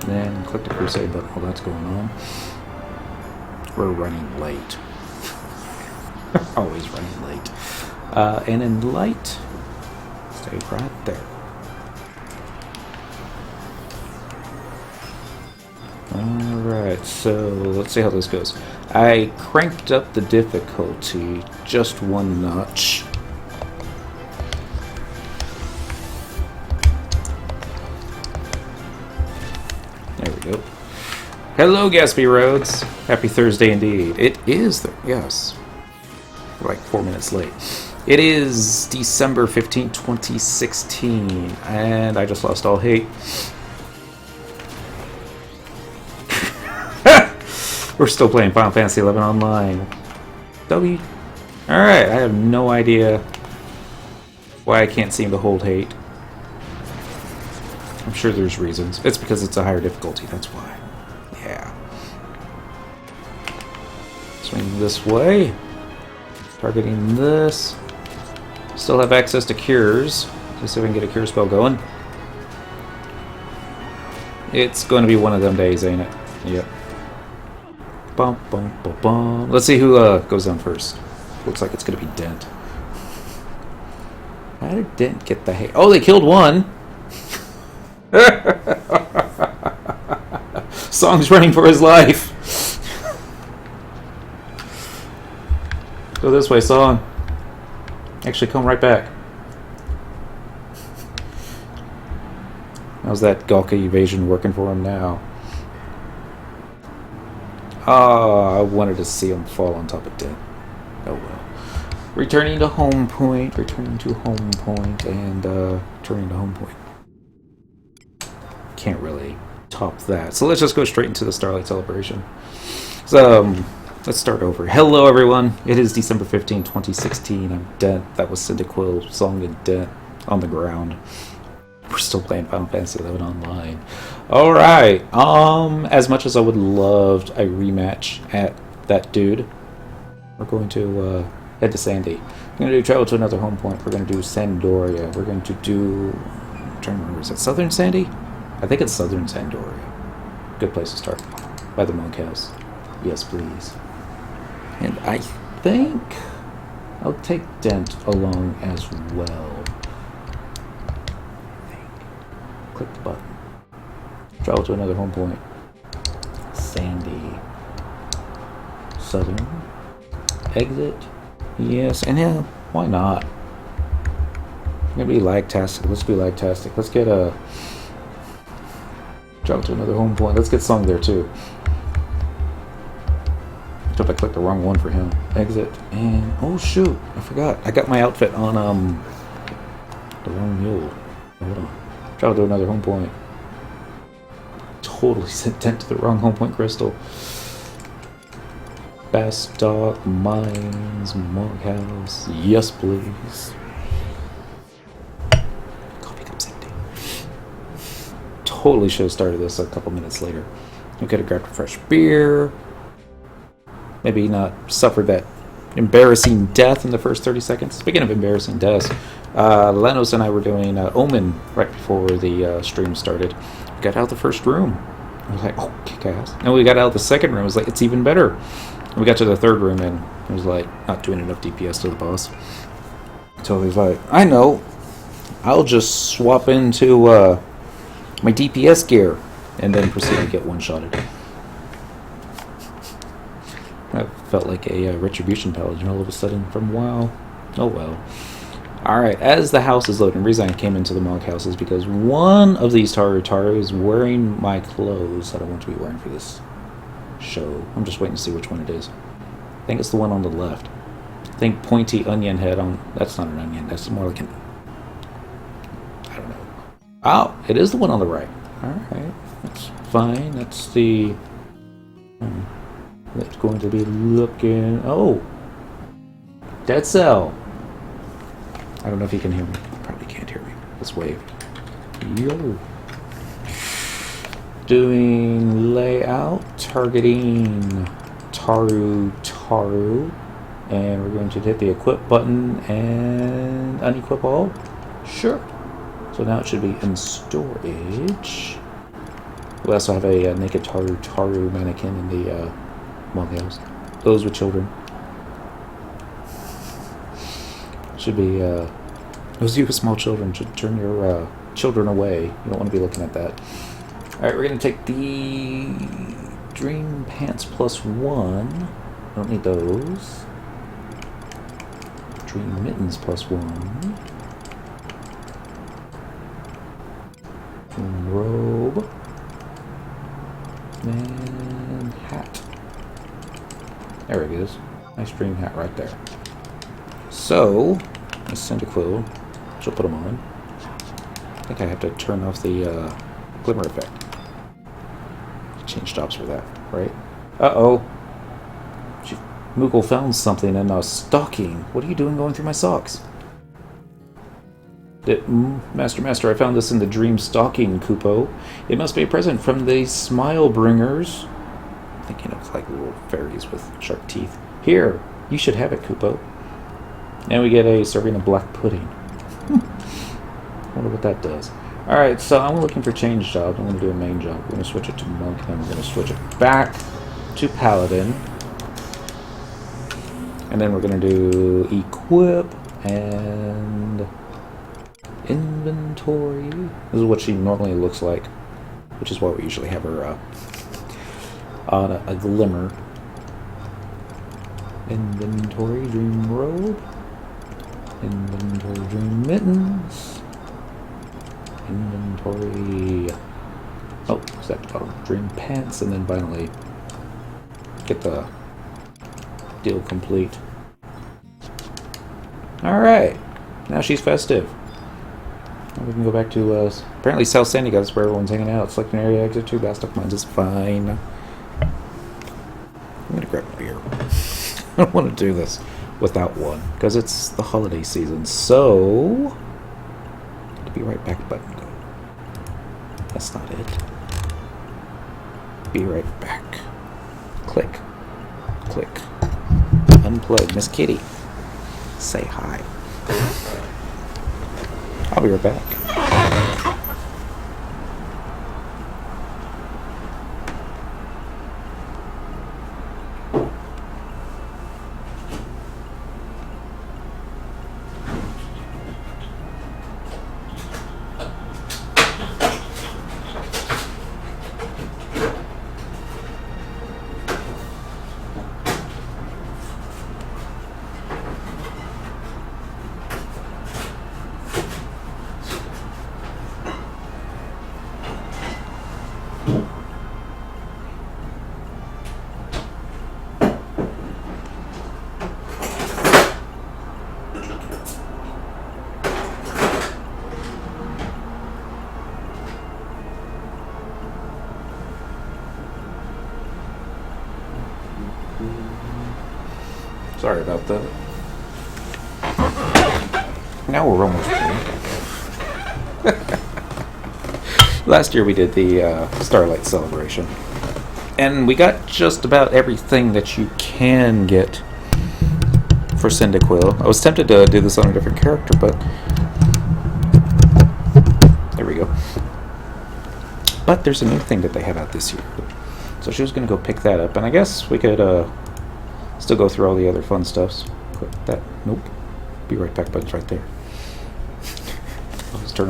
then click the crusade button while that's going on. We're running late. Always running late. And in light, stay right there. Alright, so let's see how this goes. I cranked up the difficulty just one notch. There we go. Hello, Gaspy Roads. Happy Thursday indeed. It is, yes. We're like 4 minutes late. It is December 15th, 2016, and I just lost all hate. We're still playing Final Fantasy XI Online. Alright, I have no idea why I can't seem to hold hate. I'm sure there's reasons. It's because it's a higher difficulty, that's why. Yeah. Swing this way. Targeting this. Still have access to cures. Let's see if I can get a cure spell going. It's going to be one of them days, ain't it? Yep. Bum, bum, bum, bum. Let's see who goes down first. Looks like it's going to be Dent. How did Dent get the hate? Oh, they killed one! Song's running for his life. Go this way, Song. Actually, come right back. How's that Galka evasion working for him now? Ah, I wanted to see him fall on top of Dent. Oh well. Returning to home point, and returning to home point. Can't really top that. So let's just go straight into the Starlight celebration. So, let's start over. Hello, everyone. It is December 15, 2016. I'm Dent. That was Cyndaquil, Song and Dent on the ground. We're still playing Final Fantasy XI Online. Alright. As much as I would love a rematch at that dude, we're going to head to Sandy. We're going to travel to another home point. We're going to do Sandoria. We're going to do... I'm trying to remember. Is it Southern Sandy? I think it's Southern Sandoria. Good place to start. By the monkhouse. Yes, please. And I think I'll take Dent along as well. Click the button. Travel to another home point. Sandy. Southern. Exit. Yes, and yeah, why not? Gonna be lagtastic. Let's be lagtastic. Let's get a travel to another home point. Let's get Song there too. Except I clicked the wrong one for him. Exit and oh shoot, I forgot. I got my outfit on the wrong mule. Hold on. Travel to another home point. Totally sent Dent to the wrong home point crystal. Bastock, Mines, Monkhouse. Yes, please. Coffee cups empty. Totally should have started this a couple minutes later. We could have grabbed a fresh beer. Maybe not suffered that embarrassing death in the first 30 seconds. Speaking of embarrassing deaths, Lenos and I were doing Omen right before the stream started. We got out of the first room. I was like, oh, kick-ass. And we got out of the second room. I was like, it's even better. And we got to the third room, and it was like, not doing enough DPS to the boss. So he was like, I know. I'll just swap into my DPS gear. And then proceed to get one-shotted. That felt like a Retribution Paladin all of a sudden from WoW. Oh well. Alright, as the house is loading, the reason I came into the monk house is because one of these Taru is wearing my clothes that I want to be wearing for this show. I'm just waiting to see which one it is. I think it's the one on the left. I think pointy onion head on... That's not an onion, that's more like an... I don't know. Oh, it is the one on the right. Alright, that's fine. That's the... That's going to be looking... Oh! Dead Cell! I don't know if you can hear me. Probably can't hear me. Let's wave. Yo! Doing layout, targeting Taru. And we're going to hit the equip button and unequip all. Sure. So now it should be in storage. We also have a naked Taru mannequin in the house. Those with children. Should be, those of you with small children should turn your children away. You don't want to be looking at that. Alright, we're going to take the Dream Pants +1. Don't need those. Dream Mittens +1. Dream Robe. And hat. There it is. Nice dream hat right there. So, Miss Cyndaquil, she'll put them on. I think I have to turn off the glimmer effect. Change jobs for that, right? Uh-oh. Moogle found something in a stocking. What are you doing going through my socks? Master, I found this in the dream stocking, Kupo. It must be a present from the Smile Bringers. I'm thinking of like little fairies with sharp teeth. Here, you should have it, Kupo. And we get a serving of black pudding. Wonder what that does. Alright, so I'm looking for change jobs. I'm going to do a main job. We're going to switch it to monk, then we're going to switch it back to paladin. And then we're going to do equip and inventory. This is what she normally looks like, which is why we usually have her on a glimmer. Inventory, dream robe. Inventory, dream mittens. Inventory. Oh, is that dream pants? And then finally get the deal complete. Alright, now she's festive. Now we can go back to apparently South Sandy, that's where everyone's hanging out. Select an area, exit 2, Bastok Mines is fine. I'm gonna grab my ear. I don't want to do this without one because it's the holiday season. So, to be right back button. That's not it. Be right back. Click. Click. Unplug. Miss Kitty. Say hi. I'll be right back. Sorry about that. Now we're almost done. Last year we did the Starlight celebration. And we got just about everything that you can get for Cyndaquil. I was tempted to do this on a different character, but there we go. But there's a new thing that they have out this year. So she was going to go pick that up. And I guess we could still go through all the other fun stuffs. Click that. Nope. Be right back button's right there. I'll just turn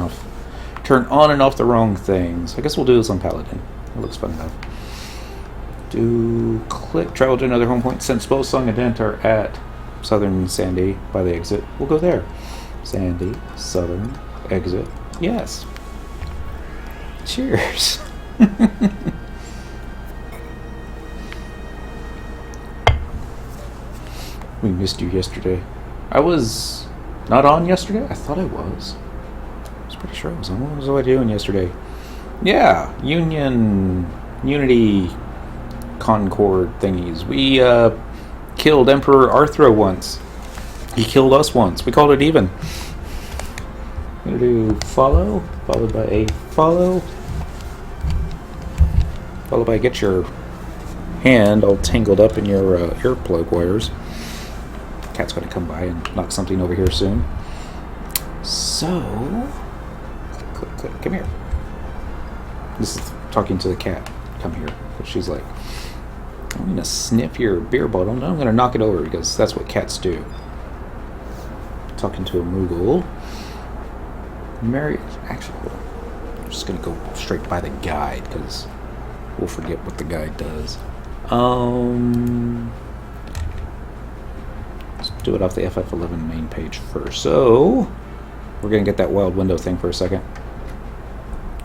on and off the wrong things. I guess we'll do this on Paladin. It looks fun enough. Do click, travel to another home point. Since both Song and Dent are at Southern Sandy by the exit, we'll go there. Sandy, Southern, exit. Yes. Cheers. We missed you yesterday. I was not on yesterday? I thought I was. I was pretty sure I was on. What was I doing yesterday? Yeah, Unity, Concord thingies. We killed Emperor Arthro once. He killed us once. We called it even. I'm gonna do follow, followed by a follow, followed by get your hand all tangled up in your earplug wires. Cat's going to come by and knock something over here soon. So, click, click, click. Come here. This is talking to the cat. Come here. But she's like, I'm going to sniff your beer bottle and I'm going to knock it over because that's what cats do. Talking to a Moogle. Mary, actually, I'm just going to go straight by the guide because we'll forget what the guide does. Let's do it off the FF11 main page first. So, we're going to get that wild window thing for a second.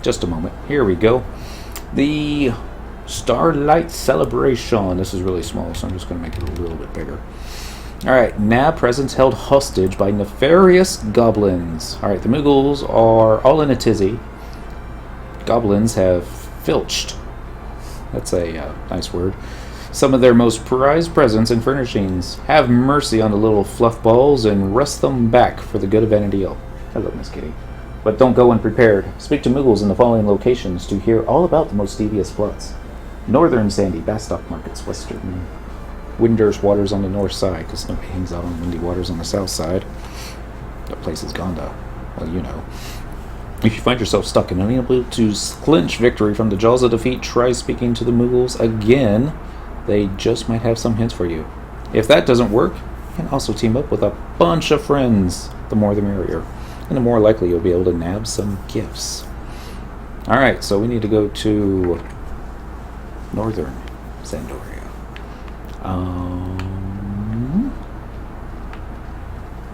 Just a moment. Here we go. The Starlight Celebration. This is really small, so I'm just going to make it a little bit bigger. Alright, Nab presence held hostage by nefarious goblins. Alright, the Moogles are all in a tizzy. Goblins have filched. That's a nice word. Some of their most prized presents and furnishings. Have mercy on the little fluff balls and wrest them back for the good of Vanadil. Hello, Miss Kitty. But don't go unprepared. Speak to Moogles in the following locations to hear all about the most devious plots. Northern Sandy, Bastock Markets, Western Winder's Waters on the north side, because nobody hangs out on Windy Waters on the south side. That place is Gonda. Well, you know. If you find yourself stuck and unable to clinch victory from the jaws of defeat, try speaking to the Moogles again. They just might have some hints for you. If that doesn't work, you can also team up with a bunch of friends. The more the merrier. And the more likely you'll be able to nab some gifts. Alright, so we need to go to Northern Sandoria.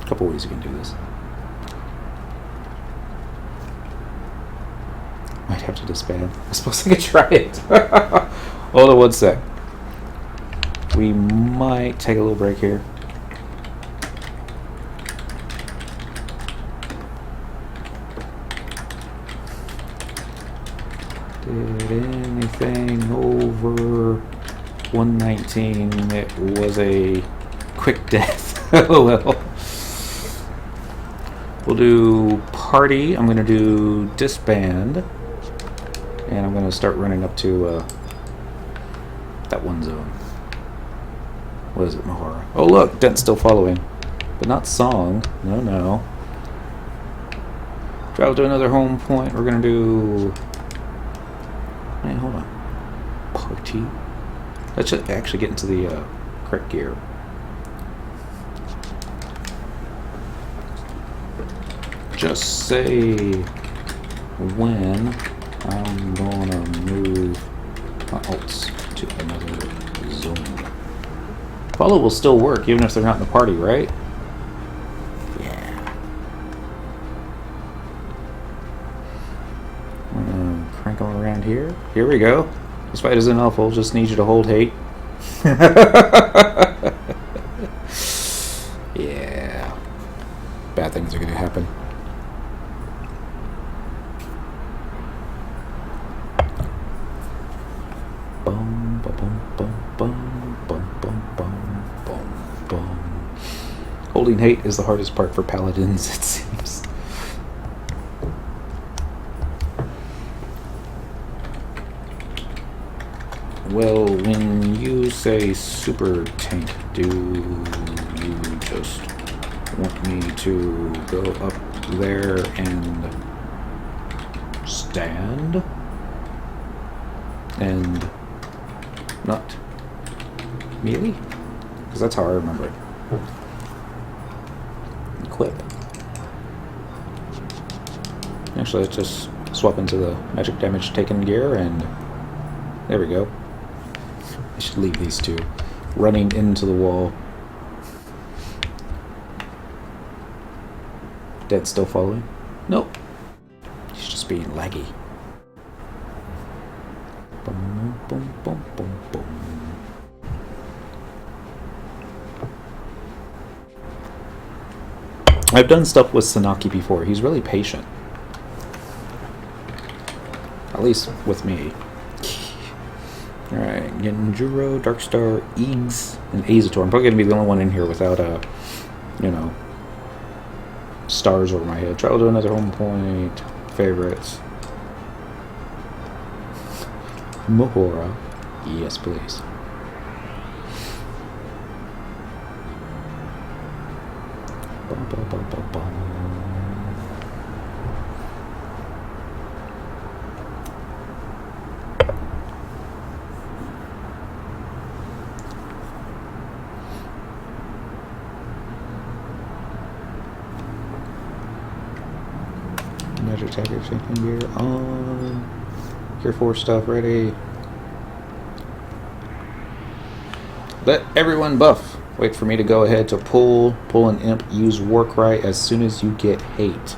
A couple ways you can do this. Might have to disband. I suppose I could try it. Hold on one sec. We might take a little break here. Did anything over 119? It was a quick death. Oh well. We'll do party. I'm going to do disband. And I'm going to start running up to that one zone. What is it, Mahara? Oh look, Dent's still following. But not Song. No, no. Travel to another home point. We're going to do... Hey, hold on. Party. Let's just actually get into the correct gear. Just say when I'm gonna move my alts to another zone. Follow will still work even if they're not in the party, right? Yeah. I'm gonna crank them around here. Here we go. This fight isn't awful, just need you to hold hate. Yeah. Bad things are gonna happen. Bum, bum, bum, bum, bum, bum, bum, bum, bum. Holding hate is the hardest part for paladins, it seems. Well, when you say super tank, do you just want me to go up there and stand? And not melee? Because that's how I remember it. Equip. Actually, let's just swap into the magic damage taken gear and there we go. I should leave these two running into the wall. Dead still following? Nope. He's just being laggy. Boom, boom, boom, boom, boom. I've done stuff with Sanaki before. He's really patient. At least with me. Alright, Genjuro, Darkstar, Eags, and Azator. I'm probably going to be the only one in here without, you know, stars over my head. Travel to another home point. Favorites. Mohora. Yes, please. Bum, bum, bum, bum, bum. attacker taking gear on. Gear 4 stuff ready. Let everyone buff. Wait for me to go ahead to pull an imp, use Warcry as soon as you get hate.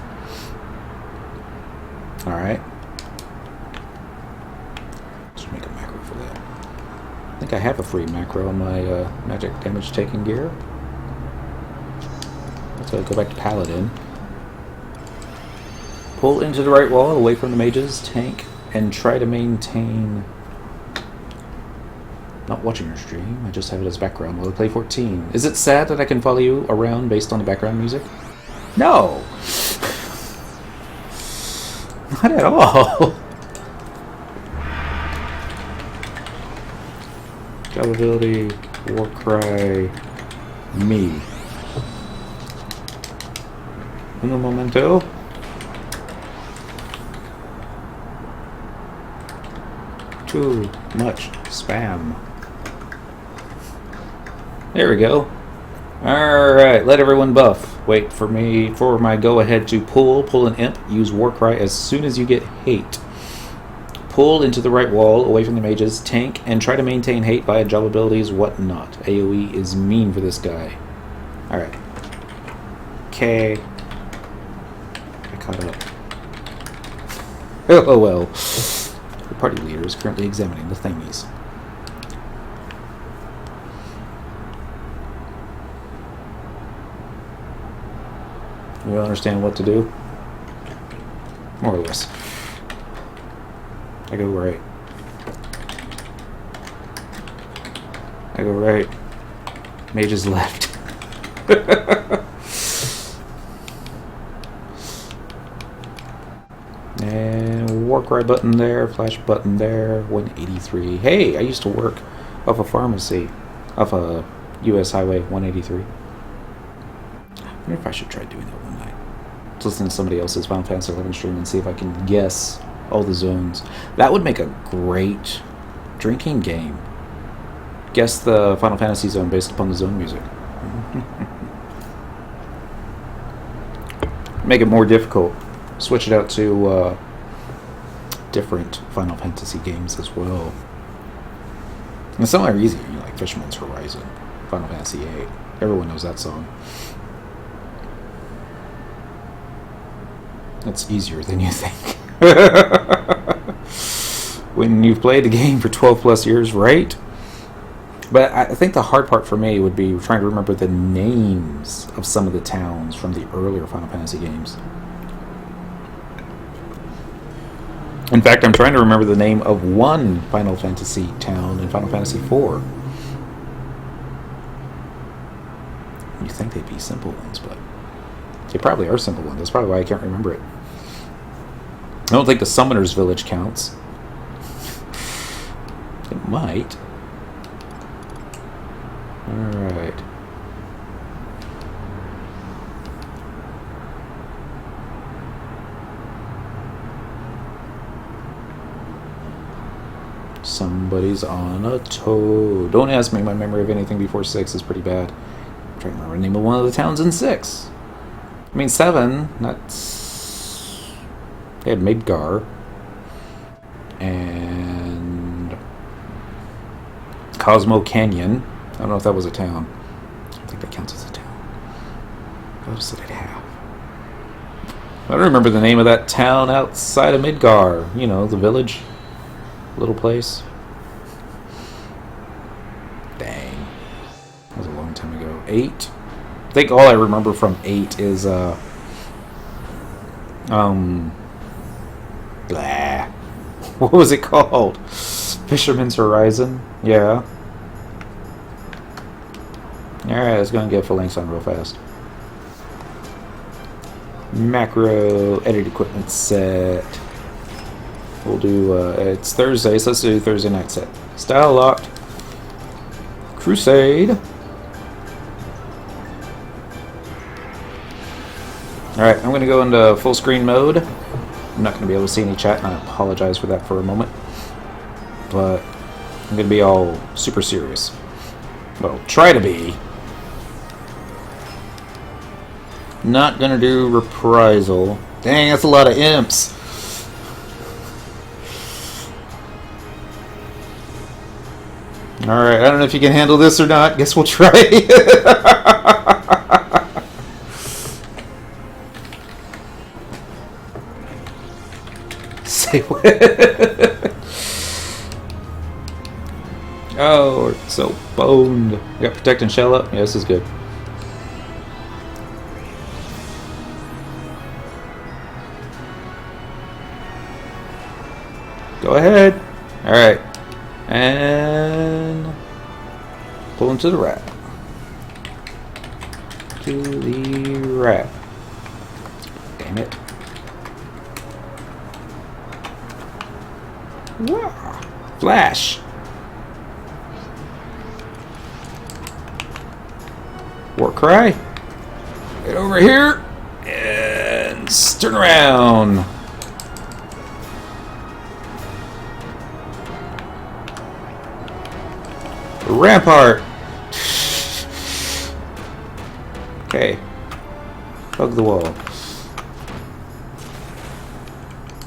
Alright. Let's make a macro for that. I think I have a free macro on my magic damage taking gear. Let's go back to Paladin. Pull into the right wall, away from the mages, tank, and try to maintain... Not watching your stream, I just have it as background while I play 14. Is it sad that I can follow you around based on the background music? No! Not at all! Job ability, Warcry, me. Uno momento. Too much spam. There we go. Alright, let everyone buff. Wait for me for my go-ahead to pull an imp, use Warcry as soon as you get hate. Pull into the right wall, away from the mages, tank, and try to maintain hate via job abilities, whatnot. AoE is mean for this guy. Alright. Okay. I caught up. Oh well. The party leader is currently examining the thingies. You understand what to do? More or less. I go right. I go right. Mage is left. And Warcry button there, flash button there, 183. Hey, I used to work off a pharmacy, off a US Highway 183. I wonder if I should try doing that one night. Let's listen to somebody else's Final Fantasy XI stream and see if I can guess all the zones. That would make a great drinking game. Guess the Final Fantasy zone based upon the zone music. Make it more difficult. Switch it out to different Final Fantasy games as well. And some are easier, you know, like Fisherman's Horizon, Final Fantasy VIII. Everyone knows that song. That's easier than you think. When you've played the game for 12 plus years, right? But I think the hard part for me would be trying to remember the names of some of the towns from the earlier Final Fantasy games. In fact, I'm trying to remember the name of one Final Fantasy town in Final Fantasy IV. You think they'd be simple ones, but they probably are simple ones. That's probably why I can't remember it. I don't think the Summoner's Village counts. It might. Alright. Somebody's on a toad. Don't ask me. My memory of anything before 6 is pretty bad. I'm trying to remember the name of one of the towns in 6. I mean, 7, that's... They had Midgar. And... Cosmo Canyon. I don't know if that was a town. I don't think that counts as a town. What else did it have? I don't remember the name of that town outside of Midgar. You know, the village. Little place. Dang. That was a long time ago. 8? I think all I remember from 8 is, blah. What was it called? Fisherman's Horizon? Yeah. Alright, let's go and get full length on real fast. Macro edit equipment set. We'll do, it's Thursday, so let's do Thursday night set. Style locked. Crusade. Alright, I'm going to go into full screen mode. I'm not going to be able to see any chat, and I apologize for that for a moment. But I'm going to be all super serious. Well, try to be. Not going to do reprisal. Dang, that's a lot of imps. Alright, I don't know if you can handle this or not. Guess we'll try. Say what? Oh, we're so boned. You got protect and shell up? Yeah, this is good. Go ahead. Alright. And pull him to the right. To the right. Damn it. Wow. Flash. War cry. Get over here. And turn around. Rampart. Okay. Hug the wall.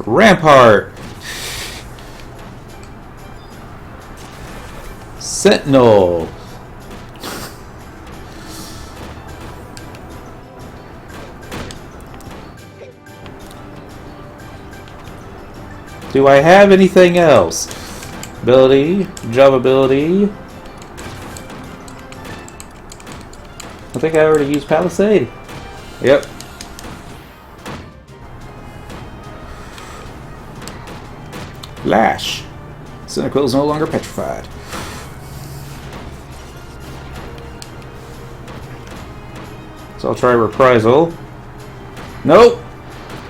Rampart. Sentinel. Do I have anything else? Ability, job ability. I think I already used Palisade. Yep. Lash. Cyndaquil is no longer petrified. So I'll try Reprisal. Nope.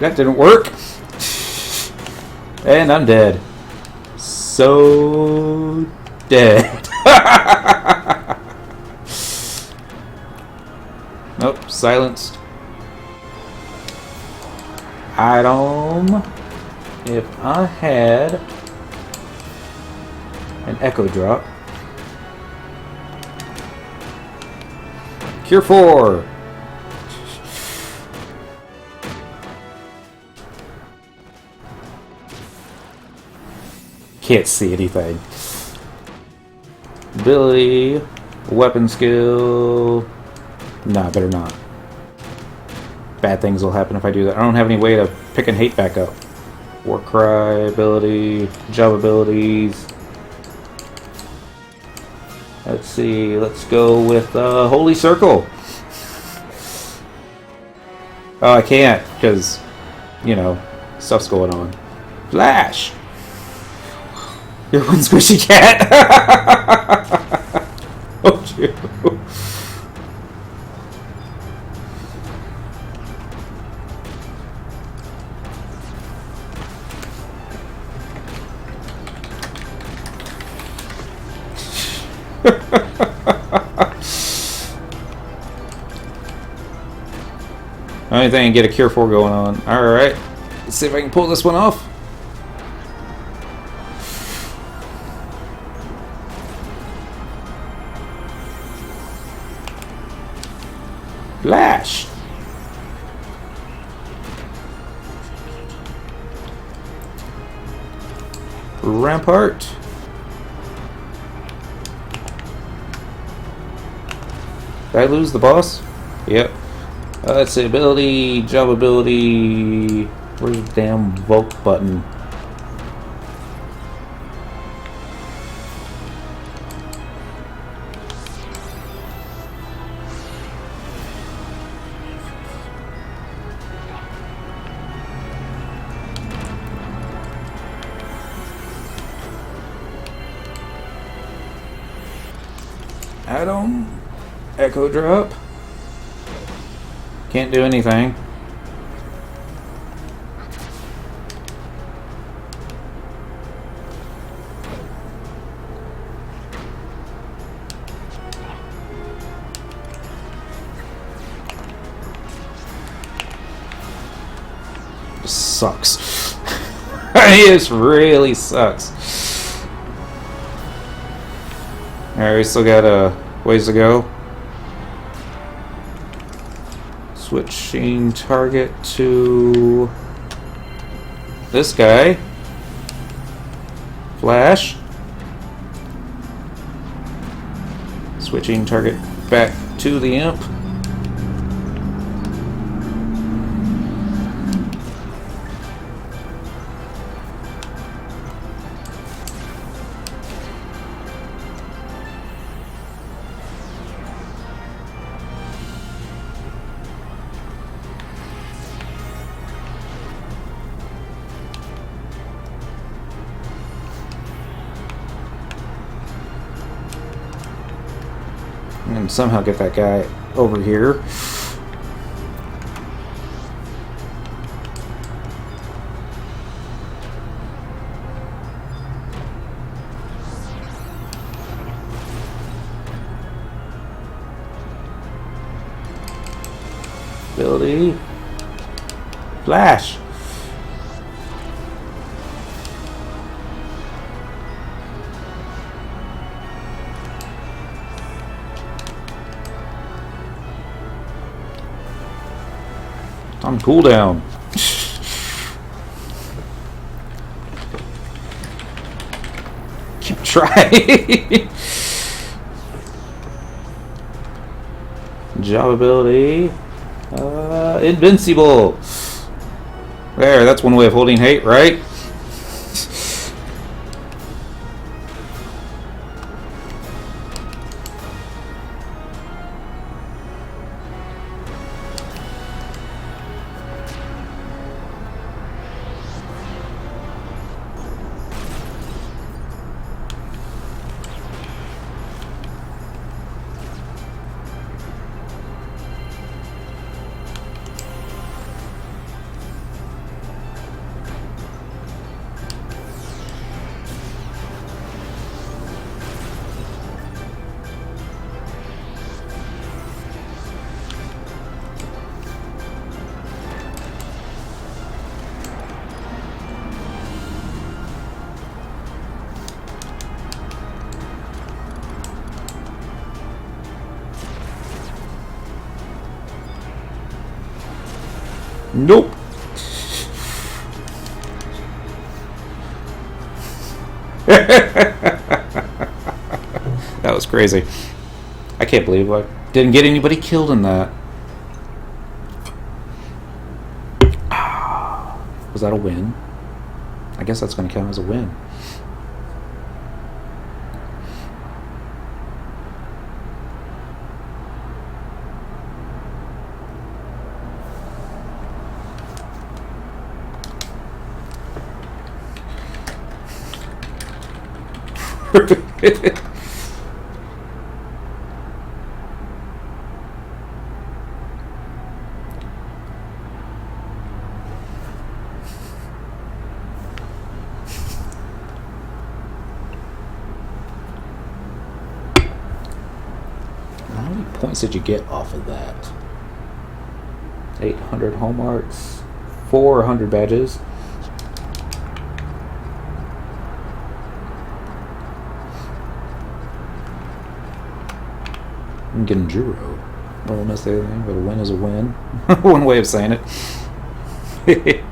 That didn't work. And I'm dead. So dead. Nope, silenced. Item. If I had an Echo Drop. Cure 4. Can't see anything. Ability. Weapon skill. Nah, better not. Bad things will happen if I do that. I don't have any way to pick and hate back up. Warcry ability, job abilities. Let's see, let's go with Holy Circle. Oh, I can't, because, you know, stuff's going on. Flash! You're one squishy cat! Oh, you. Only thing I can get a Cure 4 going on. Alright. Let's see if I can pull this one off. Flash! Rampart. Did I lose the boss? Yep. Let's see, ability, job ability. Where's the damn Volk button? Add-on. Echo Drop. Can't do anything. This sucks. It really sucks. Alright, we still got a ways to go. Switching target to this guy. Flash. Switching target back to the imp. And somehow get that guy over here. Ability. Flash. On cooldown. Keep trying. Job ability. Invincible. There, that's one way of holding hate, right? Nope. That was crazy. I can't believe I didn't get anybody killed in that. Was that a win? I guess that's going to count as a win. How many points did you get off of that? 800 home arts, 400 badges. I'm getting Juro. I don't miss anything, but a win is a win. One way of saying it.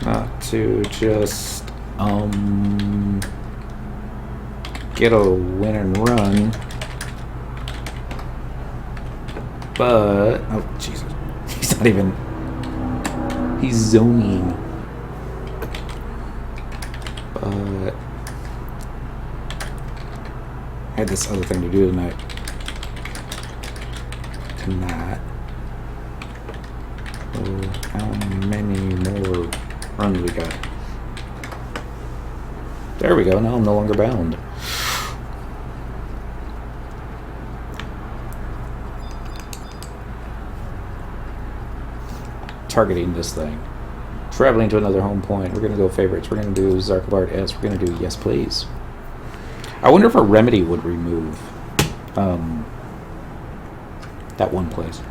Not to just get a win and run, but oh Jesus, he's not even. He's zoning, but. I had this other thing to do tonight. Oh, how many more runs we got? There we go. Now I'm no longer bound. Targeting this thing. Traveling to another home point. We're going to go favorites. We're going to do Zarkabard S. We're going to do Yes Please. I wonder if a remedy would remove that one place.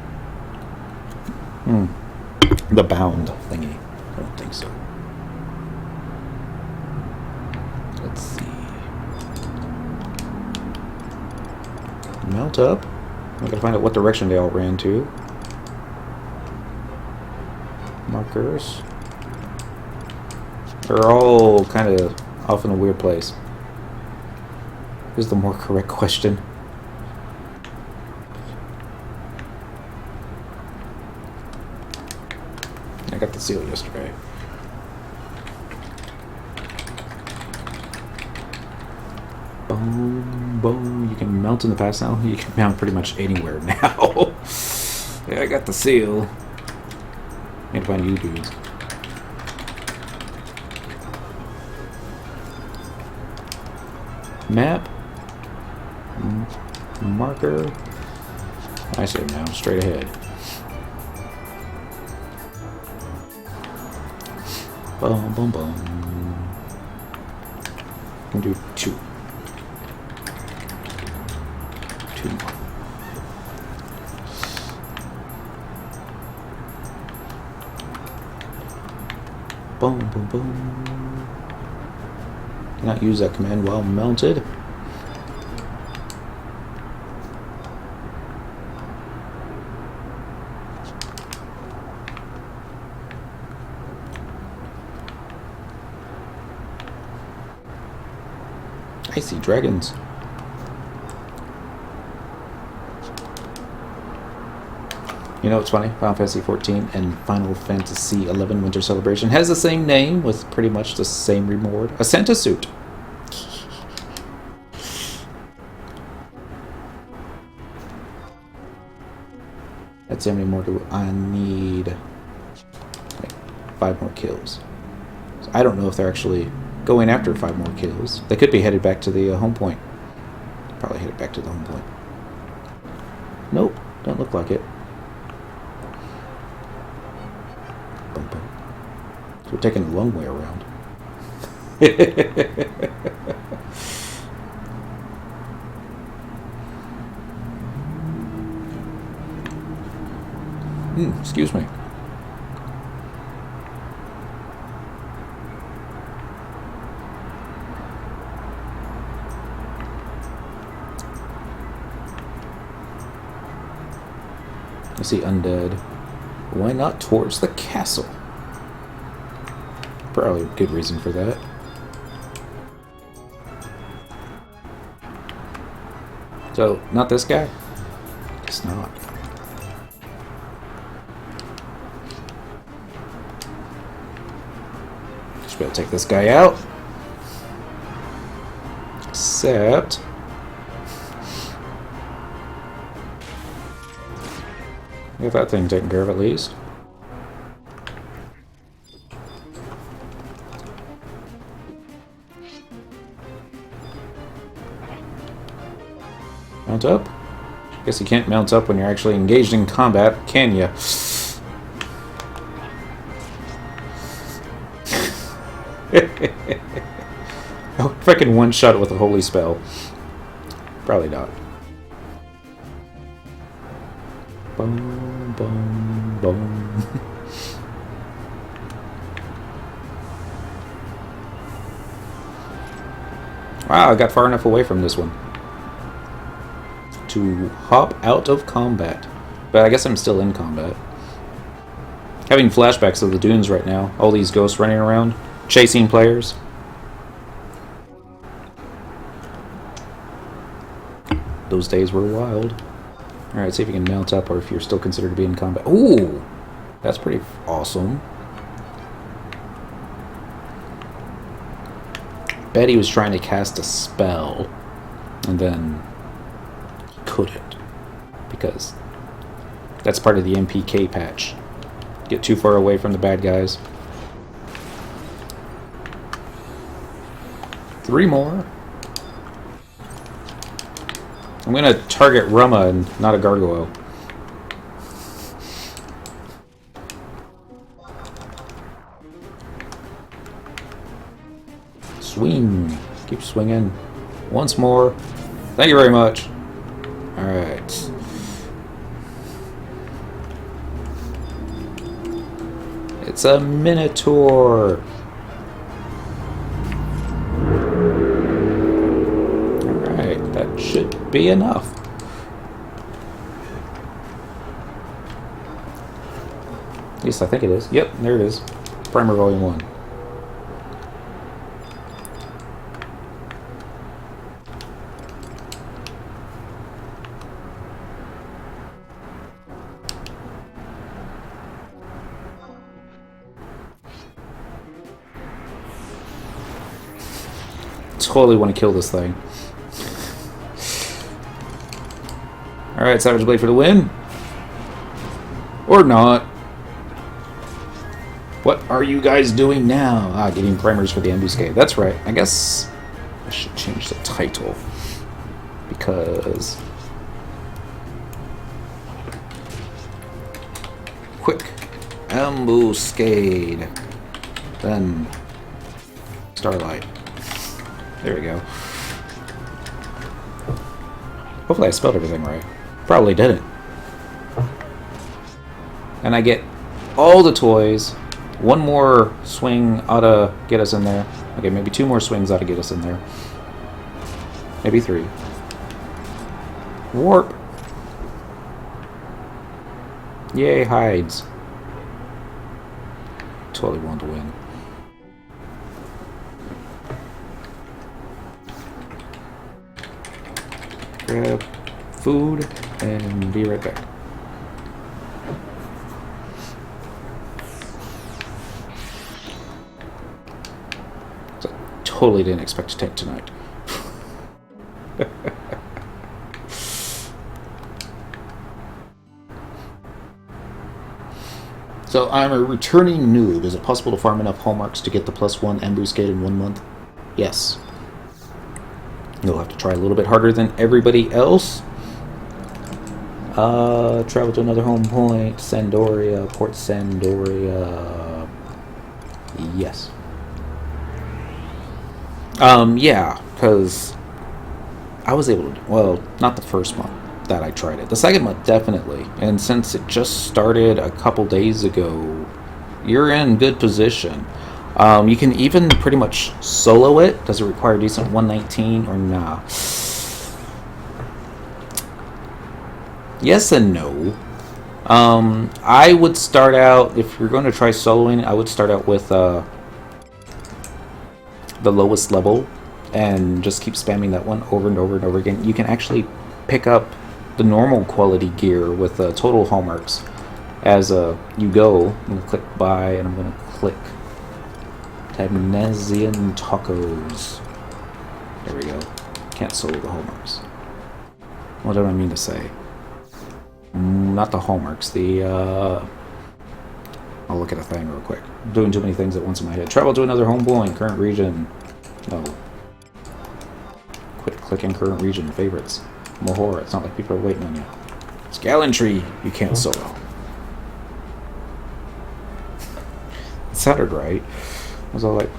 The bound thingy. I don't think so. Let's see. Mount up. I gotta find out what direction they all ran to. Markers. They're all kind of off in a weird place. Here's the more correct question. I got the seal yesterday. Boom, boom. You can mount in the past now. You can mount pretty much anywhere now. Yeah, I got the seal. Need to find you dudes. Map. Marker. I see it now. Straight ahead. Boom, boom, boom. We'll do 2. 2 more. Boom, boom, boom. Cannot use that command while mounted. I see dragons. You know what's funny? Final Fantasy XIV and Final Fantasy XI Winter Celebration has the same name with pretty much the same reward. A Santa suit. Let's see how many more do I need. Like 5 more kills. So I don't know if they're actually going after 5 more kills. They could be headed back to the home point. Probably headed back to the home point. Nope, don't look like it. Boom, boom. So we're taking the long way around. Excuse me. I see undead. Why not towards the castle? Probably a good reason for that. So, not this guy? Guess not. Just better take this guy out. Except... get that thing taken care of at least. Mount up? Guess you can't mount up when you're actually engaged in combat, can you? Oh, if I can one-shot it with a holy spell. Probably not. Boom, boom, boom. Wow, I got far enough away from this one to hop out of combat. But I guess I'm still in combat. Having flashbacks of the dunes right now. All these ghosts running around, chasing players. Those days were wild. Alright, see if you can mount up or if you're still considered to be in combat. Ooh! That's pretty awesome. Bet he was trying to cast a spell and then couldn't. Because that's part of the MPK patch. Get too far away from the bad guys. 3 more. I'm gonna target Rama and not a gargoyle. Swing. Keep swinging. Once more. Thank you very much. Alright. It's a Minotaur. Alright, that should be enough. least I think it is. Yep, there it is. Primer Volume 1. Totally want to kill this thing. Alright, Savage Blade for the win. Or not. What are you guys doing now? Ah, getting primers for the Ambuscade. That's right. I guess I should change the title. Because... Quick. Ambuscade. Then... Starlight. There we go. Hopefully I spelled everything right. Probably didn't. And I get all the toys. One more swing ought to get us in there. Okay, maybe 2 more swings ought to get us in there. Maybe 3. Warp. Yay, hides. Totally want to win. Grab food and be right back. So I totally didn't expect to take tonight. So I'm a returning noob. Is it possible to farm enough hallmarks to get the +1 Ambuscade in 1 month? Yes. You'll have to try a little bit harder than everybody else. Travel to another home point. Sandoria, Port Sandoria. Yes. Yeah, because I was able to, well, not the first month that I tried it. The second month, definitely. And since it just started a couple days ago, you're in good position. You can even pretty much solo it. Does it require a decent 119 or nah? Yes and no. I would start out, if you're going to try soloing, I would start out with the lowest level and just keep spamming that one over and over and over again. You can actually pick up the normal quality gear with total hallmarks as you go. I'm going to click buy and I'm going to click Magnesian tacos. There we go. Can't solo the hallmarks. What do I mean to say? Not the hallmarks. The I'll look at a thing real quick. I'm doing too many things at once in my head. Travel to another home point. Current region. No. Quit clicking current region. Favorites. Mahora. It's not like people are waiting on you. It's gallantry. You can't solo. It sounded right. I was all like,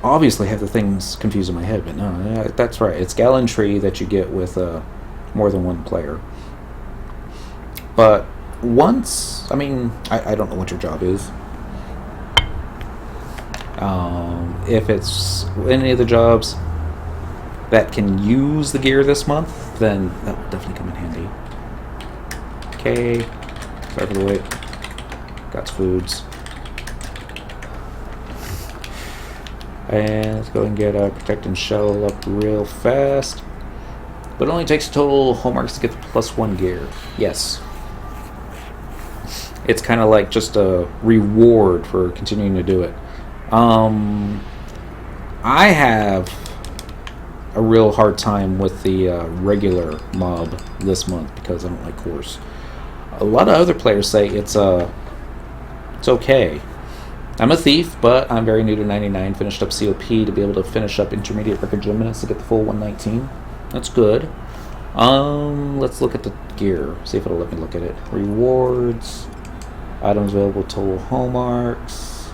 obviously have the things confused in my head, but no, that's right. It's gallantry that you get with more than one player. But once, I mean, I don't know what your job is. If it's any of the jobs that can use the gear this month, then that will definitely come in handy. Okay, sorry for the wait. Got foods. And let's go and get Protect and Shell up real fast. But it only takes total hallmarks to get the +1 gear. Yes. It's kind of like just a reward for continuing to do it. I have a real hard time with the regular mob this month because I don't like Horse. A lot of other players say it's okay. I'm a thief, but I'm very new to 99. Finished up COP to be able to finish up intermediate record limits to get the full 119. That's good. Let's look at the gear. See if it'll let me look at it. Rewards. Items available, total hallmarks.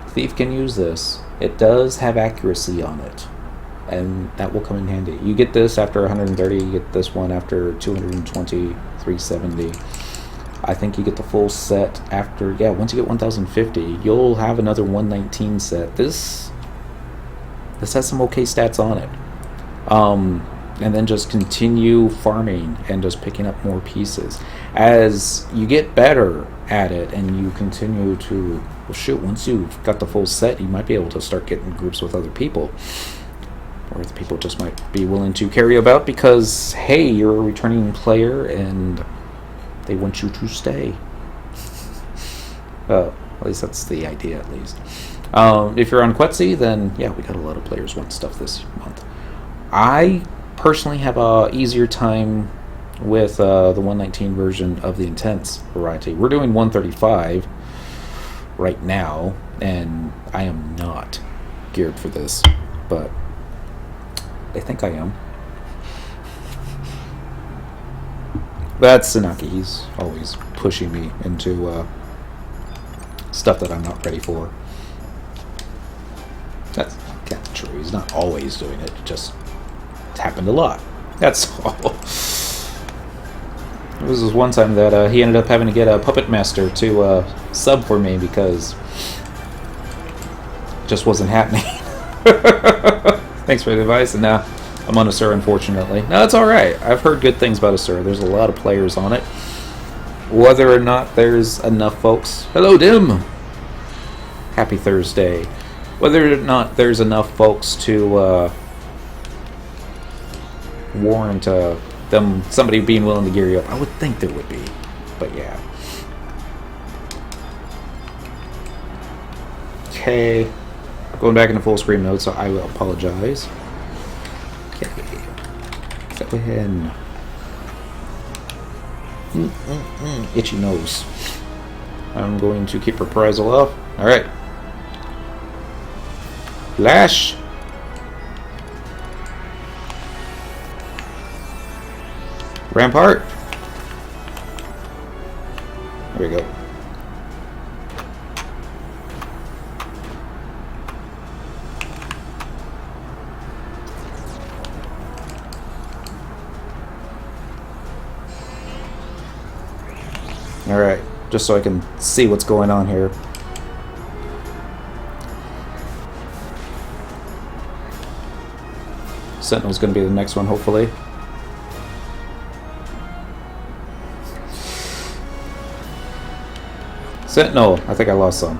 Thief can use this. It does have accuracy on it, and that will come in handy. You get this after 130. You get this one after 220, 370. I think you get the full set after, yeah, once you get 1050, you'll have another 119 set. This has some okay stats on it. and then just continue farming and just picking up more pieces. As you get better at it and you continue to, well, shoot, once you've got the full set, you might be able to start getting groups with other people. Or the people just might be willing to carry you about because, hey, you're a returning player and they want you to stay. At least that's the idea, at least. If you're on Quetzi, then yeah, we got a lot of players want stuff this month. I personally have a easier time with the 119 version of the Intense variety. We're doing 135 right now, and I am not geared for this, but I think I am. That's Sanaki. He's always pushing me into stuff that I'm not ready for. That's true. He's not always doing it. It's happened a lot. That's all. There was this one time that he ended up having to get a puppet master to sub for me because it just wasn't happening. Thanks for the advice. And now I'm on Asura, unfortunately. No, it's alright. I've heard good things about Asura. There's a lot of players on it. Whether or not there's enough folks... Hello, Dim! Happy Thursday. Whether or not there's enough folks to warrant somebody being willing to gear you up, I would think there would be. But yeah. Okay. Going back into full screen mode, so I will apologize. Okay. Go ahead. Itchy nose. I'm going to keep reprisal off. Alright. Flash. Rampart. There we go. Alright, just so I can see what's going on here. Sentinel's going to be the next one, hopefully. Sentinel! I think I lost some.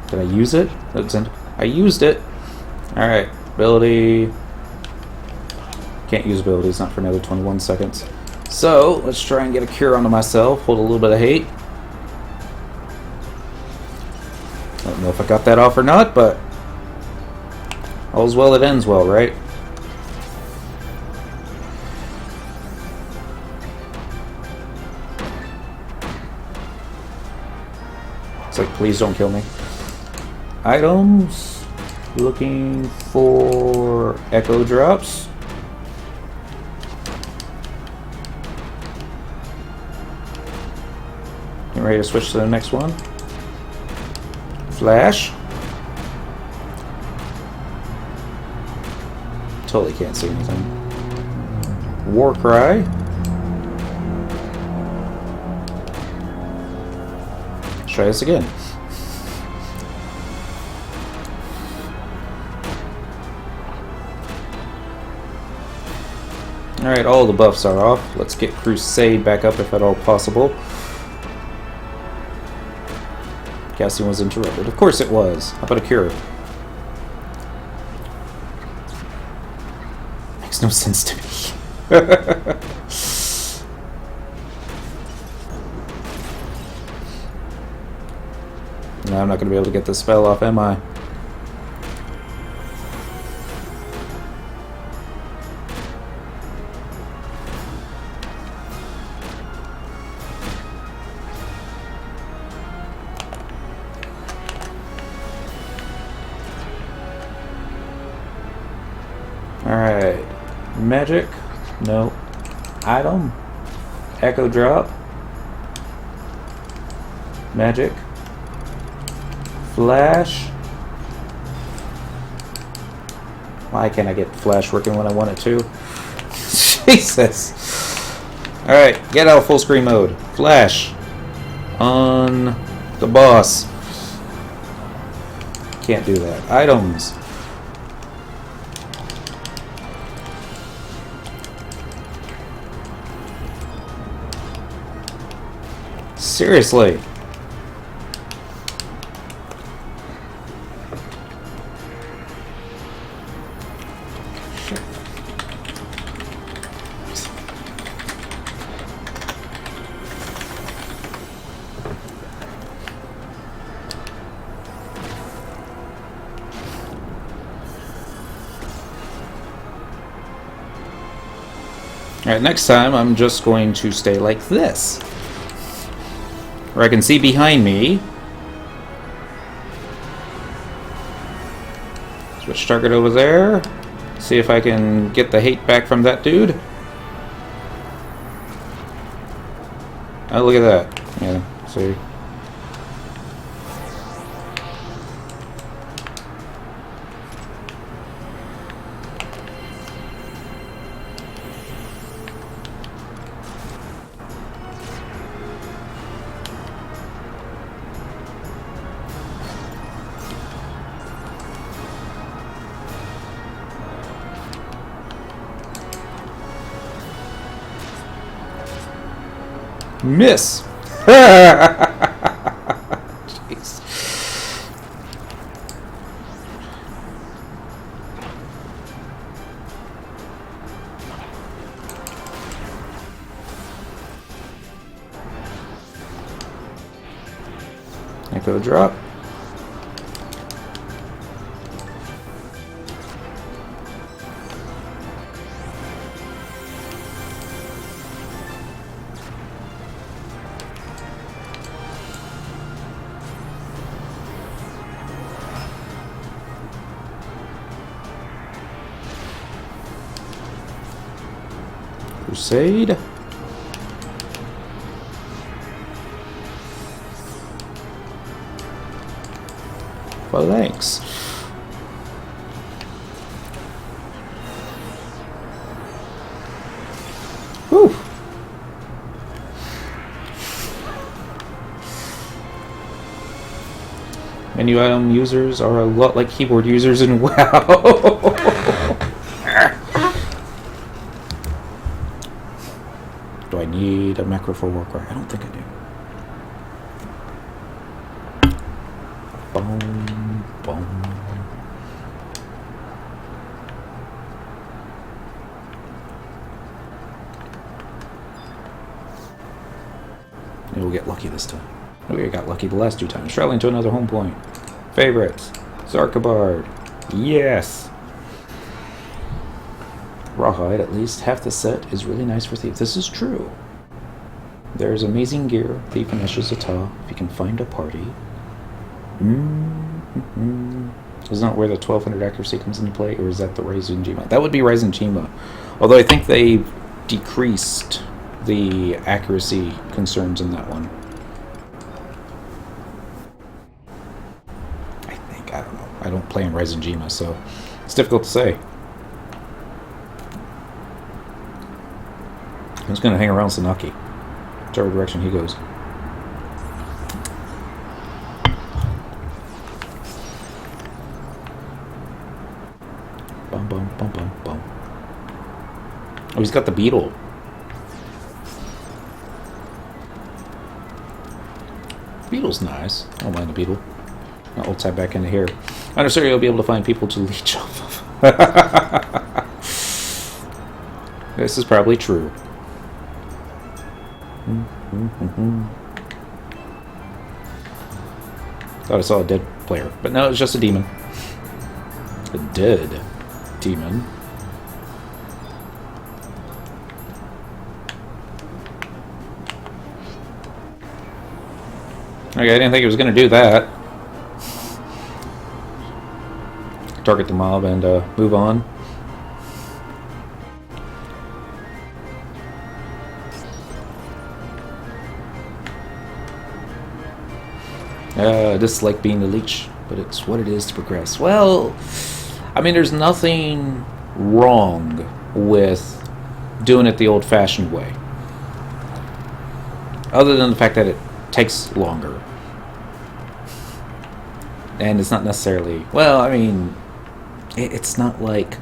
Did I use it? I used it! Alright, ability... Can't use abilities, not for another 21 seconds. So, let's try and get a cure onto myself. Hold a little bit of hate. I don't know if I got that off or not, but... all's well that ends well, right? It's like, please don't kill me. Items. Looking for echo drops. Getting ready to switch to the next one. Flash. Totally can't see anything. War Cry. Let's try this again. Alright, all the buffs are off. Let's get Crusade back up if at all possible. Casting was interrupted. Of course it was. How about a cure? Makes no sense to me. No, I'm not going to be able to get this spell off, am I? Alright. Magic. No. Item. Echo drop. Magic. Flash. Why can't I get Flash working when I want it to? Jesus. Alright, get out of full screen mode. Flash. On the boss. Can't do that. Items. Seriously. Alright, next time I'm just going to stay like this. Where I can see behind me. Switch target over there. See if I can get the hate back from that dude. Oh, look at that. Yeah, see? Miss! Jeez. Echo drop. Crusade. Phalanx. Whew. Menu item users are a lot like keyboard users in WoW. Do I need a macro for Warcry? I don't think I do. Boom, boom. Maybe we'll get lucky this time. We got lucky the last two times. Traveling to another home point. Favorites. Zarkabard. Yes. Rawhide, at least half the set is really nice for Thief. This is true. There's amazing gear. Thief and Eshizata, if you can find a party. Is not where the 1200 accuracy comes into play, or is that the Ryzen Jima? That would be Ryzen Jima. Although I think they decreased the accuracy concerns in that one. I think, I don't know. I don't play in Ryzen Jima, so it's difficult to say. I'm just going to hang around Sanaki. Whichever direction he goes. Bum, bum, bum, bum, bum. Oh, he's got the beetle. Beetle's nice. I don't mind the beetle. I'll tap back into here. Not necessarily you'll be able to find people to leech off of. This is probably true. Thought I saw a dead player, but no, it's just a demon. A dead demon. Okay, I didn't think it was going to do that. Target the mob and move on. Dislike being the leech, but it's what it is to progress. Well, I mean, there's nothing wrong with doing it the old-fashioned way. Other than the fact that it takes longer. And it's not necessarily... Well, I mean, it's not like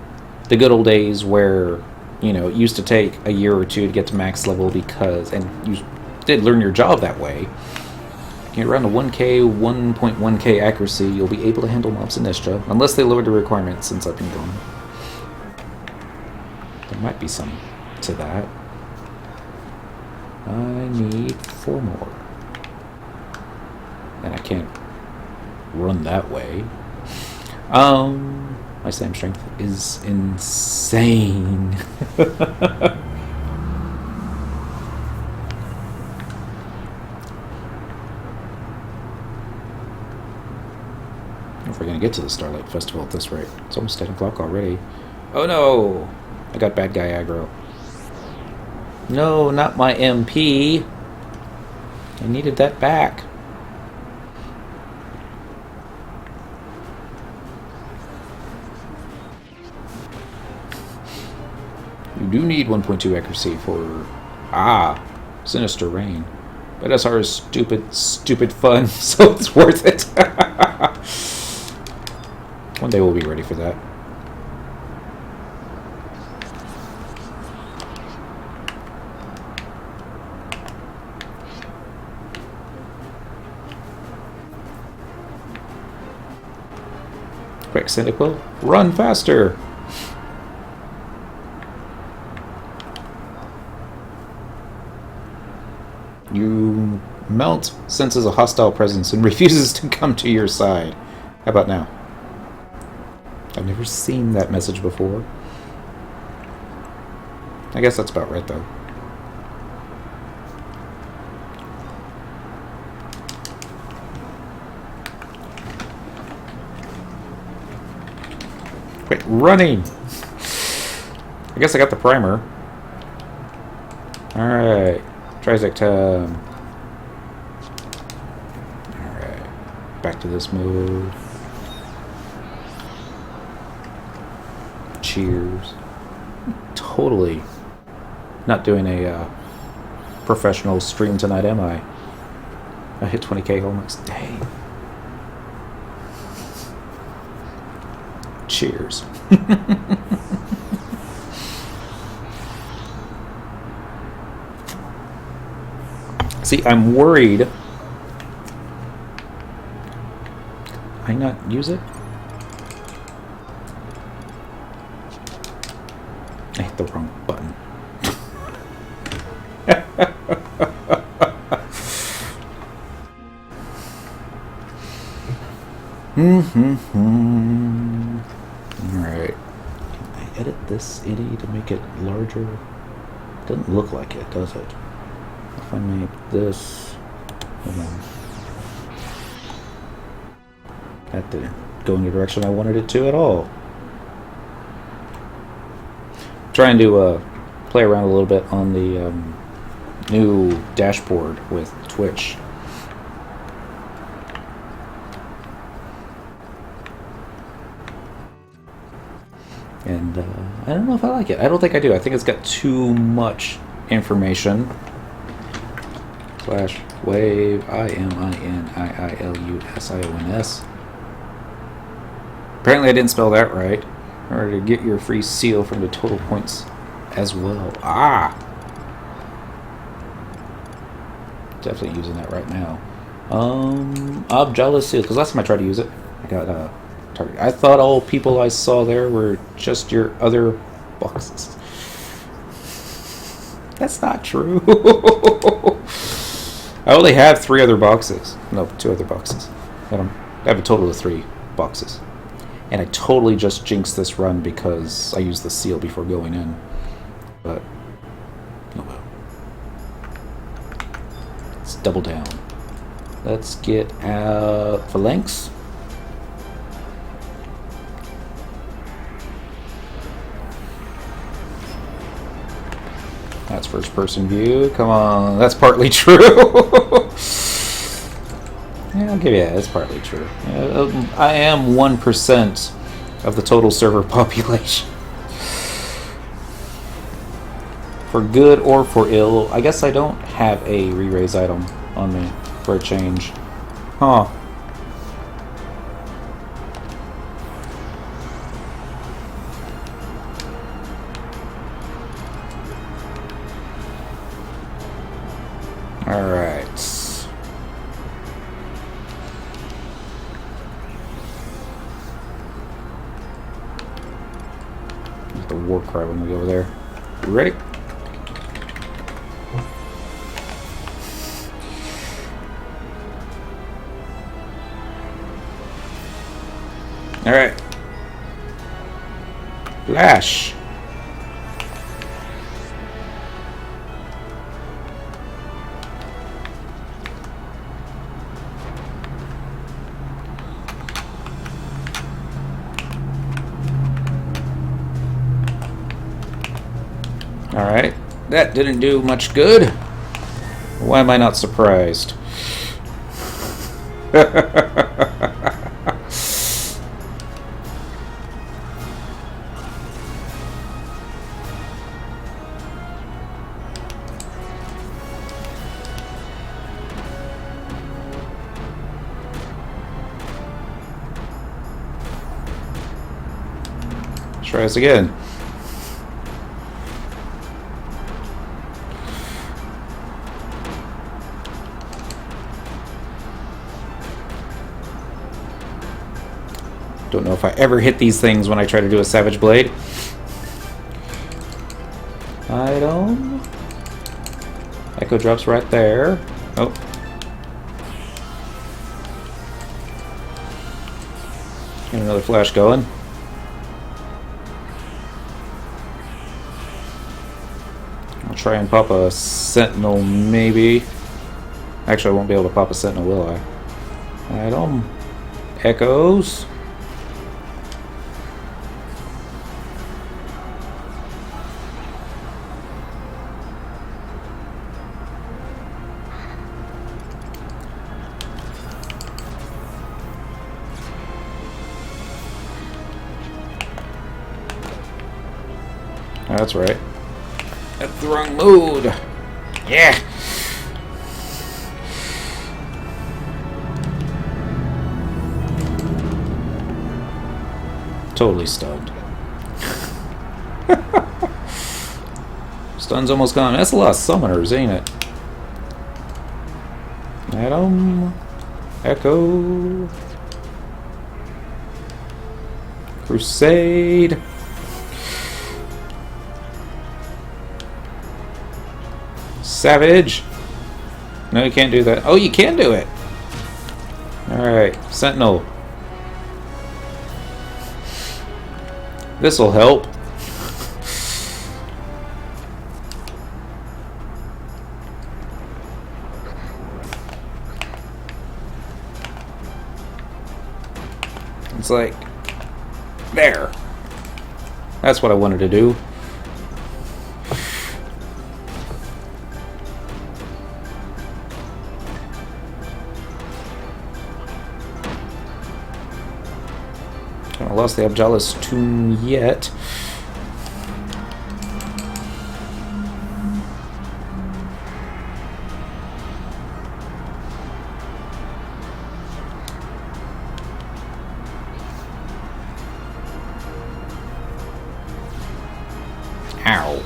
the good old days where, you know, it used to take a year or two to get to max level because... And you did learn your job that way. Get around to 1k, 1.1k accuracy, you'll be able to handle mobs in Nistra, unless they lowered the requirements since I've been gone. There might be some to that. I need 4 more. And I can't run that way. My slam strength is insane. If we're gonna get to the Starlight Festival at this rate. It's almost 10 o'clock already. Oh no! I got bad guy aggro. No, not my MP. I needed that back. You do need 1.2 accuracy for... Sinister Rain. But SR is stupid fun, so it's worth it. One day we'll be ready for that. Quick, Cyndaquil, run faster! You mount, senses a hostile presence, and refuses to come to your side. How about now? I've never seen that message before. I guess that's about right, though. Wait, running! I guess I got the primer. Alright. Trizec time. Alright. Back to this mode. Cheers. Totally not doing a professional stream tonight, am I? I hit 20k hallmarks. Dang. Cheers. See, I'm worried. I not use it? I hit the wrong button. Alright. Can I edit this itty to make it larger? Doesn't look like it, does it? If I make this... Hold on. That didn't go in the direction I wanted it to at all. Trying to play around a little bit on the new dashboard with Twitch. And I don't know if I like it. I don't think I do. I think it's got too much information. Slash wave IMINIILUSIONS. Apparently I didn't spell that right. In order to get your free seal from the total points as well. Definitely using that right now. Objala seal, because last time I tried to use it, I got target. I thought all people I saw there were just your other boxes. That's not true. I only have 3 other boxes. No, 2 other boxes. I have a total of 3 boxes. And I totally just jinxed this run because I used the seal before going in. But, oh well. Let's double down. Let's get out Phalanx. That's first person view. Come on, that's partly true. Yeah, I'll give you that. It's partly true. I am 1% of the total server population. For good or for ill, I guess I don't have a re-raise item on me for a change. Huh. the war cry when we go over there. You ready? Alright. Flash. Alright. That didn't do much good. Why am I not surprised? Try this again. Don't know if I ever hit these things when I try to do a Savage Blade. Item. Echo drops right there. Oh. Get another flash going. I'll try and pop a Sentinel, maybe. Actually, I won't be able to pop a Sentinel, will I? Item. Echoes. Oh, that's right. That's the wrong mood. Yeah. Totally stunned. Stun's almost gone. That's a lot of summoners, ain't it? Atom. Echo. Crusade. Savage. No, you can't do that. Oh, you can do it. Alright. Sentinel. This'll help. It's like... there. That's what I wanted to do. I lost the Abjalis tune yet. Ow.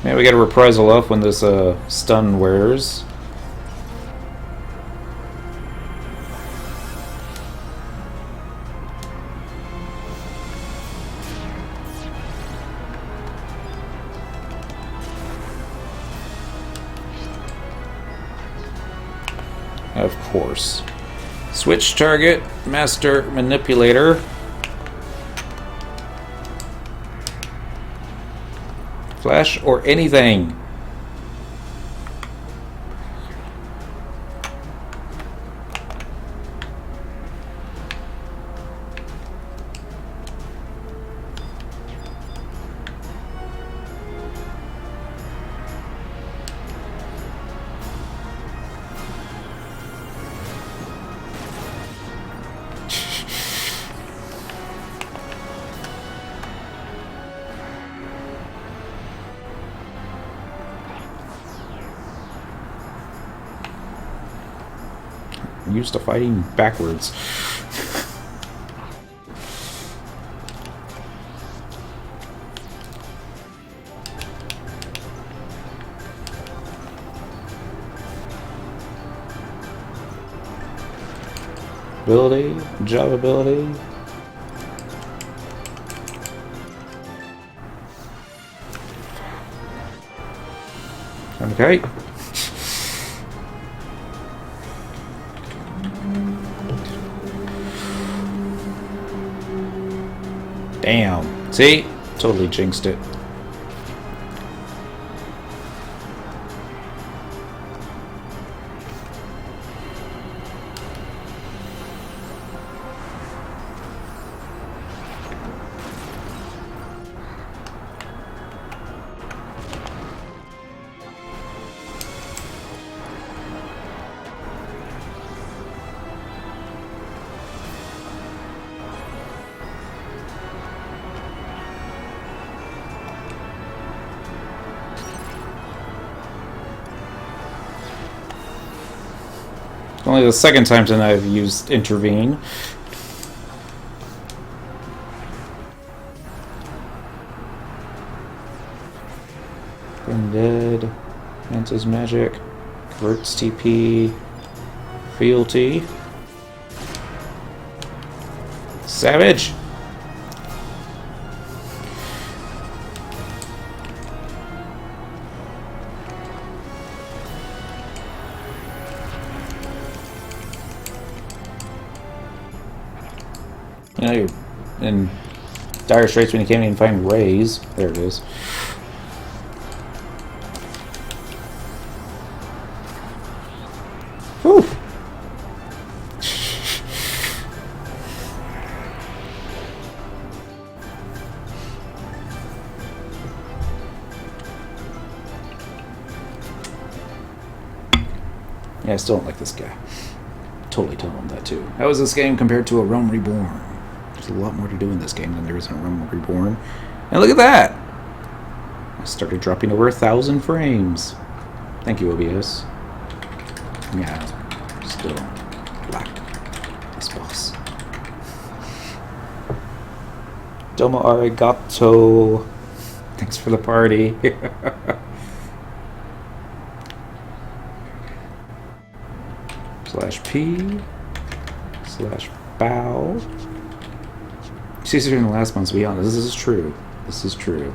Yeah, we got a reprisal off when this stun wears. Of course. Switch target, Master Manipulator. Flash or anything. I'm used to fighting backwards. ability, job ability. Okay. Damn. See? Totally jinxed it. Only the second time tonight I've used intervene. Undead, Mantis magic, converts TP, fealty, savage. You know, you're in dire straits when you can't even find rays. There it is. Whew. Yeah, I still don't like this guy. Totally telling him that too. How is this game compared to a Realm Reborn? There's a lot more to do in this game than there is in a Realm Reborn. And look at that! I started dropping over 1,000 frames. Thank you, OBS. Yeah, still black. This boss. Domo arigato. Thanks for the party. /P /bow. It's easier than the last month's, to be honest. This is true. This is true.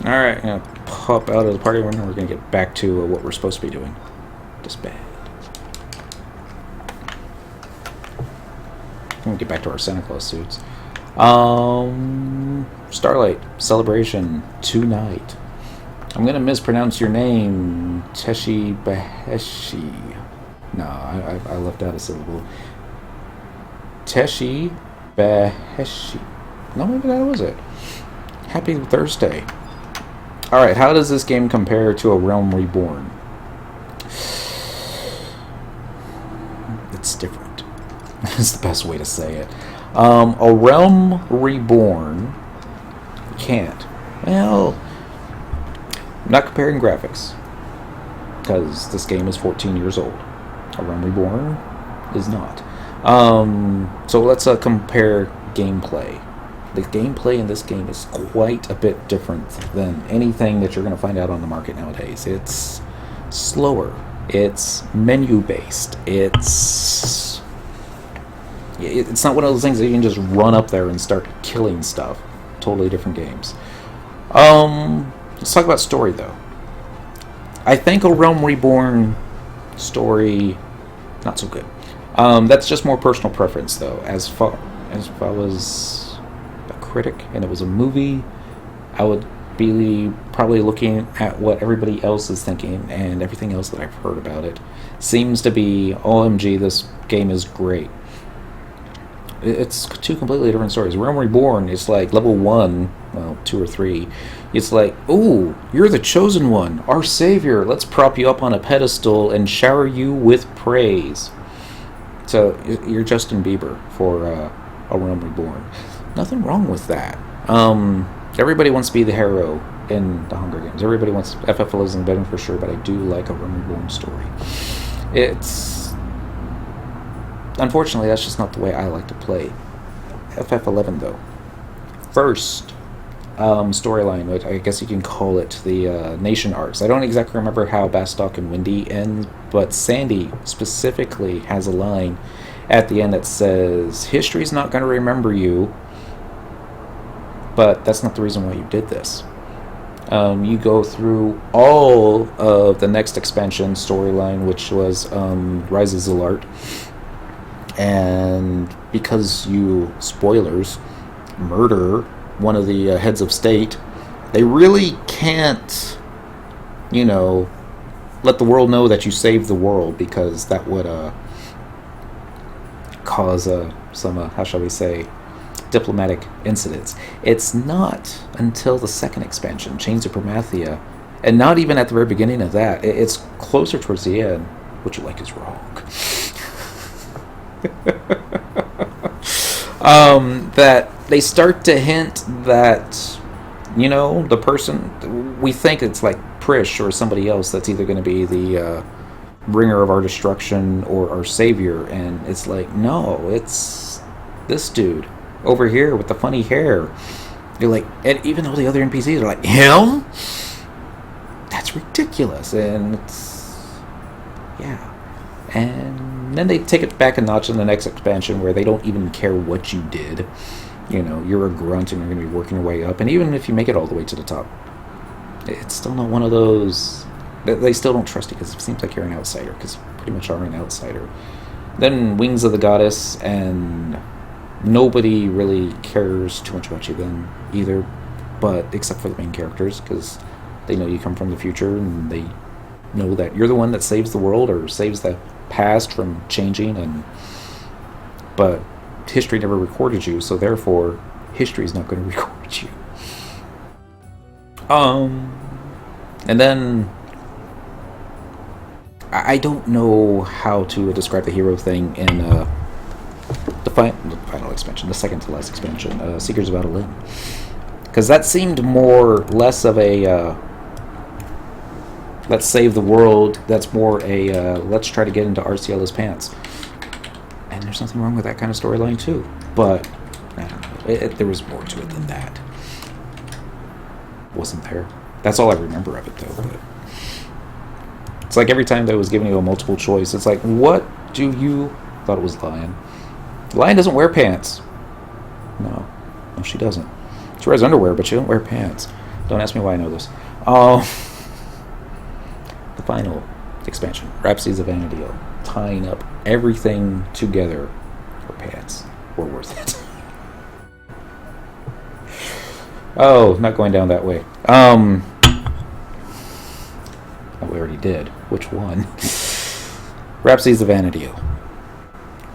Alright, I'm gonna pop out of the party and we're gonna get back to what we're supposed to be doing. Disband. I'm gonna get back to our Santa Claus suits. Starlight Celebration tonight. I'm gonna mispronounce your name, Teshi Baheshi. No, I left out a syllable. Teshi Baheshi. No, maybe that was it. Happy Thursday. Alright, how does this game compare to a Realm Reborn? It's different. That's the best way to say it. A Realm Reborn can't. Well, I'm not comparing graphics, because this game is 14 years old. A Realm Reborn is not. So let's compare gameplay. The gameplay in this game is quite a bit different than anything that you're going to find out on the market nowadays. It's slower. It's menu-based. It's not one of those things that you can just run up there and start killing stuff. Totally different games. Let's talk about story, though. I think a Realm Reborn story, not so good. That's just more personal preference, though. As far as if I was a critic and it was a movie, I would be probably looking at what everybody else is thinking, and everything else that I've heard about it seems to be, OMG, this game is great. It's two completely different stories. Realm Reborn is like level 1, well, 2 or 3. It's like, ooh, you're the chosen one, our savior. Let's prop you up on a pedestal and shower you with praise. So you're Justin Bieber for a Realm Reborn. Nothing wrong with that. Everybody wants to be the hero in the Hunger Games. Everybody wants FF11 better for sure, but I do like a Realm Reborn story. Unfortunately, that's just not the way I like to play. FF11, though. First, storyline, which I guess you can call it the nation arcs. I don't exactly remember how Bastock and Windy ends, but Sandy specifically has a line at the end that says, "History's not going to remember you, but that's not the reason why you did this." You go through all of the next expansion storyline, which was Rises Alert, and because you, spoilers, murder one of the heads of state, they really can't, let the world know that you saved the world, because that would cause some, how shall we say, diplomatic incidents. It's not until the second expansion, Chains of Promathia, and not even at the very beginning of that, it's closer towards the end, what you like is wrong, that they start to hint that, the person, we think it's like Prish or somebody else that's either going to be the bringer of our destruction or our savior, and it's like, no, it's this dude over here with the funny hair. You're like, and even though the other NPCs are like, him? That's ridiculous. And it's, yeah. And then they take it back a notch in the next expansion, where they don't even care what you did. You're a grunt and you're going to be working your way up. And even if you make it all the way to the top, it's still not one of those. They still don't trust you because it seems like you're an outsider, because you pretty much are an outsider. Then Wings of the Goddess, and nobody really cares too much about you then either, but except for the main characters, because they know you come from the future and they know that you're the one that saves the world or saves the past from changing, but history never recorded you, so therefore history is not going to record you. And then I don't know how to describe the hero thing in the final expansion, the second to last expansion, Seekers of Adelim, because that seemed less of a let's save the world. That's more a let's try to get into Arciela's pants. And there's nothing wrong with that kind of storyline too, but I don't know. There was more to it than that. Wasn't there? That's all I remember of it though. But it's like every time that was giving you a multiple choice, it's like, what do you thought it was Lion? Lion doesn't wear pants. No, she doesn't. She wears underwear, but she don't wear pants. Don't ask me why I know this. The final expansion, Rhapsodies of Vanadiel, tying up everything together. Her pants were worth it. Oh, not going down that way. Oh, we already did. Which one? Rhapsodies of Vanadiel,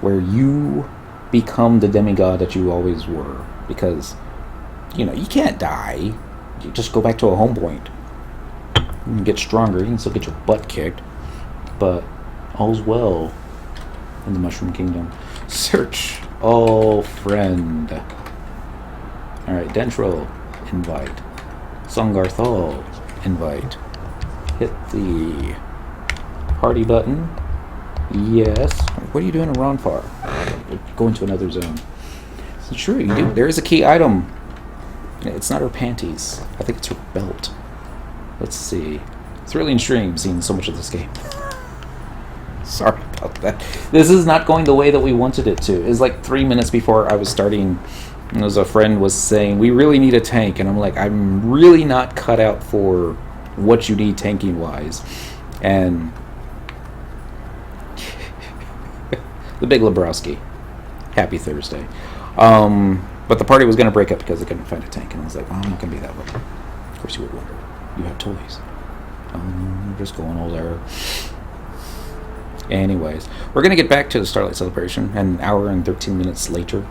where you become the demigod that you always were, because you can't die. You just go back to a home point. You can get stronger. You can still get your butt kicked, but all's well in the Mushroom Kingdom. Search all friend. All right, Dentril, invite. Songarthal, invite. Hit the party button. Yes. What are you doing in Ronfar? Go into another zone. It's true, you do. There is a key item. It's not her panties. I think it's her belt. Let's see. It's really extreme seeing so much of this game. Sorry about that. This is not going the way that we wanted it to. It was like 3 minutes before I was starting. And as a friend was saying, we really need a tank. And I'm like, I'm really not cut out for what you need tanking wise. And the Big Lebowski. Happy Thursday. But the party was going to break up because they couldn't find a tank. And I was like, well, I'm not going to be that way. Of course you would wonder. You have toys. Just going all there. Anyways, we're going to get back to the Starlight celebration an hour and 13 minutes later.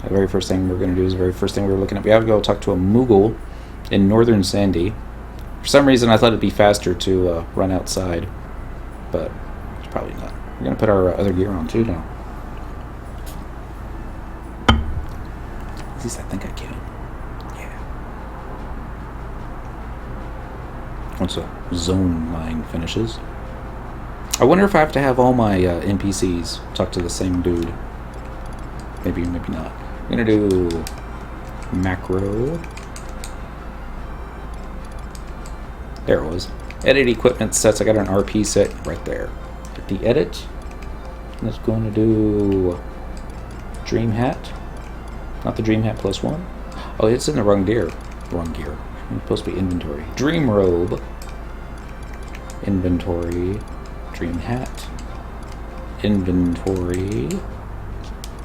The very first thing we're going to do is the very first thing we're looking at. We have to go talk to a Moogle in Northern Sandy. For some reason, I thought it'd be faster to run outside, but it's probably not. We're going to put our other gear on too now. At least I think I can. Yeah. Once a zone line finishes. I wonder if I have to have all my NPCs talk to the same dude. Maybe, maybe not. I'm going to do macro. There it was. Edit equipment sets. I got an RP set right there. Hit the edit. And it's going to do Dream Hat. Not the Dream Hat +1. Oh, it's in the wrong gear. Wrong gear. It's supposed to be inventory. Dream Robe. Inventory. Dream Hat. Inventory.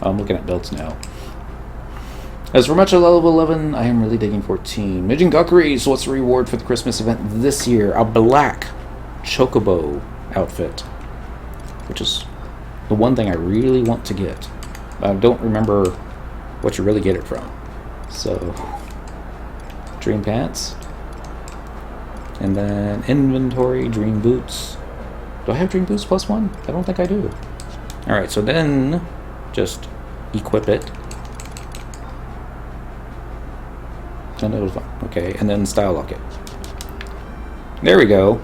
Oh, I'm looking at belts now. As for much of level 11, I am really digging 14. Mijingakuris, so what's the reward for the Christmas event this year? A black Chocobo outfit. Which is the one thing I really want to get. I don't remember what you really get it from. So, Dream Pants. And then inventory, Dream Boots. Do I have Dream Boots +1? I don't think I do. Alright, so then just equip it. And it was fine. Okay, and then style lock it. There we go.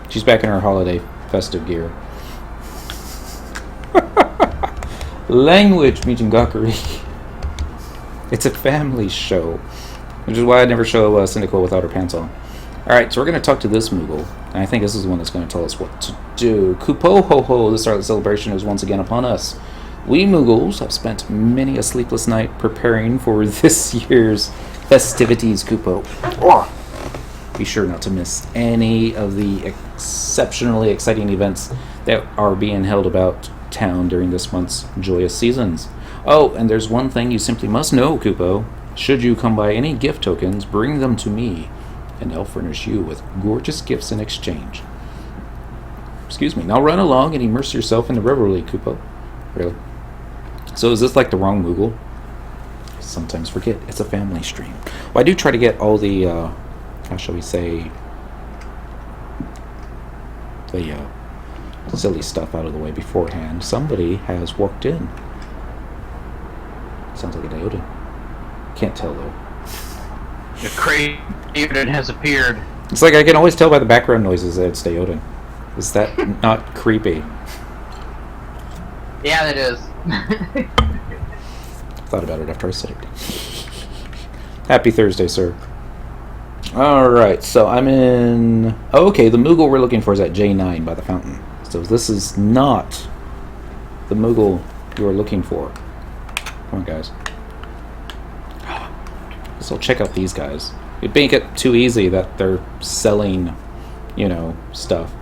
She's back in her holiday festive gear. Language, Mijingakuri. It's a family show. Which is why I never show Syndical without her pants on. Alright, so we're going to talk to this Moogle. And I think this is the one that's going to tell us what to do. Kupo ho ho, the Starlight celebration is once again upon us. We Moogles have spent many a sleepless night preparing for this year's festivities, Kupo. Oh. Be sure not to miss any of the exceptionally exciting events that are being held about town during this month's joyous seasons. Oh, and there's one thing you simply must know, Kupo. Should you come by any gift tokens, bring them to me, and I'll furnish you with gorgeous gifts in exchange. Excuse me. Now run along and immerse yourself in the revelry, Kupo. Really? So is this like the wrong Moogle? Sometimes forget it's a family stream. Well, I do try to get all the, how shall we say, the silly stuff out of the way beforehand. Somebody has walked in. Sounds like a Dioden. Can't tell though. The crazy Dioden has appeared. It's like I can always tell by the background noises that it's Dioden. Is that not creepy? Yeah, it is. Thought about it after I said it. Happy Thursday, sir. Alright, so I'm in... Oh, okay, the Moogle we're looking for is at J9 by the fountain. So this is not the Moogle you are looking for. Come on, guys. So check out these guys. It'd make it too easy that they're selling, you know, stuff.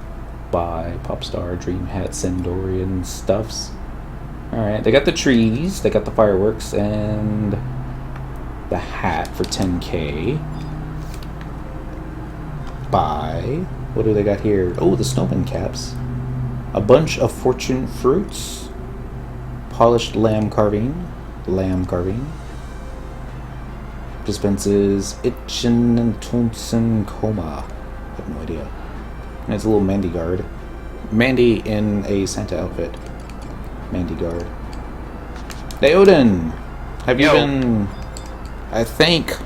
Buy Popstar, Dream Hat, Sendorian stuffs. Alright, they got the trees, they got the fireworks, and the hat for 10k. Buy. What do they got here? Oh, the snowman caps. A bunch of fortune fruits. Polished lamb carving. Lamb carving. Dispenses Itchen and Tonsen Coma. I have no idea. And it's a little Mandy guard. Mandy in a Santa outfit. Mandy guard. Dioden! Have you been... I think...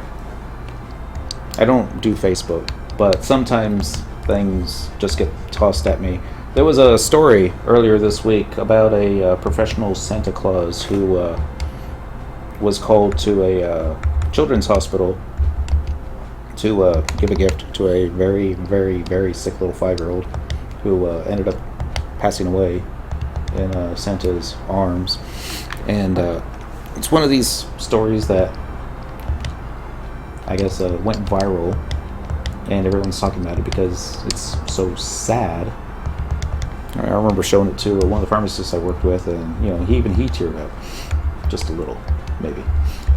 I don't do Facebook, but sometimes things just get tossed at me. There was a story earlier this week about a professional Santa Claus who was called to a children's hospital to give a gift to a very, very, very sick little 5-year-old who ended up passing away in Santa's arms. And it's one of these stories that I guess went viral, and everyone's talking about it because it's so sad. I remember showing it to one of the pharmacists I worked with, and you know, he teared up just a little, maybe.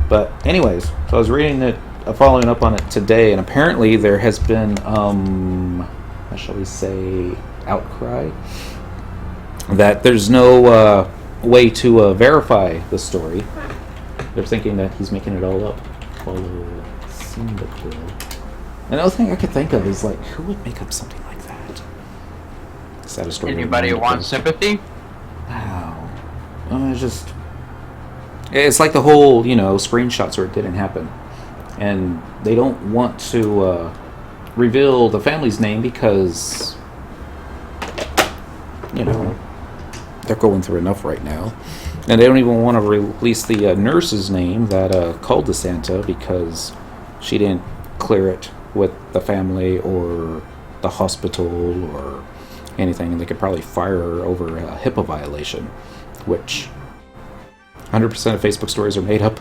But anyways, so I was reading it, following up on it today, and apparently there has been, how shall we say, outcry that there's no way to verify the story. They're thinking that he's making it all up. Follow Syndicate. Another thing I could think of is, like, who would make up something like that? Is that a story? Anybody who wants sympathy? Wow. It's like the whole, you know, screenshots where it didn't happen. And they don't want to reveal the family's name because, you know, they're going through enough right now. And they don't even want to release the nurse's name that called the Santa because she didn't clear it with the family or the hospital or anything, and they could probably fire her over a HIPAA violation, which 100% of Facebook stories are made up.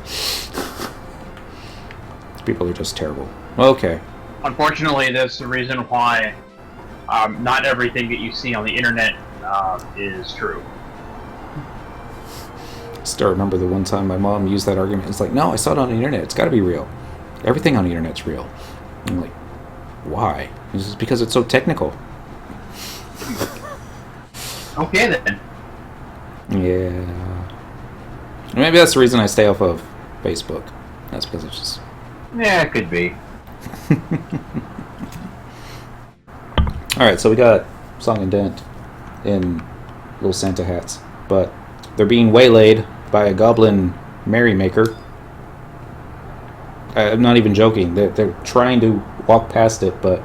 People are just terrible. Okay. Unfortunately, that's the reason why not everything that you see on the internet is true. Still remember the one time my mom used that argument. It's like, no, I saw it on the internet. It's got to be real. Everything on the internet's real. I'm like, why? It's just because it's so technical. Okay then. Yeah. Maybe that's the reason I stay off of Facebook. That's because it's just... Yeah, it could be. Alright, so we got Song and Dent in little Santa hats. But they're being waylaid by a goblin merrymaker. I'm not even joking. They're trying to walk past it, but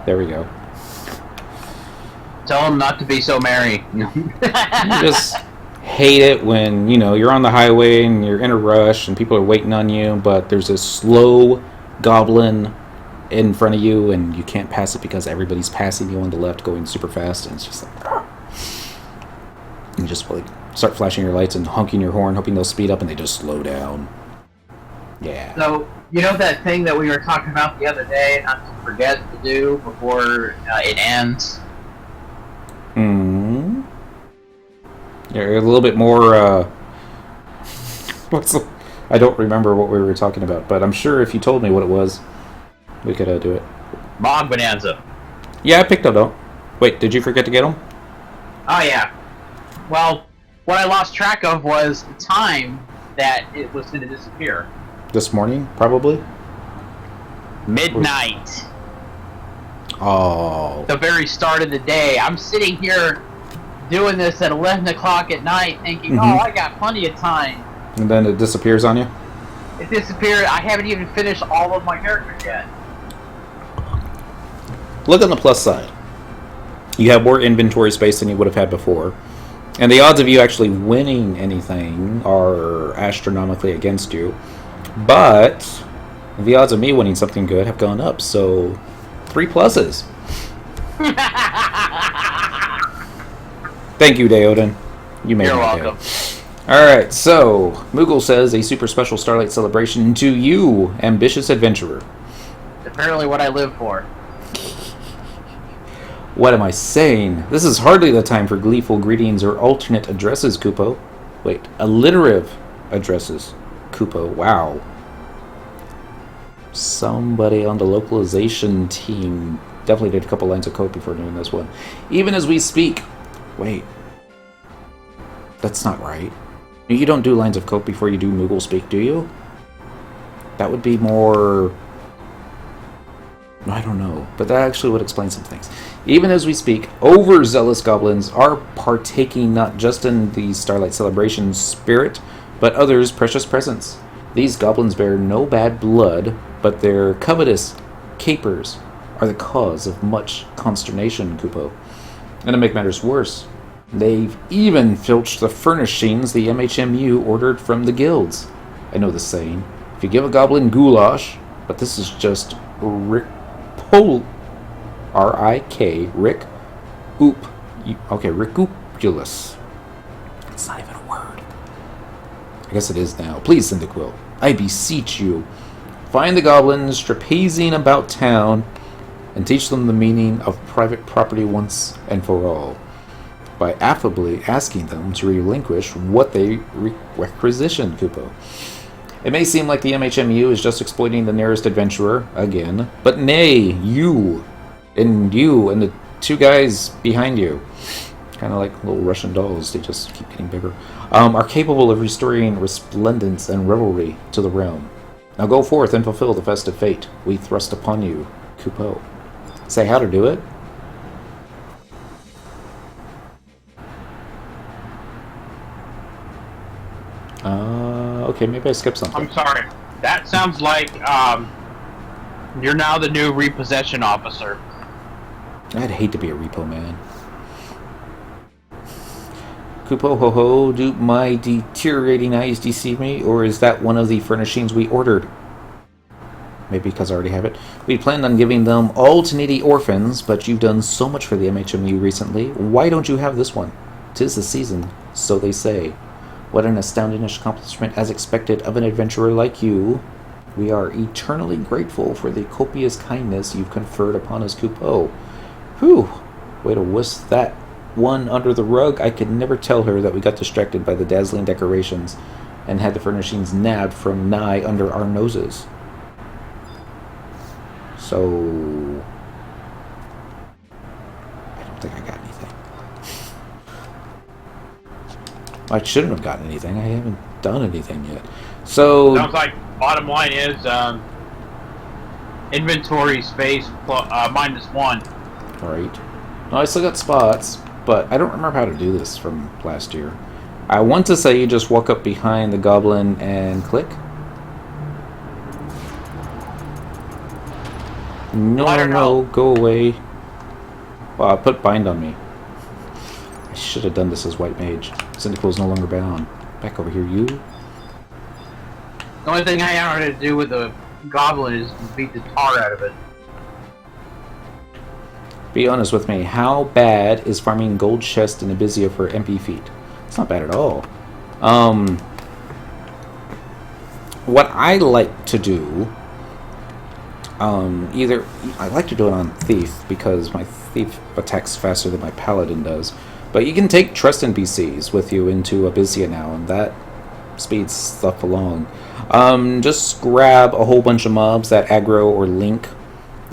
there we go. Tell them not to be so merry. You just hate it when, you're on the highway and you're in a rush and people are waiting on you, but there's this slow goblin in front of you and you can't pass it because everybody's passing you on the left going super fast, and it's just like... You just like start flashing your lights and honking your horn, hoping they'll speed up, and they just slow down. Yeah. So, you know that thing that we were talking about the other day, not to forget to do before it ends? Hmm. Yeah, a little bit more, I don't remember what we were talking about, but I'm sure if you told me what it was, we could do it. Bog Bonanza. Yeah, I picked it up. Wait, did you forget to get them? Oh, yeah. Well, what I lost track of was the time that it was going to disappear. This morning, probably? Midnight. Oh. The very start of the day. I'm sitting here doing this at 11 o'clock at night thinking, oh, I got plenty of time. And then it disappears on you? It disappeared. I haven't even finished all of my characters yet. Look on the plus side. You have more inventory space than you would have had before. And the odds of you actually winning anything are astronomically against you. But the odds of me winning something good have gone up, so 3 pluses. Thank you, Daoden. You made You're my welcome. day. Alright, so Moogle says a super special Starlight celebration to you, ambitious adventurer. Apparently what I live for. What am I saying? This is hardly the time for gleeful greetings or alternate addresses, Kupo. Wait, alliterative addresses, Kupo. Wow. Somebody on the localization team definitely did a couple lines of code before doing this one. Even as we speak... Wait. That's not right. You don't do lines of code before you do Moogle speak, do you? That would be more... I don't know, but that actually would explain some things. Even as we speak, overzealous goblins are partaking not just in the Starlight Celebration spirit, but others' precious presents. These goblins bear no bad blood, but their covetous capers are the cause of much consternation, Kupo. And to make matters worse, they've even filched the furnishings the MHMU ordered from the guilds. I know the saying, if you give a goblin goulash, but this is just R-I-K, Rick Oop. Okay, Ricoopulous. It's not even a word. I guess it is now. Please, Cyndaquil, I beseech you, find the goblins trapezing about town and teach them the meaning of private property once and for all, by affably asking them to relinquish what they requisition, Kupo. It may seem like the MHMU is just exploiting the nearest adventurer, again, but nay, you and the 2 guys behind you, kind of like little Russian dolls, they just keep getting bigger, are capable of restoring resplendence and revelry to the realm. Now go forth and fulfill the festive fate we thrust upon you, Kupo. Say how to do it? Okay, maybe I skipped something. I'm sorry. That sounds like you're now the new repossession officer. I'd hate to be a repo man. Kupo, ho ho, do my deteriorating eyes deceive me, or is that one of the furnishings we ordered? Maybe because I already have it. We planned on giving them all to needy orphans, but you've done so much for the MHMU recently. Why don't you have this one? 'Tis the season, so they say. What an astounding accomplishment as expected of an adventurer like you. We are eternally grateful for the copious kindness you've conferred upon us, Kupo. Whew, way to whisk that one under the rug. I could never tell her that we got distracted by the dazzling decorations and had the furnishings nabbed from nigh under our noses. So, I don't think I got anything. I shouldn't have gotten anything. I haven't done anything yet. So, sounds like bottom line is inventory space -1. Right. No, I still got spots, but I don't remember how to do this from last year. I want to say you just walk up behind the goblin and click. No, go away. Wow, put bind on me. I should have done this as white mage. Syndical is no longer bound. Back over here, you. The only thing I know how to do with the goblin is beat the tar out of it. Be honest with me, how bad is farming gold chest in Abysia for MP feet? It's not bad at all. What I like to do, either I like to do it on Thief because my Thief attacks faster than my Paladin does, but you can take Trust NPCs with you into Abysia now, and that speeds stuff along. Just grab a whole bunch of mobs that aggro or link,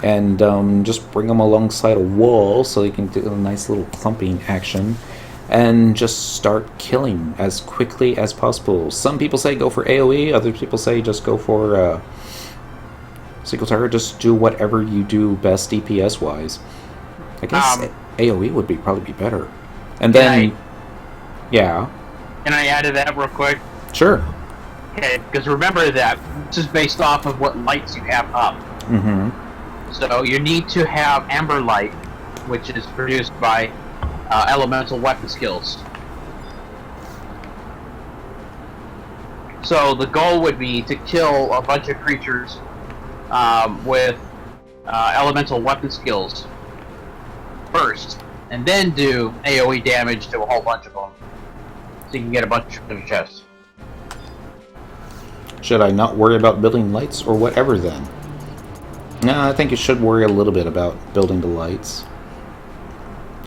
and just bring them alongside a wall so you can do a nice little clumping action, and just start killing as quickly as possible. Some people say go for AoE, other people say just go for single target. Just do whatever you do best DPS wise. I guess AoE would probably be better. And then, yeah. Can I add to that real quick? Sure. Okay, because remember that this is based off of what lights you have up. Mm-hmm. So you need to have Amber Light, which is produced by elemental weapon skills. So the goal would be to kill a bunch of creatures with elemental weapon skills first, and then do AoE damage to a whole bunch of them, so you can get a bunch of treasure chests. Should I not worry about building lights or whatever then? No, I think you should worry a little bit about building the lights.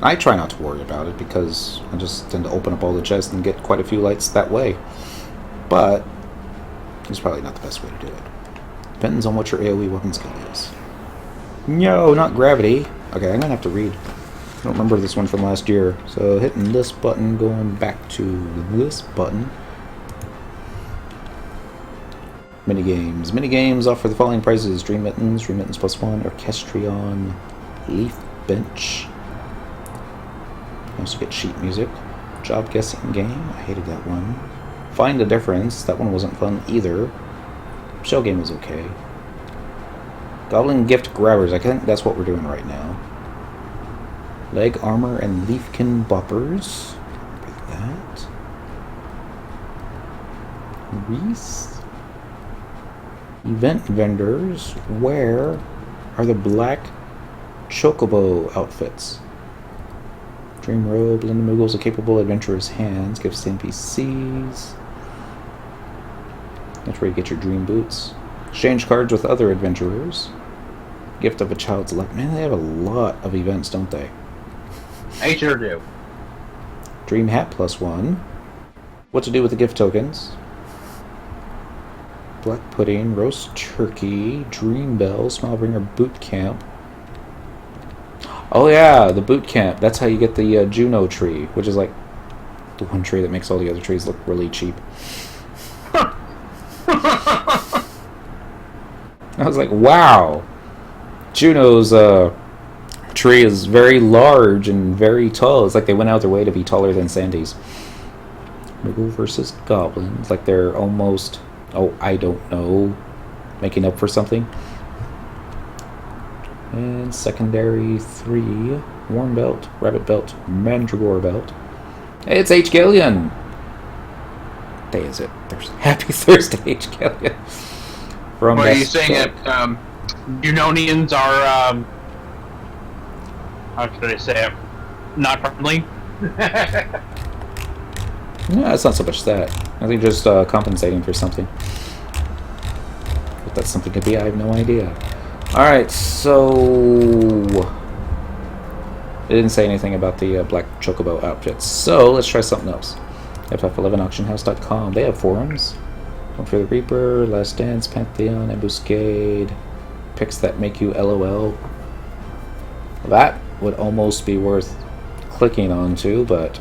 I try not to worry about it because I just tend to open up all the chests and get quite a few lights that way. But it's probably not the best way to do it. Depends on what your AoE weapon skill is. No, not gravity. Okay, I'm gonna have to read. I don't remember this one from last year. So hitting this button, going back to this button. Minigames. Minigames offer the following prizes: Dream Mittens, Dream Mittens +1, Orchestrion, Leaf Bench. You also get sheet music. Job guessing game. I hated that one. Find a difference. That one wasn't fun either. Shell game was okay. Goblin gift grabbers. I think that's what we're doing right now. Leg armor and leafkin boppers. Remember that. Reese. Event vendors. Where are the black Chocobo outfits? Dream robe. Lend Moogles a capable adventurer's hands. Gifts to NPCs. That's where you get your dream boots. Exchange cards with other adventurers. Gift of a child's life. Man, they have a lot of events, don't they? They sure do. Dream hat +1. What to do with the gift tokens? Black pudding, roast turkey, dream bell, Smilebringer boot camp. Oh yeah, the boot camp. That's how you get the Juno tree, which is like the one tree that makes all the other trees look really cheap. I was like, wow. Juno's tree is very large and very tall. It's like they went out their way to be taller than Sandy's. Moogle versus goblins. Like they're almost, oh, I don't know, making up for something. And secondary 3, Warm Belt, Rabbit Belt, Mandragora Belt. Hey, it's H. Gillian. Day is it? Happy Thursday, H. Gillian. From Or are you saying that Junonians are, how should I say it, not friendly? No, it's not so much that. I think just compensating for something. What that something could be, I have no idea. Alright, so... It didn't say anything about the Black Chocobo outfits. So, let's try something else. FF11auctionhouse.com. They have forums. One for the Reaper, Last Dance, Pantheon, Ambuscade. Picks that make you LOL. That would almost be worth clicking onto, but...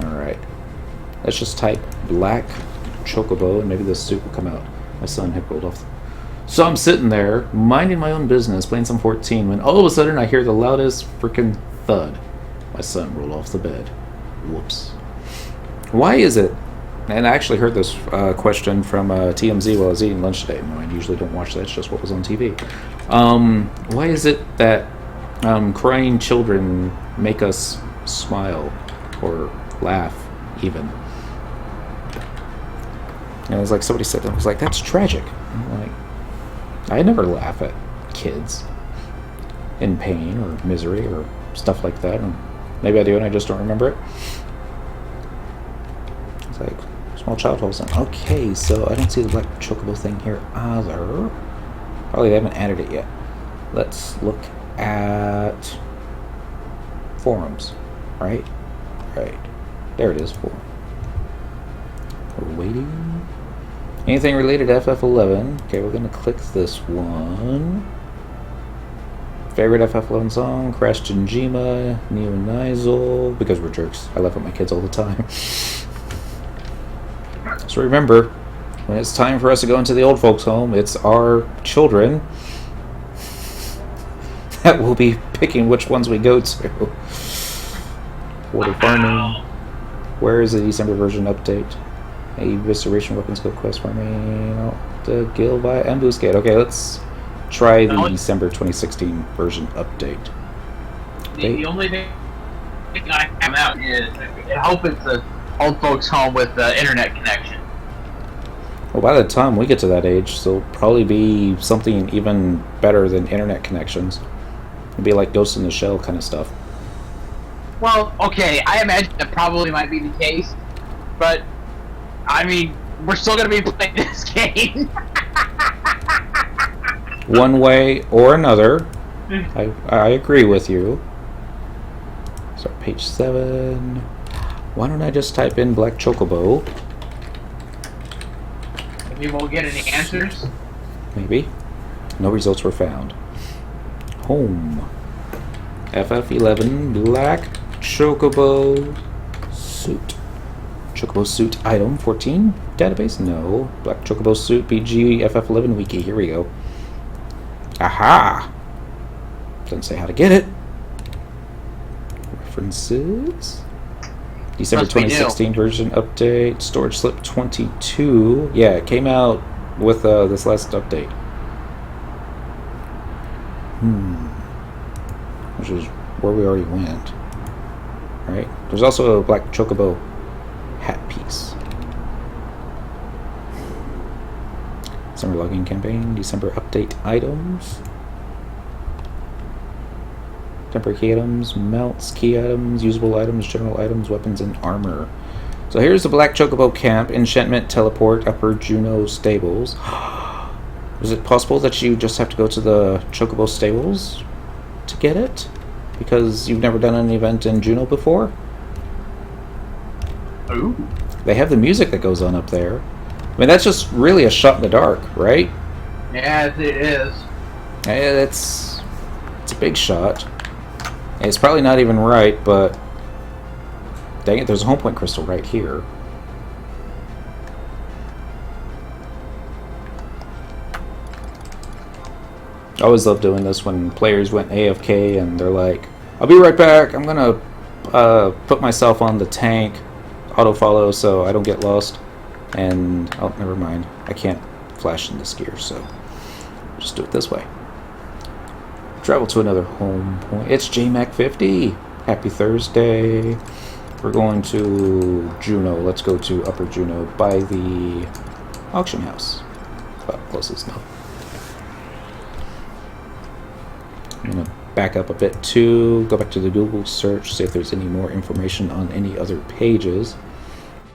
Alright. Let's just type Black Chocobo and maybe the suit will come out. My son had rolled off. So I'm sitting there, minding my own business, playing some 14, when all of a sudden I hear the loudest freaking thud. My son rolled off the bed. Whoops. Why is it? And I actually heard this question from TMZ while I was eating lunch today. No, I usually don't watch that, it's just what was on TV. Why is it that crying children make us smile or laugh even? And it was like somebody said that. I was like, that's tragic. I'm like, I never laugh at kids in pain or misery or stuff like that. And maybe I do and I just don't remember it. It's like, small child holds on. Okay, so I don't see the Black Chocobo thing here either. Probably they haven't added it yet. Let's look at forums. Right? Right. There it is, forum. We're waiting. Anything related to FF11? Okay, we're gonna click this one. Favorite FF11 song? Crash Jinjima, Neo Nizel, because we're jerks. I laugh at my kids all the time. So remember, when it's time for us to go into the old folks' home, it's our children that will be picking which ones we go to. Water farming. Where is the December version update? A Evisceration Weapons Go Quest farming. Oh, the Guild by Ambuscade. Okay, let's try the December 2016 version update. The only thing I have out is I hope it's an old folks home with internet connection. Well, by the time we get to that age, there'll probably be something even better than internet connections. It'll be like Ghost in the Shell kind of stuff. Well, okay, I imagine that probably might be the case, but I mean, we're still going to be playing this game. One way or another. I agree with you. So page 7. Why don't I just type in Black Chocobo? Maybe we'll get any answers. Maybe. No results were found. Home. FF11 Black Chocobo suit. Chocobo suit item 14 database? No. Black Chocobo suit BG FF11 wiki. Here we go. Aha! Doesn't say how to get it. References. December 2016 version update. Storage slip 22. Yeah, it came out with this last update. Which is where we already went. Right? There's also a Black Chocobo hat piece. December login campaign, December update items. Temporary key items, mounts, key items, usable items, general items, weapons, and armor. So here's the Black Chocobo camp, enchantment, teleport, Upper Juno stables. Is it possible that you just have to go to the Chocobo stables to get it? Because you've never done an event in Juno before? Ooh. They have the music that goes on up there. I mean, that's just really a shot in the dark, right? Yeah, it is. It's a big shot. It's probably not even right, but dang it, there's a home point crystal right here. I always love doing this when players went AFK and they're like, I'll be right back, I'm gonna put myself on the tank, auto follow so I don't get lost. And, oh, never mind, I can't flash in this gear, so just do it this way. Travel to another home point. It's JMac50. Happy Thursday. We're going to Juneau. Let's go to Upper Juneau by the auction house. About closest now. I'm going to back up a bit too. Go back to the Google search, see if there's any more information on any other pages.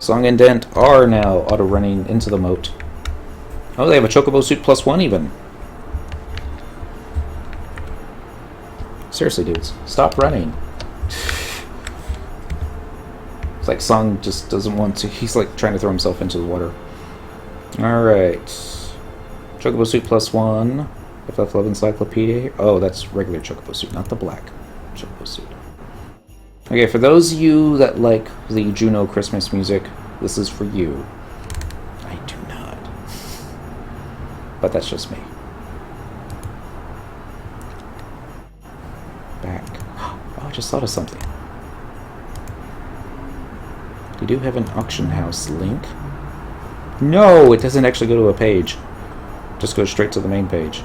Song and Dent are now auto-running into the moat. Oh, they have a Chocobo suit +1 even. Seriously, dudes, stop running. It's like Song just doesn't want to. He's like trying to throw himself into the water. Alright. Chocobo suit +1. FF11 Encyclopedia. Oh, that's regular Chocobo suit, not the black Chocobo suit. Okay, for those of you that like the Juneau Christmas music, this is for you. I do not. But that's just me. Back. Oh, I just thought of something. You do have an auction house link. No, it doesn't actually go to a page. Just goes straight to the main page.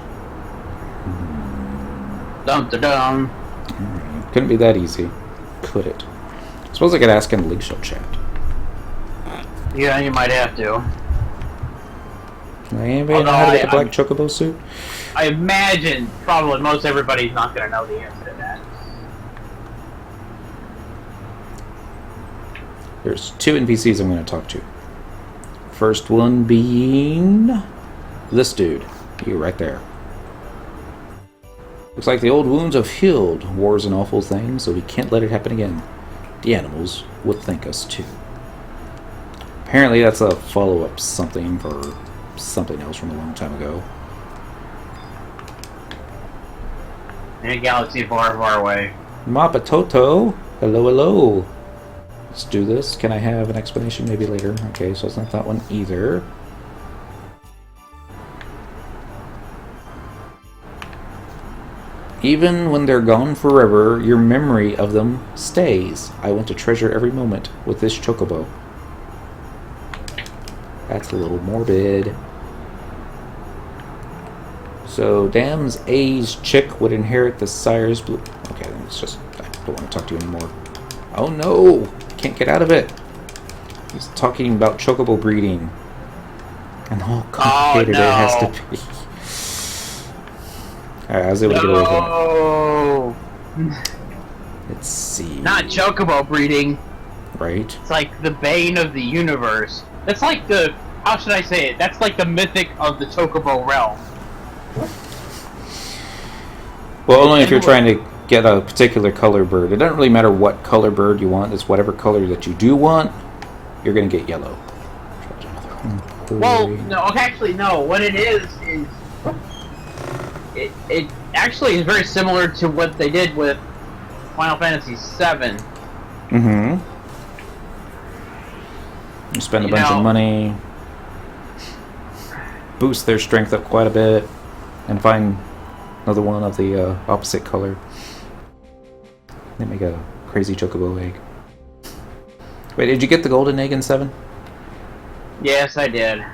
Dum-da-dum. Couldn't be that easy, could it? I suppose I could ask in the League Show chat. Yeah, you might have to. Anybody know how to get the black Chocobo suit? I imagine probably most everybody's not going to know the answer to that. There's two NPCs I'm going to talk to. First one being this dude. You right there. Looks like the old wounds have healed. War's an awful thing, so we can't let it happen again. The animals would thank us too. Apparently that's a follow-up something for something else from a long time ago. In a galaxy far, far away. Mapatoto! Hello, hello! Let's do this. Can I have an explanation maybe later? Okay, so it's not that one either. Even when they're gone forever, your memory of them stays. I want to treasure every moment with this Chocobo. That's a little morbid. So, Dam's A's chick would inherit the sire's blue... Okay, then it's just... I don't want to talk to you anymore. Oh no! Can't get out of it! He's talking about Chocobo breeding. And how complicated it has to be. Alright, I was able to get away from it. Let's see. Not Chocobo breeding. Right? It's like the bane of the universe. That's like the... How should I say it? That's like the mythic of the Chocobo realm. Well, only if you're trying to get a particular color bird. It doesn't really matter what color bird you want. It's whatever color that you do want, you're going to get yellow. Well, no, okay, actually, no. What it is it actually is very similar to what they did with Final Fantasy VII. Mm-hmm. You spend a bunch of money, boost their strength up quite a bit, and find another one of the opposite color. They make a crazy Chocobo egg. Wait, did you get the golden egg in 7? Yes, I did.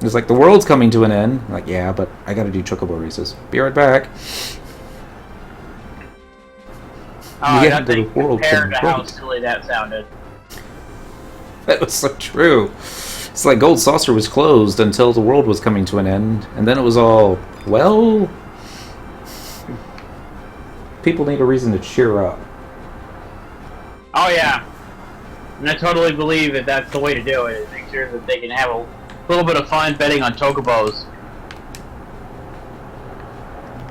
It's like, the world's coming to an end. I'm like, yeah, but I gotta do Chocobo races. Be right back. I think compared to how silly that sounded. That was so true. It's like Gold Saucer was closed until the world was coming to an end, and then it was all, well... People need a reason to cheer up. Oh yeah. And I totally believe that that's the way to do it. Make sure that they can have a little bit of fun betting on Chocobos.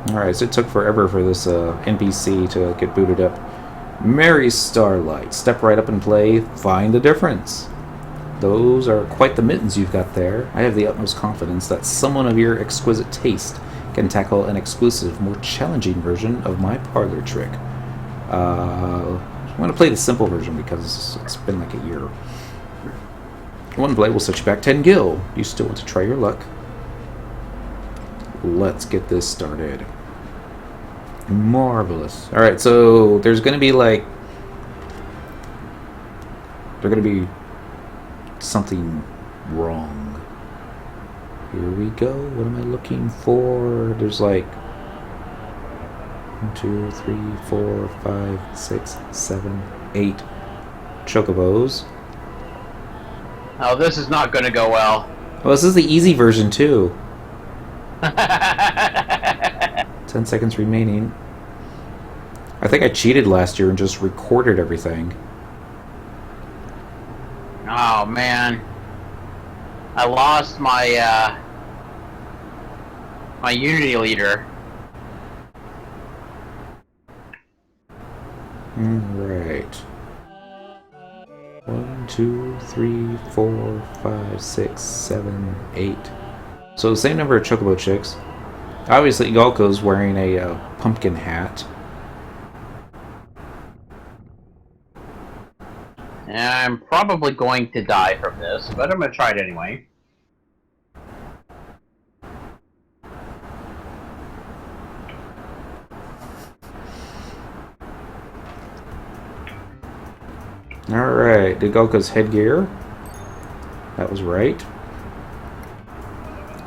Alright, so it took forever for this NPC to get booted up. Mary Starlight, step right up and play, find the difference. Those are quite the mittens you've got there. I have the utmost confidence that someone of your exquisite taste can tackle an exclusive, more challenging version of my parlor trick. I'm going to play the simple version because it's been like a year. One blade will set you back 10 gil. You still want to try your luck? Let's get this started. Marvelous. Alright, so there's going to be like... There's going to be something wrong. Here we go. What am I looking for? There's like... 1, 2, 3, 4, 5, 6, 7, 8 Chocobos. Oh, this is not going to go well. Well, this is the easy version too. 10 seconds remaining. I think I cheated last year and just recorded everything. Oh man, I lost my my Unity leader. Alright. 1, 2, 3, 4, 5, 6, 7, 8. So the same number of Chocobo chicks. Obviously, Galko's wearing a pumpkin hat. And I'm probably going to die from this, but I'm going to try it anyway. Alright, did Galko's headgear? That was right.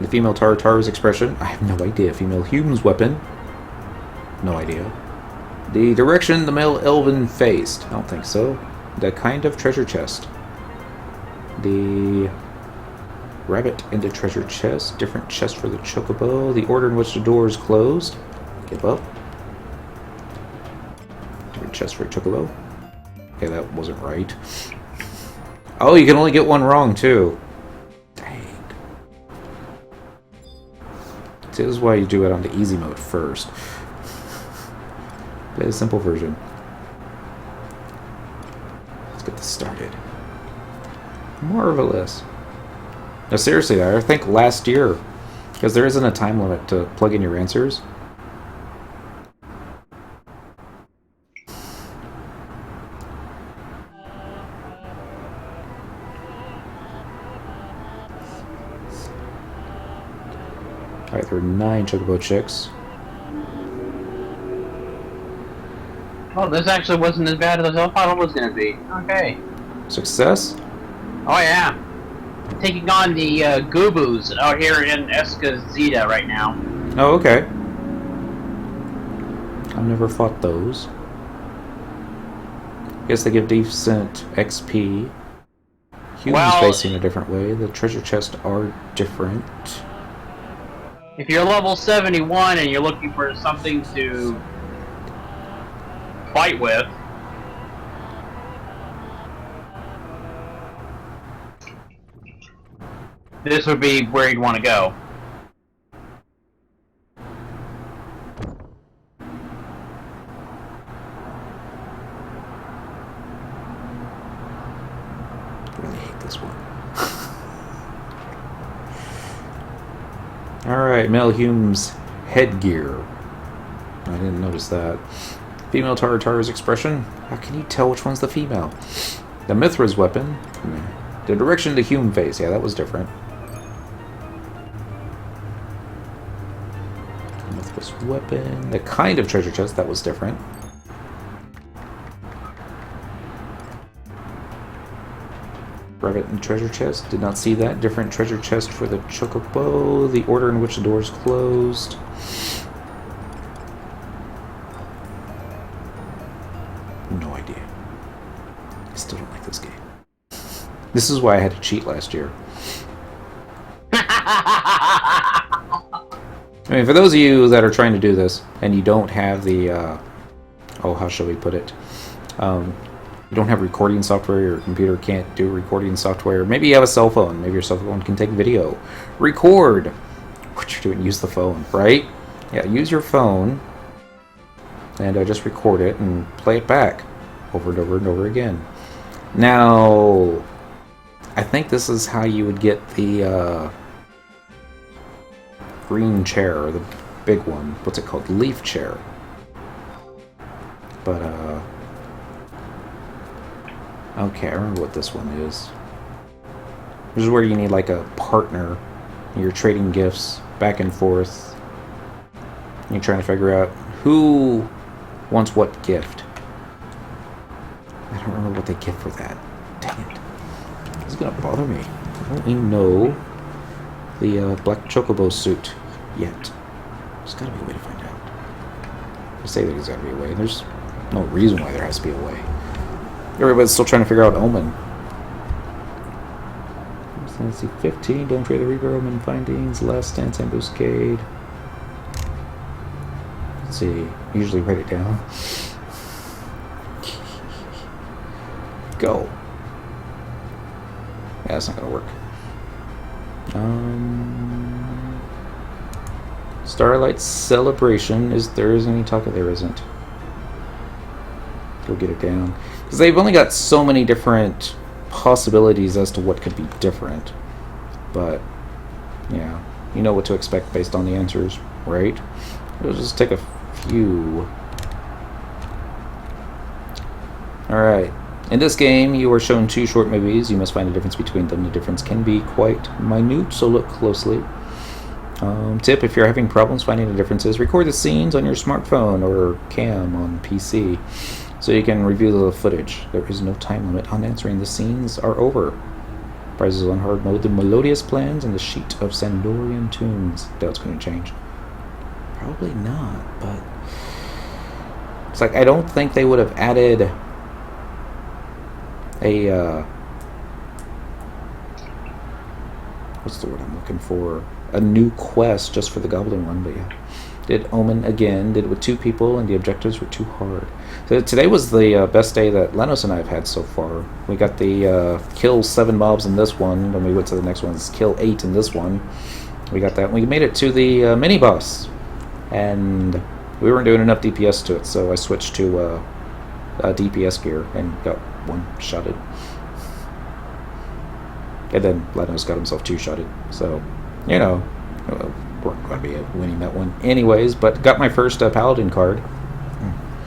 The female Tartar's expression? I have no idea. Female Hume's weapon? No idea. The direction the male Elven faced? I don't think so. The kind of treasure chest? The rabbit in the treasure chest. Different chest for the Chocobo. The order in which the door is closed. Give up. Different chest for a Chocobo. Okay, that wasn't right. Oh, you can only get one wrong, too. Dang. See, this is why you do it on the easy mode first. Play the simple version. Let's get this started. Marvelous. Now, seriously, I think last year, because there isn't a time limit to plug in your answers. Alright, there are 9 Chocobo chicks. Oh, this actually wasn't as bad as I thought it was going to be. Okay. Success? Oh yeah. I'm taking on the Goobus out here in Escazita right now. Oh, okay. I've never fought those. Guess they give decent XP. Humans facing a different way. The treasure chests are different. If you're level 71 and you're looking for something to fight with, this would be where you'd want to go. I really hate this one. Alright, Mel Hume's headgear. I didn't notice that. Female Tartar's expression. How can you tell which one's the female? The Mithra's weapon. The direction the Hume face. Yeah, that was different. Mithra's weapon. The kind of treasure chest. That was different. Rabbit and treasure chest. Did not see that. Different treasure chest for the Chocobo. The order in which the doors closed. No idea. I still don't like this game. This is why I had to cheat last year. I mean, for those of you that are trying to do this, and you don't have the, oh, how shall we put it? You don't have recording software, your computer can't do recording software, maybe you have a cell phone, maybe your cell phone can take video. Record what you're doing, use the phone, right? Yeah, use your phone, and just record it and play it back over and over and over again. Now, I think this is how you would get the green chair, or the big one. What's it called? Leaf chair. But, okay, I remember what this one is. This is where you need, like, a partner. You're trading gifts back and forth. You're trying to figure out who wants what gift. I don't remember what they get for that. Dang it. This is gonna bother me. I don't even know the Black Chocobo suit yet. There's gotta be a way to find out. I say there's got to be a way. There's no reason why there has to be a way. Everybody's still trying to figure out Omen. Let's see, 15, don't trade the Reaper, Omen findings, last stance, Ambuscade. Let's see, usually write it down. Go. Yeah, that's not gonna work. Starlight Celebration. Is there any talk of there isn't? Go get it down. Because they've only got so many different possibilities as to what could be different. But, yeah. You know what to expect based on the answers, right? We'll just take a few. Alright. In this game, you are shown 2 short movies. You must find a difference between them. The difference can be quite minute, so look closely. Tip, if you're having problems finding the differences, record the scenes on your smartphone or cam on PC so you can review the footage. There is no time limit on answering. The scenes are over. Prizes on hard mode, the melodious plans, and the sheet of Sandorian tunes. That's going to change. Probably not, but it's like I don't think they would have added a what's the word I'm looking for? A new quest just for the Goblin one, but yeah. Did Omen again, did it with 2 people, and the objectives were too hard. So today was the best day that Lenos and I have had so far. We got the kill 7 mobs in this one, then we went to the next one's kill 8 in this one. We got that. We made it to the mini-boss, and we weren't doing enough DPS to it, so I switched to DPS gear and got 1-shotted. And then Lenos got himself 2-shotted, so, you know, we're going to be winning that one anyways, but got my first Paladin card.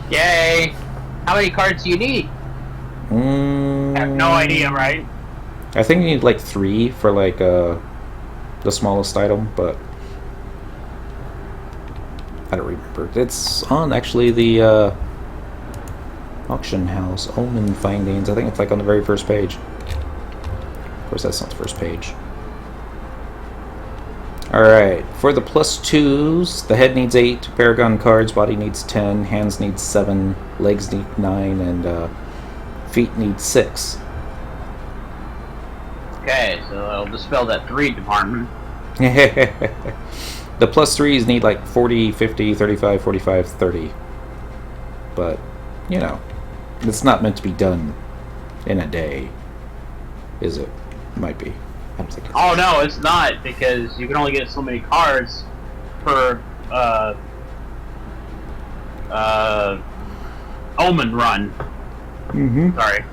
Yay! How many cards do you need? I have no idea, right? I think you need like 3 for like the smallest item, but I don't remember. It's on actually the auction house, Omen findings. I think it's like on the very first page. Of course, that's not the first page. Alright, for the +2s, the head needs 8, Paragon cards, body needs 10, hands need 7, legs need 9, and feet need 6. Okay, so I'll dispel that 3 department. The +3s need like 40, 50, 35, 45, 30. But, you know, it's not meant to be done in a day, is it? Might be. I don't think it's Oh no, it's not, because you can only get so many cards per Omen run. Sorry.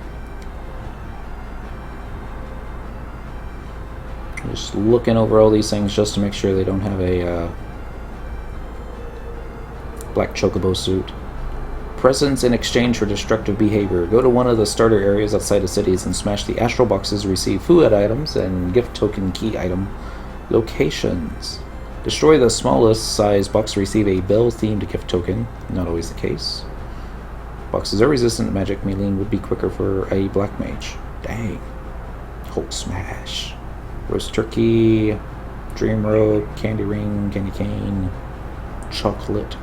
Just looking over all these things just to make sure they don't have a black Chocobo suit. Presents in exchange for destructive behavior. Go to one of the starter areas outside of cities and smash the astral boxes to receive food items and gift token key item locations. Destroy the smallest size box to receive a bell-themed gift token. Not always the case. Boxes are resistant to magic. Melee would be quicker for a black mage. Dang. Hold smash. Roast turkey, dream robe, candy ring, candy cane, chocolate.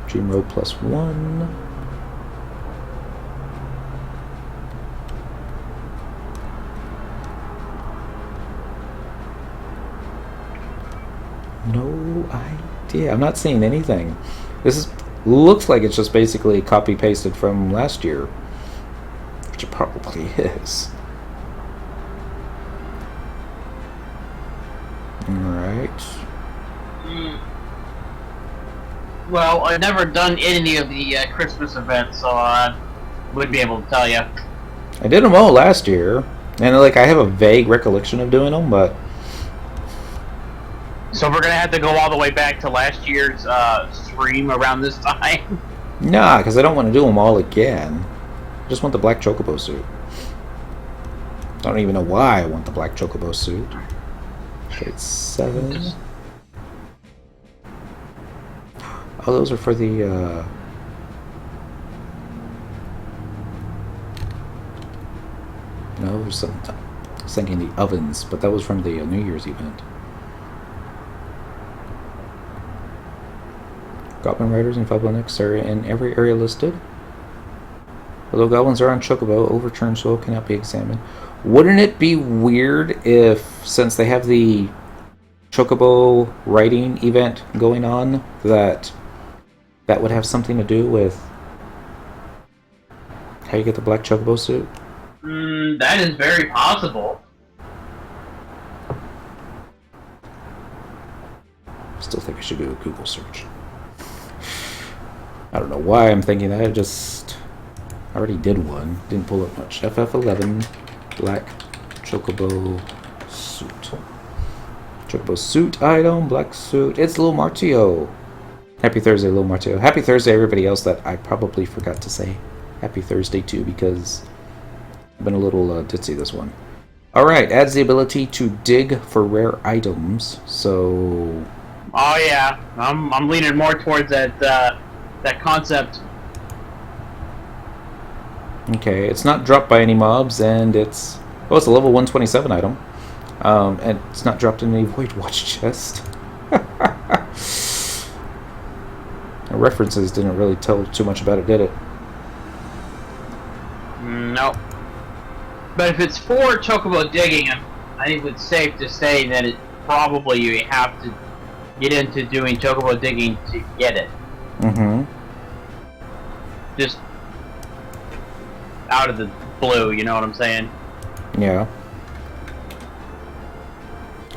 Dream robe +1. No idea. I'm not seeing anything. Looks like it's just basically copy pasted from last year, which it probably is. Alright. Well, I've never done any of the Christmas events, so I wouldn't be able to tell you. I did them all last year, and like I have a vague recollection of doing them, but So we're gonna have to go all the way back to last year's stream around this time. nah, because I don't want to do them all again. I just want the black Chocobo suit. I don't even know why I want the black Chocobo suit. It's 7. Oh, those are for the no, there's some thinking the ovens, but that was from the New Year's event. Goblin Riders and Fabletics are in every area listed. Although goblins are on Chocobo, overturned soil cannot be examined. Wouldn't it be weird if, since they have the Chocobo riding event going on, that would have something to do with how you get the black Chocobo suit? That is very possible. Still think I should do a Google search. I don't know why I'm thinking that. I already did one. Didn't pull up much. FF11 black Chocobo suit. Chocobo suit item, black suit. It's Lil Martio. Happy Thursday, Lil Martio. Happy Thursday, everybody else that I probably forgot to say. Happy Thursday too, because I've been a little ditzy this one. Alright, adds the ability to dig for rare items. So Oh yeah, I'm leaning more towards that concept. okay, it's not dropped by any mobs, and it's a level 127 item, and it's not dropped in any Void Watch chest. The references didn't really tell too much about it, did it? Nope. But if it's for Chocobo digging, I think it's safe to say that it probably you have to get into doing Chocobo digging to get it. Mm-hmm. Just out of the blue, you know what I'm saying? Yeah.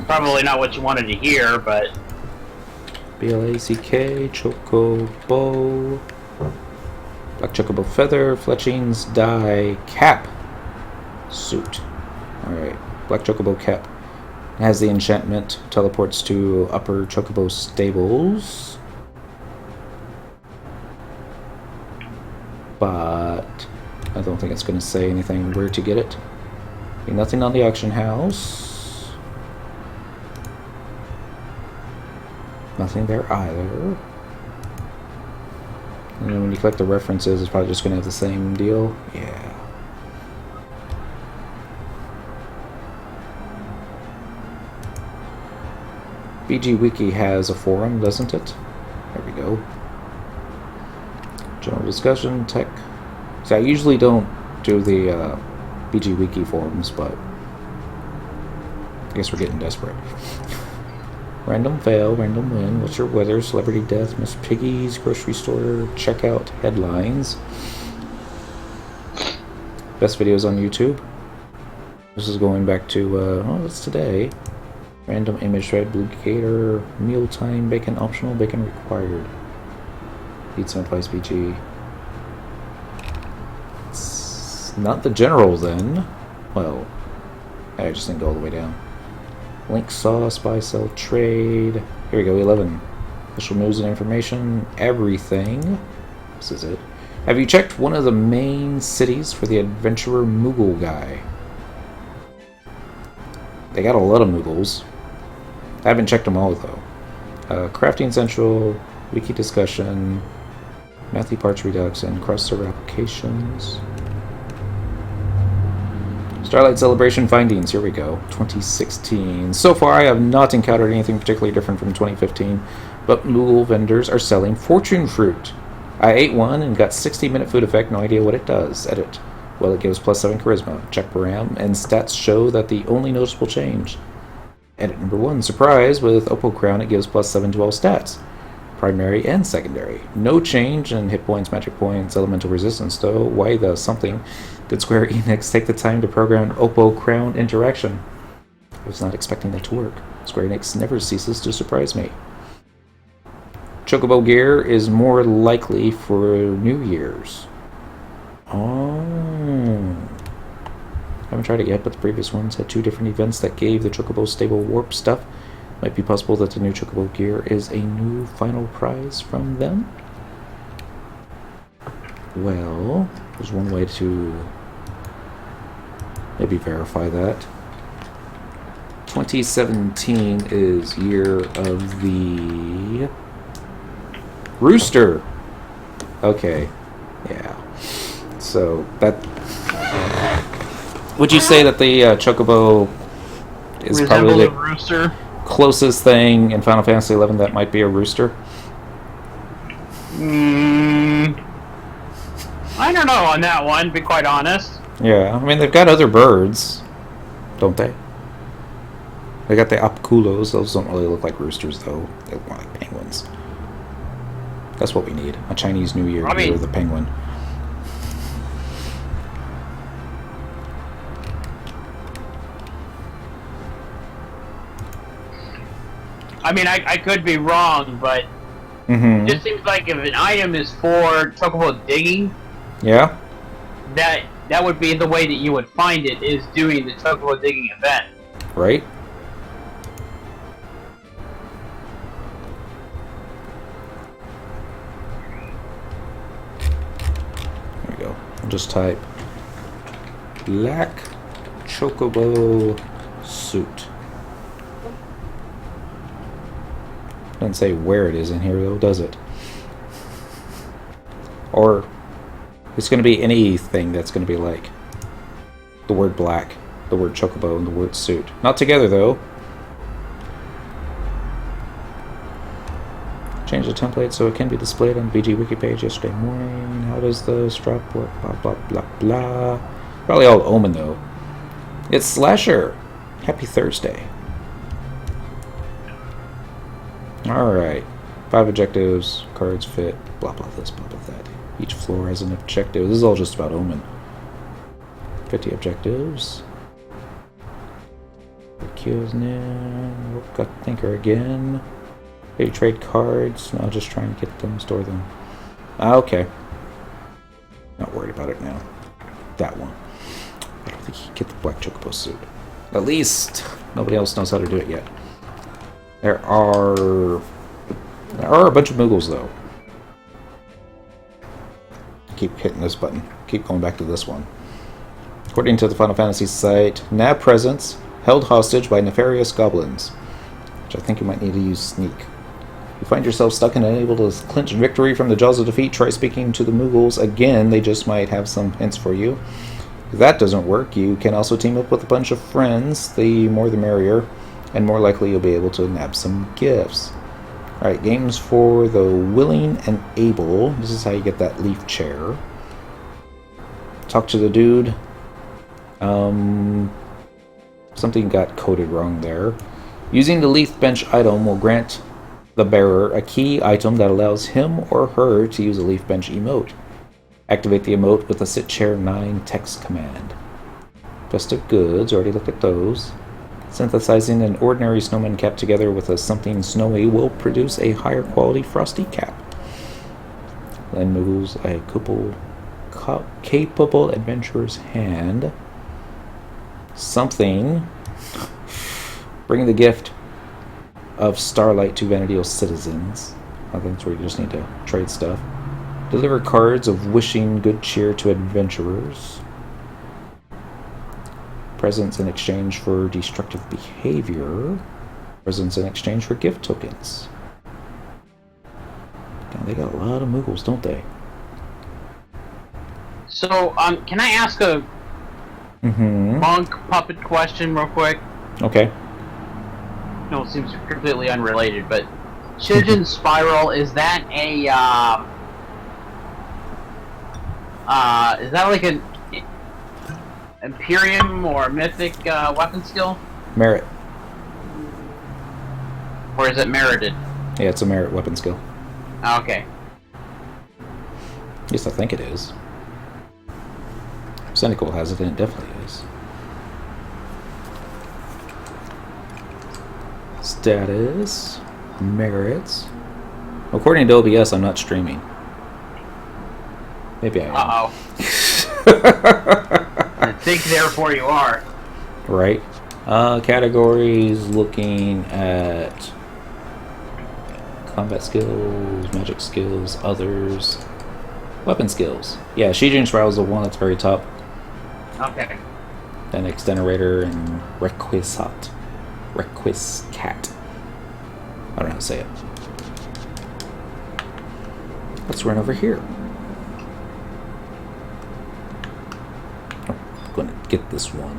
Probably not what you wanted to hear, but... BLACK, Chocobo, Black Chocobo Feather, Fletchings, Die, Cap, Suit. Alright, Black Chocobo Cap. It has the enchantment, teleports to Upper Chocobo Stables. But I don't think it's going to say anything where to get it. Nothing on the auction house. Nothing there either. And then when you collect the references, it's probably just going to have the same deal. Yeah. BG Wiki has a forum, doesn't it? There we go. General discussion, tech. So I usually don't do the BG Wiki forums, but I guess we're getting desperate. Random fail, random win. What's your weather? Celebrity death, Miss Piggy's grocery store checkout headlines. Best videos on YouTube. This is going back to that's today. Random image thread, blue gator, mealtime, bacon optional, bacon required. Eat some advice, BG. It's not the general then. Well, I just didn't go all the way down. Link sauce, buy, sell, trade. Here we go, 11. Official news and information, everything. This is it. Have you checked one of the main cities for the adventurer Moogle guy? They got a lot of Moogles. I haven't checked them all though. Crafting Central, Wiki Discussion, Matthew Parts Redux, and cross-server applications. Starlight Celebration findings, here we go. 2016. So far I have not encountered anything particularly different from 2015, but Moogle vendors are selling fortune fruit. I ate one and got 60-minute food effect, no idea what it does. Edit. Well, it gives +7 charisma. Check param, and stats show that the only noticeable change. Edit number 1, surprise, with Oppo Crown it gives +7 to all stats. Primary and secondary. No change in hit points, magic points, elemental resistance though. Why the something? Did Square Enix take the time to program Oppo Crown interaction? I was not expecting that to work. Square Enix never ceases to surprise me. Chocobo gear is more likely for New Year's. Oh. Haven't tried it yet, but the previous ones had 2 different events that gave the Chocobo stable warp stuff. Might be possible that the new Chocobo gear is a new final prize from them. Well, there's one way to maybe verify that. 2017 is year of the rooster. Okay, yeah. So that. Would you say that the Chocobo is probably the rooster? Closest thing in Final Fantasy XI that might be a rooster? I don't know on that one, to be quite honest. Yeah, I mean, they've got other birds, don't they? They got the apculos. Those don't really look like roosters, though. They look more like penguins. That's what we need. A Chinese New Year year of the penguin. I mean, I could be wrong, but it just seems like if an item is for Chocobo digging, yeah, that would be the way that you would find it, is doing the Chocobo digging event. Right? There we go. I'll just type black Chocobo suit. Doesn't say where it is in here, though, does it? Or it's going to be anything that's going to be like the word black, the word Chocobo, and the word suit. Not together, though. Change the template so it can be displayed on the VG Wiki page yesterday morning. How does this drop work? Blah, blah, blah, blah. Probably all Omen, though. It's Slasher. Happy Thursday. Alright. 5 objectives. Cards fit. Blah, blah, this, blah, blah, that. Each floor has an objective. This is all just about Omen. 50 objectives. Kills now. Got Thinker again. Maybe trade cards. No, just trying to get them, store them. Okay. Not worried about it now. That one. I don't think he can get the black Chocobo suit. At least nobody else knows how to do it yet. There are a bunch of Moogles, though. Keep hitting this button. Keep going back to this one. According to the Final Fantasy site, nav presence held hostage by nefarious goblins, which I think you might need to use sneak. If you find yourself stuck and unable to clinch victory from the jaws of defeat, try speaking to the Moogles again. They just might have some hints for you. If that doesn't work, you can also team up with a bunch of friends. The more the merrier, and more likely you'll be able to nab some gifts. Alright, games for the willing and able. This is how you get that leaf chair. Talk to the dude. Something got coded wrong there. Using the leaf bench item will grant the bearer a key item that allows him or her to use a leaf bench emote. Activate the emote with the sit chair 9 text command. Festive goods, already looked at those. Synthesizing an ordinary snowman cap together with a something snowy will produce a higher quality frosty cap. Lend Moogles a capable adventurer's hand. Something. Bring the gift of Starlight to Vana'diel's citizens. I think that's where you just need to trade stuff. Deliver cards of wishing good cheer to adventurers. Presents in exchange for destructive behavior. Presents in exchange for gift tokens. Damn, they got a lot of Moogles, don't they? So, can I ask a monk puppet question real quick? Okay. No, it seems completely unrelated, but Shijin Spiral, is that a, is that like an Imperium or Mythic weapon skill? Merit. Or is it merited? Yeah, it's a merit weapon skill. Okay. At least I think it is. Cynical has it, and it definitely is. Status. Merits. According to OBS, I'm not streaming. Maybe I am. Uh-oh. I think therefore you are. Right. Categories, looking at combat skills, magic skills, others, weapon skills. Yeah, Shijin Spiral is the one that's very top. Okay. Then Extenerator and Requisat. Requiscat. I don't know how to say it. Let's run over here. Oh, I'm going to get this one.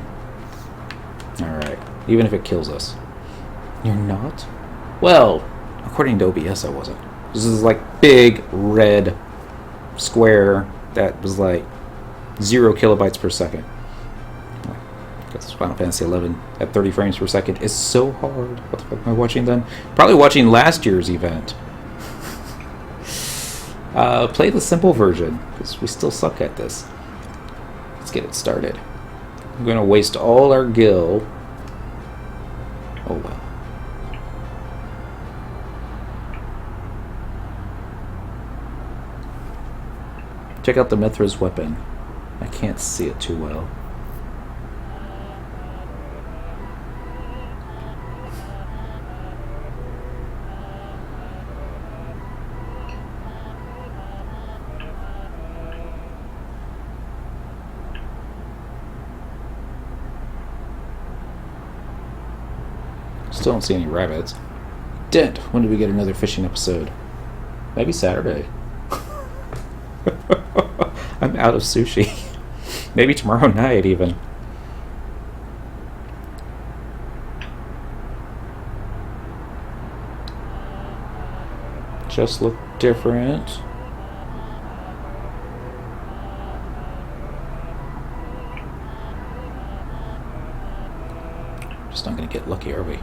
Alright. Even if it kills us. You're not? Well, according to OBS, I wasn't. This is like big red square that was like 0 kilobytes per second. Because Final Fantasy XI at 30 frames per second is so hard. What the fuck am I watching then? Probably watching last year's event. Play the simple version, because we still suck at this. Let's get it started. I'm going to waste all our gil. Oh well. Check out the Mithra's weapon. I can't see it too well. Still don't see any rabbits. Dent, when do we get another fishing episode? Maybe Saturday. I'm out of sushi. Maybe tomorrow night even. Just look different. Just not gonna get lucky, are we?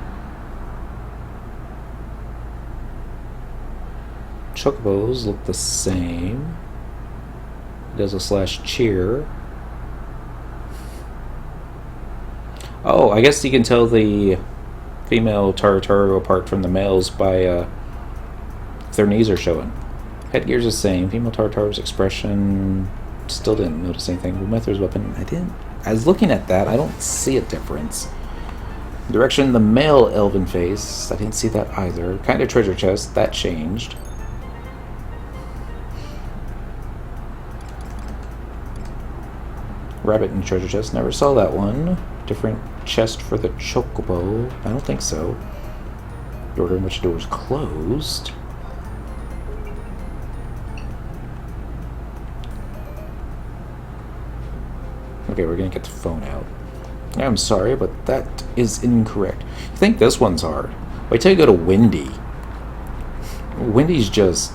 Chocobos look the same. It does a /cheer. Oh, I guess you can tell the female Tartaru apart from the males by if their knees are showing. Headgear's the same. Female Tartaru's expression, still didn't notice anything. With Mithra's weapon, I was looking at that, I don't see a difference. Direction, the male elven face, I didn't see that either. Kind of treasure chest, that changed. Rabbit and treasure chest, never saw that one. Different chest for the Chocobo, I don't think so. The order in which the door is closed. Okay, we're gonna get the phone out. I'm sorry, but that is incorrect. I think this one's hard. Wait till you go to Windy. Windy's just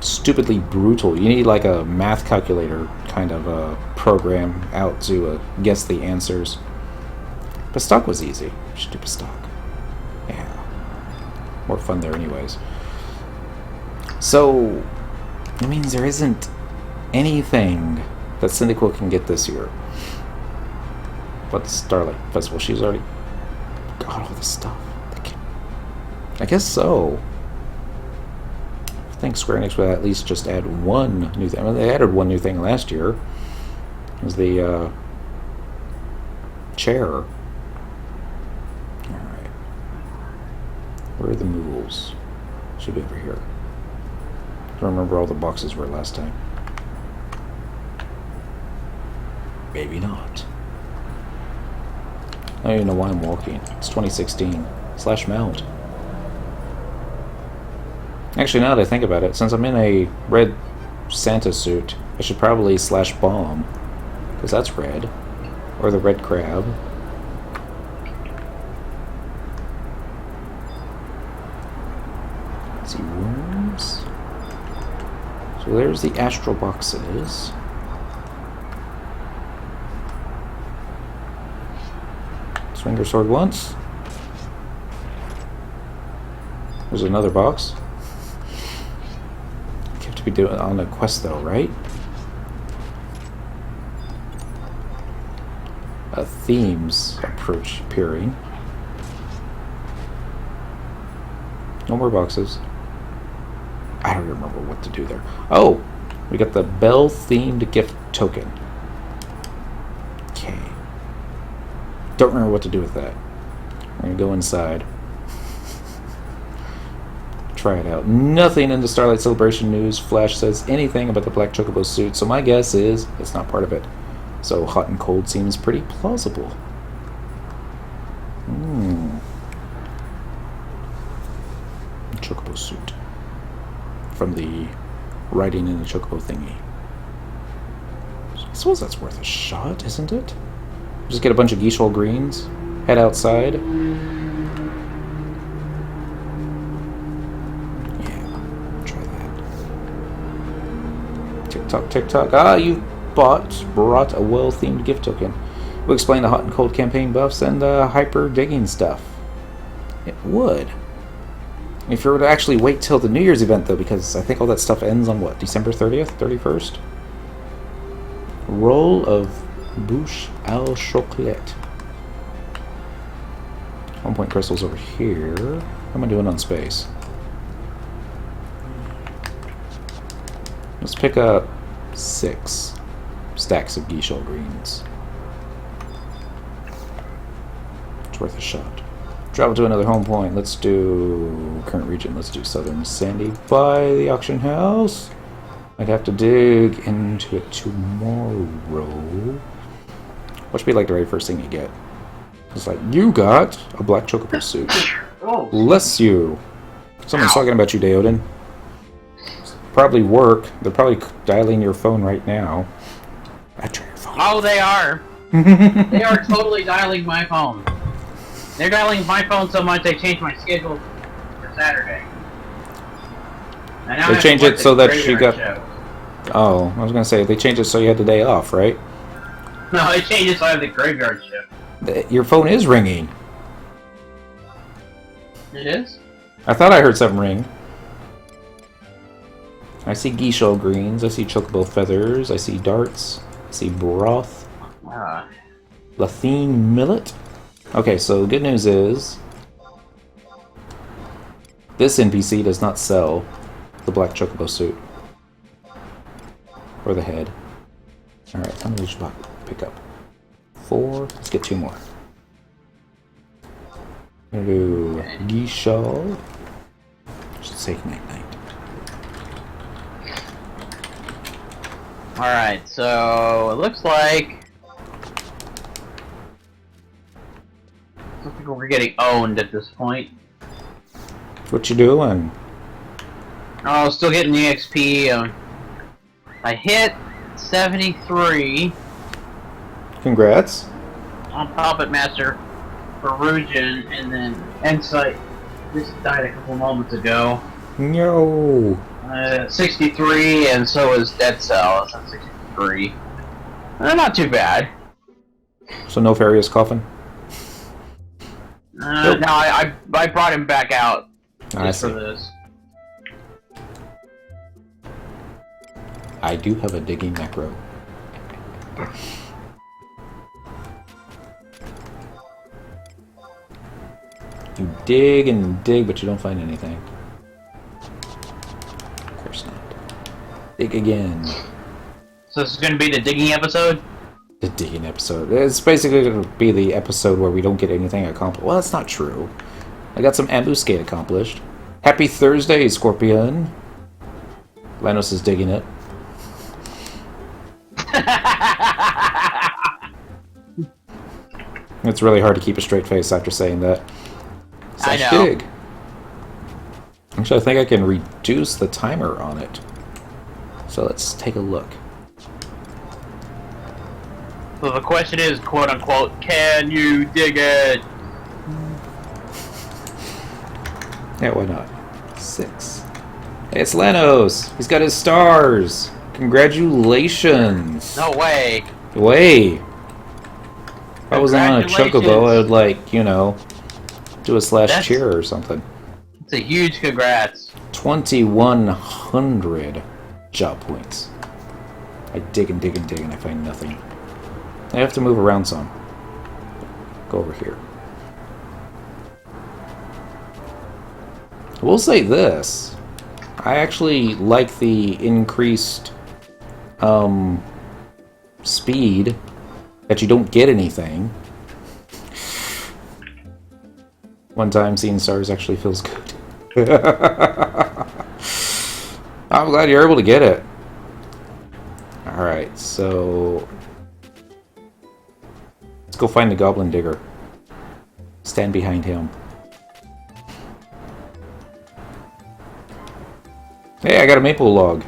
stupidly brutal. You need like a math calculator kind of a program out to guess the answers. But stock was easy. Stupid stock. Yeah. More fun there anyways. So, it means there isn't anything that Cyndaquil can get this year. But the Starlight Festival, she's already got all this stuff. I guess so. I think Square Enix would at least just add one new thing. I mean, they added one new thing last year. It was the chair. Alright. Where are the mules? Should be over here. I don't remember all the boxes were last time. Maybe not. I don't even know why I'm walking. It's 2016. /mount. Actually, now that I think about it, since I'm in a red Santa suit, I should probably /bomb. Because that's red. Or the red crab. Let's see, rooms. So there's the astral boxes. Swing your sword once. There's another box. You have to be doing it on a quest though, right? Themes appearing. No more boxes. I don't remember what to do there. Oh! We got the Bell themed gift token. Okay. Don't remember what to do with that. We're gonna go inside. Try it out. Nothing in the Starlight Celebration news flash says anything about the Black Chocobo suit, so my guess is it's not part of it. So hot and cold seems pretty plausible. Chocobo suit. From the writing in the Chocobo thingy. I suppose that's worth a shot, isn't it? Just get a bunch of gyshal greens, head outside. Yeah. TikTok, TikTok. You brought a well-themed gift token. We'll explain the hot and cold campaign buffs and the hyper digging stuff. It would. If you were to actually wait till the New Year's event, though, because I think all that stuff ends on what, December 30th, 31st? Roll of Bouche au Chocolat. 1 point crystals over here. How am I doing on space? Let's pick up 6 stacks of gyshal greens. It's worth a shot. Travel to another home point. Let's do current region. Let's do Southern Sandy by the auction house. I'd have to dig into it tomorrow. What should be like the very first thing you get? It's like, you got a black chocobo suit. Oh. Bless you. Someone's talking about you, Deoden. Probably work. They're probably dialing your phone right now. Answer your phone. Oh, they are. They are totally dialing my phone. They're dialing my phone so much they changed my schedule for Saturday. And now They changed it so that she got... show. Oh, I was going to say, they changed it so you had the day off, right? No, they changed it so I have the graveyard shift. Your phone is ringing. It is? I thought I heard something ring. I see gyshal greens, I see chocobo feathers, I see darts, I see broth. Lathine millet. Okay, so good news is this NPC does not sell the black chocobo suit. Or the head. Alright, how many we should pick up? 4. Let's get 2 more. I'm gonna do gyshal. Should say night-night. Alright, so it looks like we're getting owned at this point. What you doing? Oh, still getting the XP. I hit 73 Congrats. on Puppet Master for Rujin, and then Insight just died a couple moments ago. No. 63, and so is Dead Cell. That's 63. Not too bad. So no Farius coffin? Nope. No, I brought him back out just for this. I do have a digging macro. You dig and dig, but you don't find anything. Of course not. Dig again. So this is going to be the digging episode? The digging episode. It's basically going to be the episode where we don't get anything accomplished. Well, that's not true. I got some Ambuscade accomplished. Happy Thursday, Scorpion. Lanos is digging it. It's really hard to keep a straight face after saying that. I know. Dig. Actually, I think I can reduce the timer on it. So let's take a look. So the question is, quote unquote, can you dig it? Yeah, why not? 6. Hey, it's Lanos! He's got his stars! Congratulations! No way. Way! If I wasn't on a Chocobo, I would, like, you know, do a slash cheer or something. It's a huge congrats. 2,100 job points. I dig and dig and dig and I find nothing. I have to move around some. Go over here. I will say this. I actually like the increased speed that you don't get anything. One time seeing stars actually feels good. I'm glad you're able to get it. Alright, so let's go find the Goblin Digger. Stand behind him. Hey, I got a maple log.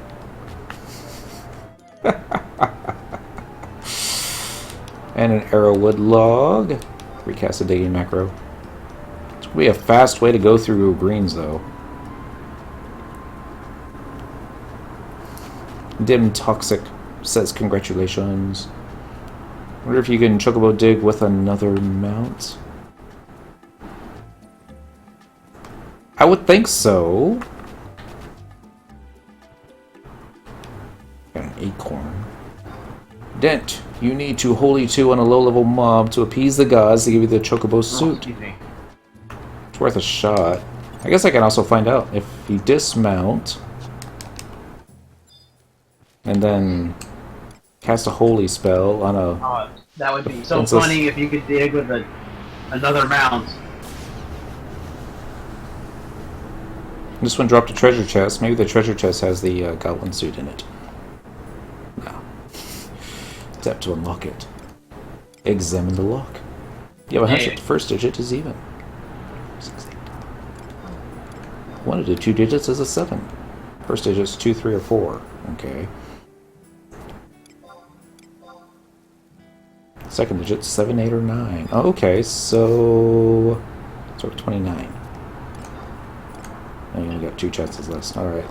And an arrowwood log. Recast a digging macro. It's going to be a fast way to go through greens, though. Dim Toxic says congratulations. Wonder if you can Chocobo dig with another mount. I would think so. Got an acorn. Dent, you need to Holy 2 on a low-level mob to appease the gods to give you the Chocobo suit. It's worth a shot. I guess I can also find out if you dismount and then cast a holy spell on a... Oh, that would be so funny if you could dig with another mount. This one dropped a treasure chest. Maybe the treasure chest has the goblin suit in it. No. Tap to unlock it. Examine the lock. You have a hunch that the first digit is even. 6, 8. One of the 2 digits is a 7. First digit is 2, 3, or 4. Okay. Second digit 7, 8, or 9. Oh, okay, so 29. And you only got 2 chances left. Alright.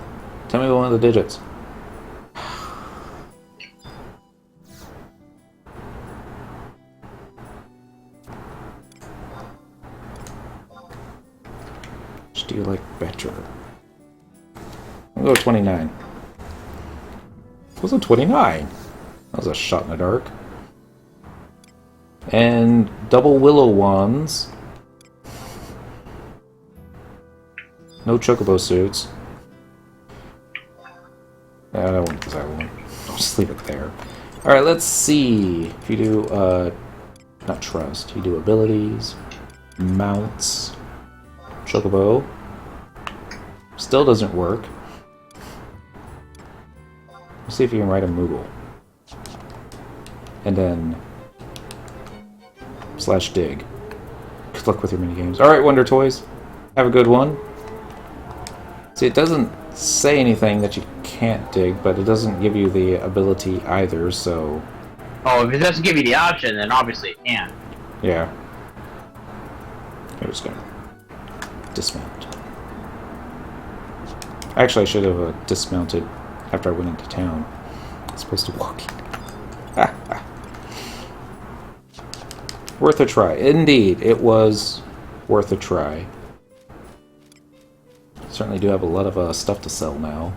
Tell me one of the digits. Which do you like better? I'll go 29. Was it 29? That was a shot in the dark. And double willow wands. No Chocobo suits. I don't want this. I won't. I'll just leave it there. Alright, let's see. If you do, not trust. You do abilities, mounts, Chocobo. Still doesn't work. Let's see if you can write a Moogle. And then /dig. Good luck with your minigames. Alright, Wonder Toys. Have a good one. See, it doesn't say anything that you can't dig, but it doesn't give you the ability either, so... Oh, if it doesn't give you the option, then obviously it can. Yeah. I'm just gonna dismount. Actually, I should have dismounted after I went into town. I was supposed to walk in. Worth a try. Indeed, it was worth a try. Certainly do have a lot of stuff to sell now.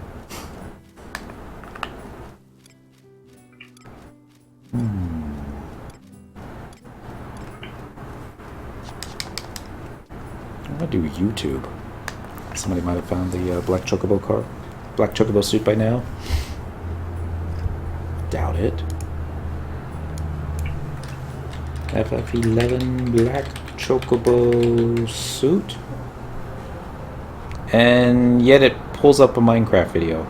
I'm gonna do YouTube. Somebody might have found the Black Chocobo suit by now. Doubt it. FF11 Black Chocobo suit. And yet it pulls up a Minecraft video.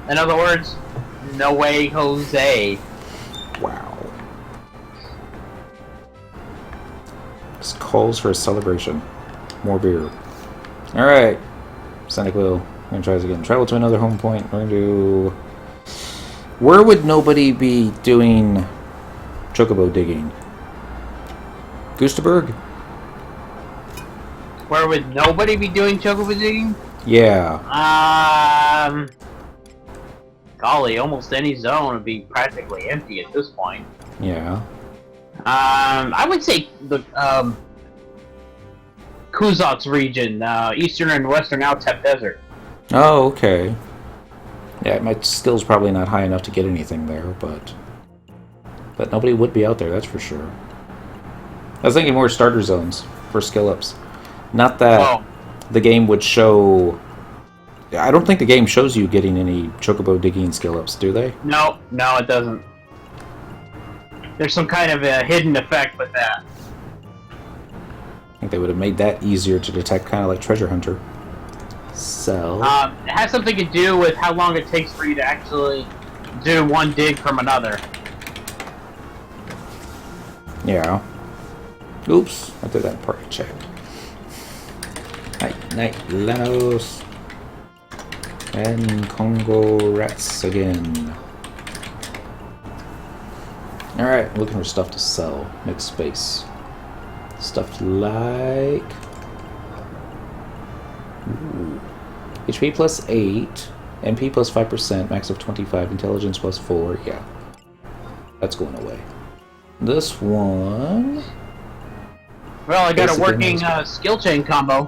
In other words, no way, Jose. Wow. This calls for a celebration. More beer. Alright. Sonic Will. We're gonna try this again. Travel to another home point. We're gonna do... Where would nobody be doing Chocobo digging? Gustaberg? Where would nobody be doing Chocobo digging? Yeah. Golly, almost any zone would be practically empty at this point. Yeah. I would say the Kuzak's region, eastern and western Altep Desert. Oh, okay. Yeah, my skill's probably not high enough to get anything there, but nobody would be out there, that's for sure. I was thinking more starter zones for skill ups. Not that the game would show... I don't think the game shows you getting any Chocobo digging skill ups, do they? No, it doesn't. There's some kind of a hidden effect with that. I think they would have made that easier to detect, kind of like Treasure Hunter. So... it has something to do with how long it takes for you to actually do one dig from another. Yeah. Oops, I did that in party check. Night, Lanos. And Congo Rats again. Alright, looking for stuff to sell. Make space. Stuff like... Ooh. HP plus 8, MP plus 5%, max of 25, intelligence plus 4. Yeah. That's going away. This one... Well, I got a basically working skill chain combo.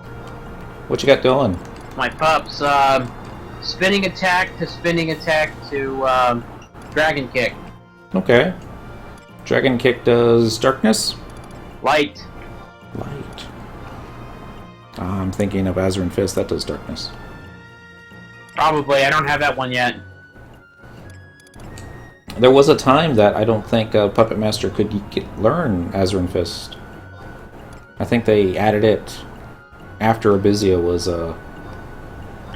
What you got going? My pups, spinning attack to dragon kick. Okay. Dragon Kick does darkness? Light. Light. I'm thinking of Azurin Fist, that does darkness. Probably, I don't have that one yet. There was a time that I don't think Puppet Master could learn Azurin Fist. I think they added it after Abizia was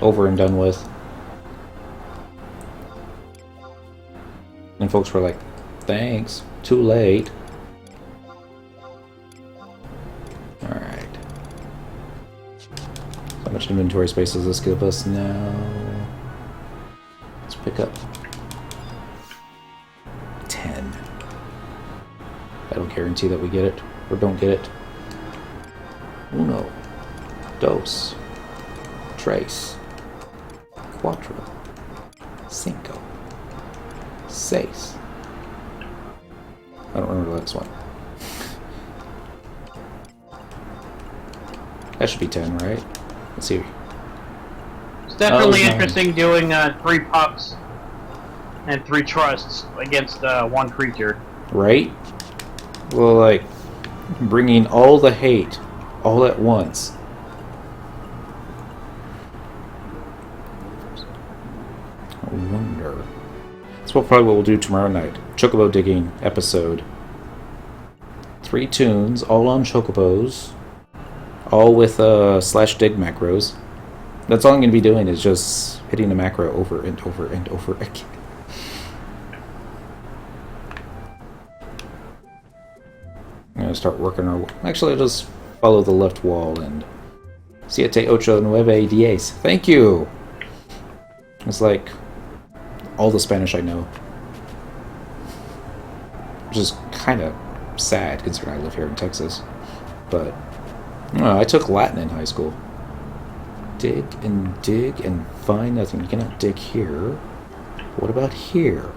over and done with. And folks were like, thanks, too late. Alright. How much inventory space does this give us now? Let's pick up 10. I don't guarantee that we get it, or don't get it. Uno, dos, tres, cuatro, cinco, seis. I don't remember the next one. That should be 10, right? Let's see. It's definitely Oh, interesting doing 3 pups and 3 trusts against 1 creature. Right? Well, like, bringing all the hate all at once. I wonder. That's probably what we'll do tomorrow night. Chocobo digging episode. 3 tunes, all on chocobos. All with /dig macros. That's all I'm going to be doing is just hitting the macro over and over and over again. I'm going to start working our... Actually, I'll just follow the left wall and... Siete, ocho, nueve, diez. Thank you! It's like all the Spanish I know. Which is kind of sad considering I live here in Texas. But... I took Latin in high school. Dig and find nothing. You cannot dig here. What about here?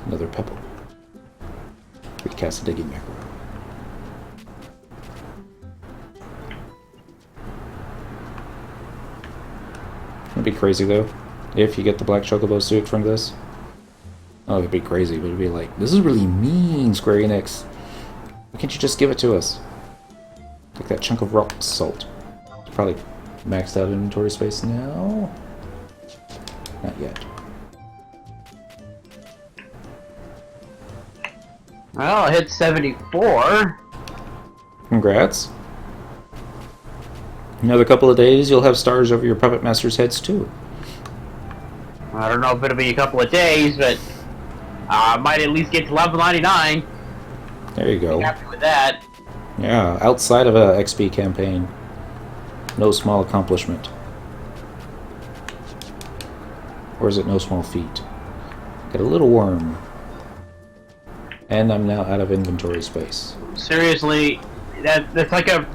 Another pebble. Recast a digging macro. It'd be crazy though, if you get the black chocobo suit from this. Oh, it'd be crazy, but it'd be like, this is really mean, Square Enix. Why can't you just give it to us? Like that chunk of rock salt. It's probably maxed out inventory space now. Not yet. Well, I hit 74. Congrats. Another couple of days, you'll have stars over your Puppet Master's heads too. I don't know if it'll be a couple of days, but I might at least get to level 99. There you go. Be happy with that. Yeah, outside of a XP campaign. No small accomplishment. Or is it no small feat? Get a little worm. And I'm now out of inventory space. Seriously, that's like a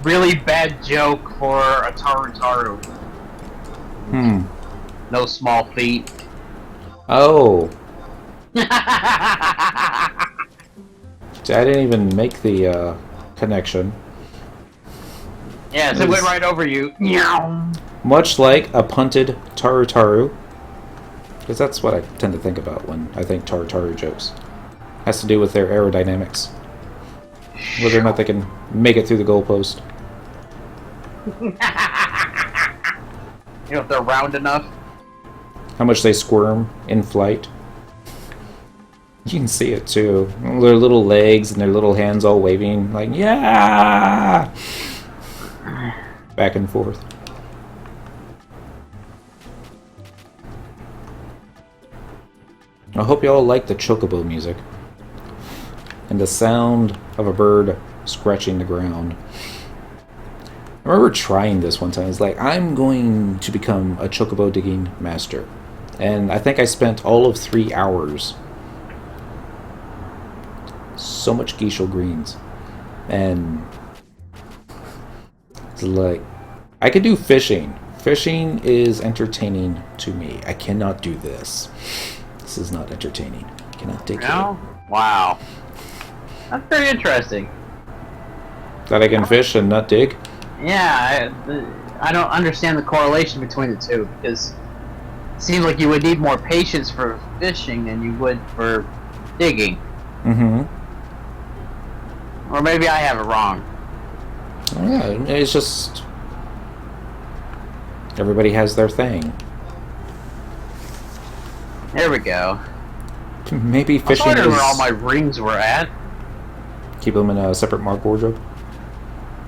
really bad joke for a Taru. No small feat. Oh. See, I didn't even make the connection. Yes, it went right over you. Much like a punted Taru. Because that's what I tend to think about when I think Taru jokes. Has to do with their aerodynamics. Whether or not they can make it through the goalpost. You know, if they're round enough. How much they squirm in flight. You can see it too. Their little legs and their little hands all waving, like, yeah! Back and forth. I hope you all like the Chocobo music. And the sound of a bird scratching the ground. I remember trying this one time. It's like, I'm going to become a Chocobo digging master. And I think I spent all of 3 hours so much gyshal greens. And it's like, I could do fishing. Fishing is entertaining to me. I cannot do this. This is not entertaining. I cannot dig No? Wow. That's very interesting. that I can fish and not dig. Yeah, I don't understand the correlation between the two, because it seems like you would need more patience for fishing than you would for digging. Mm-hmm. Or maybe I have it wrong. Yeah, it's just everybody has their thing. There we go. Maybe I was fishing wondering is where all my rings were at. keep them in a separate mark wardrobe.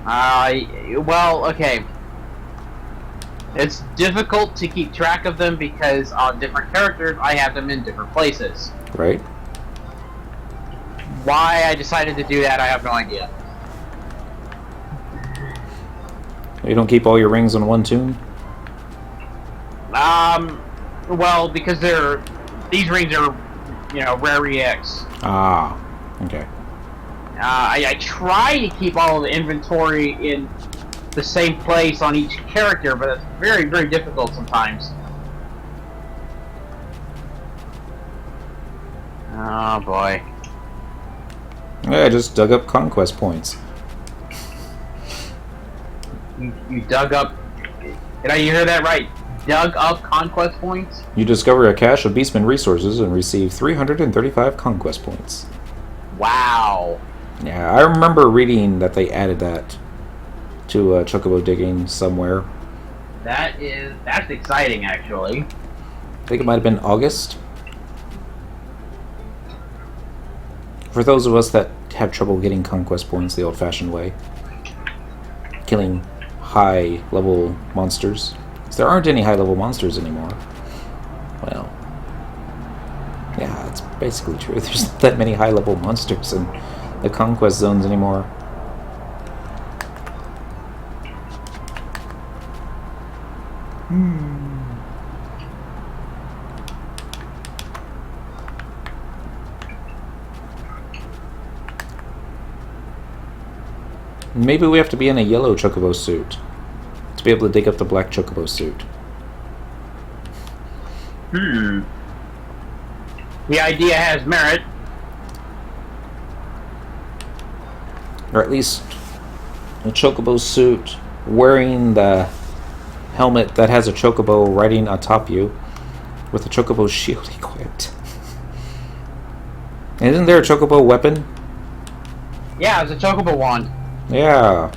Well, okay. It's difficult to keep track of them because on different characters, I have them in different places. Right? Why I decided to do that, I have no idea. You don't keep all your rings on one tune? Well, because these rings are, rare EX. Ah, okay. I try to keep all of the inventory in the same place on each character, but it's very, very difficult sometimes. Oh boy. Yeah, I just dug up conquest points. You dug up... Did I hear that right? Dug up conquest points? You discover a cache of Beastman resources and receive 335 conquest points. Wow. Yeah, I remember reading that they added that to Chocobo digging somewhere. That's exciting, actually. I think it might have been August. For those of us that have trouble getting conquest points the old-fashioned way, killing high-level monsters. Because there aren't any high-level monsters anymore. Well, yeah, it's basically true. There's not that many high-level monsters in the conquest zones anymore. Maybe we have to be in a yellow Chocobo suit to be able to dig up the black Chocobo suit. The idea has merit. Or at least a Chocobo suit wearing the helmet that has a Chocobo riding atop you with a Chocobo shield equipped. Isn't there a Chocobo weapon? Yeah, it's a Chocobo wand. Yeah.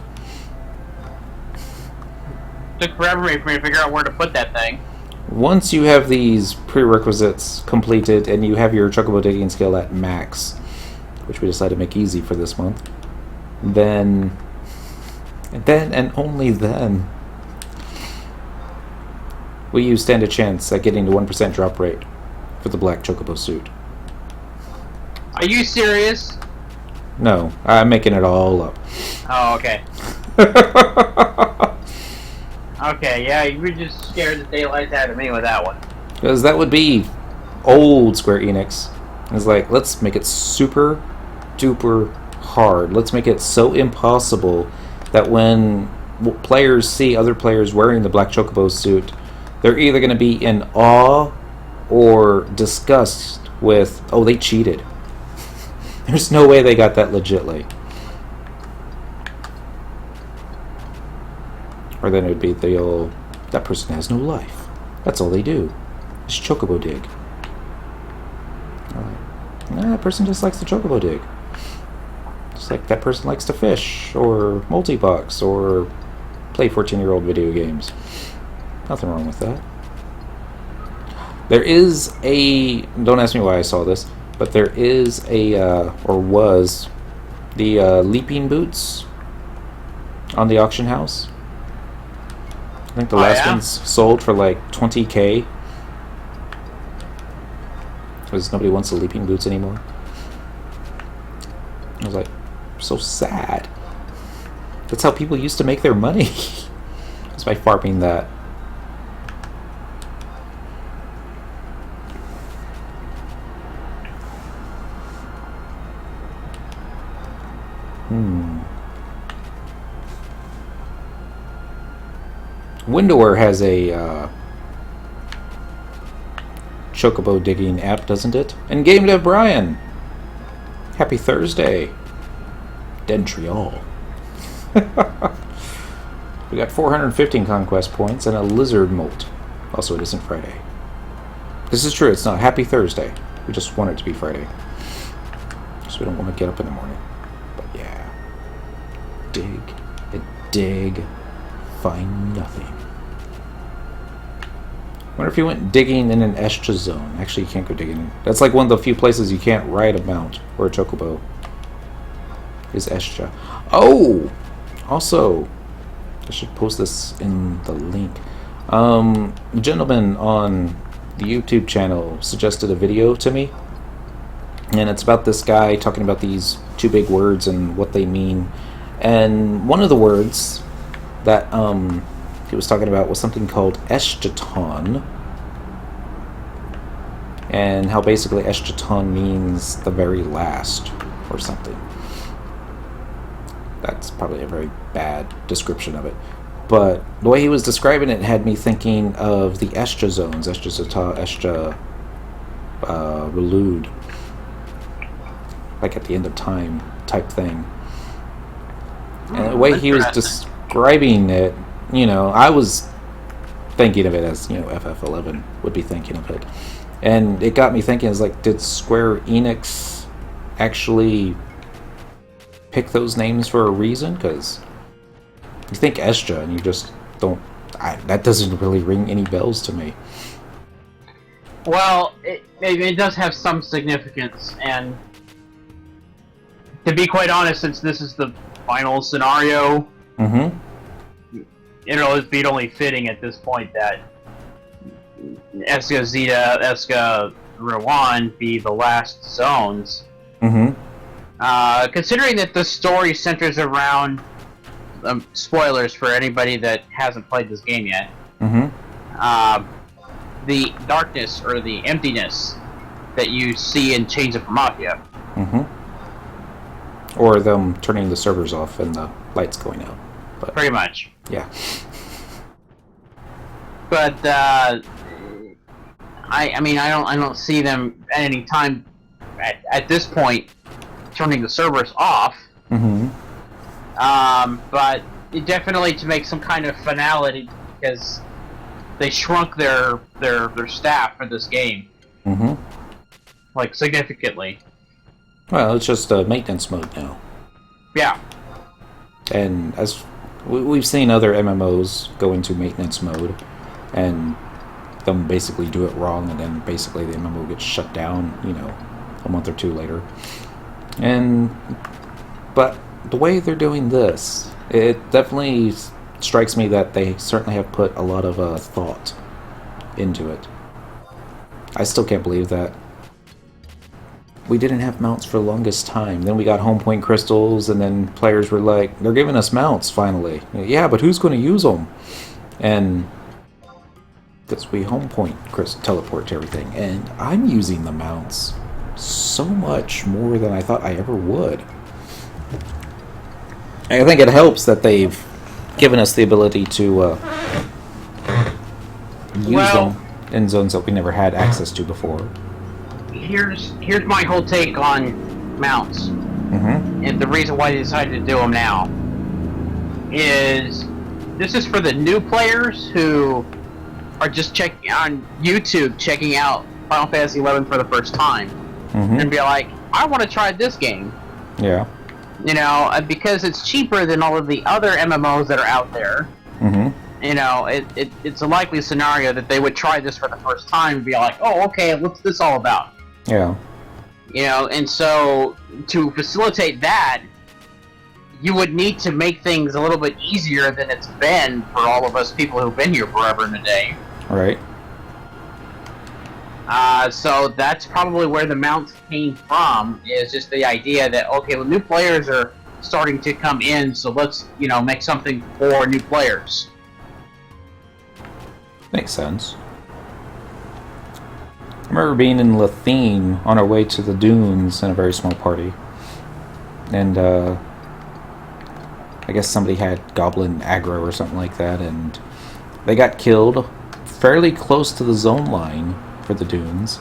Took forever for me to figure out where to put that thing. Once you have these prerequisites completed and you have your Chocobo digging skill at max, which we decided to make easy for this month, then and only then will you stand a chance at getting the 1% drop rate for the black Chocobo suit. Are you serious? No, I'm making it all up. Oh, okay. Okay, yeah, you were just scared the daylights out of me with that one. Because that would be old Square Enix. It's like, let's make it super duper hard. Let's make it so impossible that when players see other players wearing the black Chocobo suit, they're either going to be in awe or disgust with, oh, they cheated. There's no way they got that legitly. Or then it would be the old, that person has no life. That's all they do. Is Chocobo dig. Nah, that person just likes to Chocobo dig. Just like that person likes to fish, or multi-box, or play 14-year-old video games. Nothing wrong with that. There is a, don't ask me why I saw this, but there is a, or was, the leaping boots on the auction house. I think the last one's sold for like 20K. Because nobody wants the leaping boots anymore. I was like, so sad. That's how people used to make their money. Just by farming that. Windower has a Chocobo digging app, doesn't it? And Game Dev Brian! Happy Thursday! Dentriol. We got 415 conquest points and a lizard molt. Also, it isn't Friday. This is true, it's not. Happy Thursday. We just want it to be Friday. So we don't want to get up in the morning. But yeah. Dig and dig. Find nothing. Wonder if you went digging in an Escha zone. Actually, you can't go digging. That's like one of the few places you can't ride a mount or a chocobo. Is Escha. Oh! Also, I should post this in the link. A gentleman on the YouTube channel suggested a video to me. And it's about this guy talking about these two big words and what they mean. And one of the words that he was talking about was something called Eschaton, and how basically Eschaton means the very last or something. That's probably a very bad description of it, but the way he was describing it had me thinking of the Escha zones, Escha Zata, Escha Relud, like at the end of time type thing. And the way he was describing it, you know, I was thinking of it as, you know, FF11 would be thinking of it. And it got me thinking, is like, did Square Enix actually pick those names for a reason? Because you think Escha and you just don't... that doesn't really ring any bells to me. Well, it does have some significance, and to be quite honest, since this is the final scenario, it'd be only fitting at this point that Eska Zeta, Eska Rowan be the last zones. Considering that the story centers around spoilers for anybody that hasn't played this game yet. The darkness or the emptiness that you see in Chains of Mafia. Or them turning the servers off and the lights going out. But, pretty much. Yeah. But I mean I don't see them at any time at this point turning the servers off. But definitely to make some kind of finality, because they shrunk their staff for this game. Like significantly. Well, it's just a maintenance mode now. Yeah. And as we've seen other MMOs go into maintenance mode, and them basically do it wrong, and then basically the MMO gets shut down, you know, a month or two later. But the way they're doing this, it definitely strikes me that they certainly have put a lot of thought into it. I still can't believe that we didn't have mounts for the longest time. Then we got home point crystals, and then players were like, they're giving us mounts finally. Yeah, but who's going to use them? And because we home point teleport to everything, and I'm using the mounts so much more than I thought I ever would. I think it helps that they've given us the ability to use them in zones that we never had access to before. Here's my whole take on mounts, and the reason why they decided to do them now is this is for the new players who are just checking on YouTube, checking out Final Fantasy XI for the first time, and be like, I want to try this game. Yeah. You know, because it's cheaper than all of the other MMOs that are out there. You know, it's a likely scenario that they would try this for the first time and be like, oh, okay, what's this all about? Yeah. You know, and so to facilitate that, you would need to make things a little bit easier than it's been for all of us people who've been here forever and a day. Right. So that's probably where the mounts came from, is just the idea that, okay, well, new players are starting to come in, so let's, you know, make something for new players. Makes sense. I remember being in Lathine on our way to the dunes in a very small party. And I guess somebody had goblin aggro or something like that, and they got killed fairly close to the zone line for the dunes.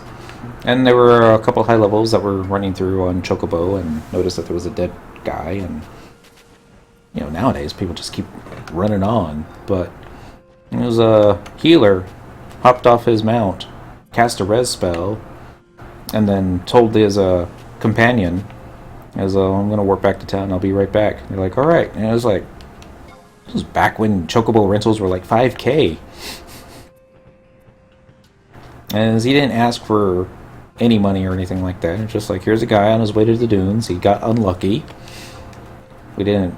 And there were a couple high levels that were running through on Chocobo and noticed that there was a dead guy. And you know, nowadays people just keep running on, but it was a healer hopped off his mount, cast a res spell, and then told his companion, as I'm gonna warp back to town, I'll be right back. And they're like, alright. And it was like, this was back when Chocobo rentals were like 5K. And he didn't ask for any money or anything like that. It's just like, here's a guy on his way to the dunes. He got unlucky. We didn't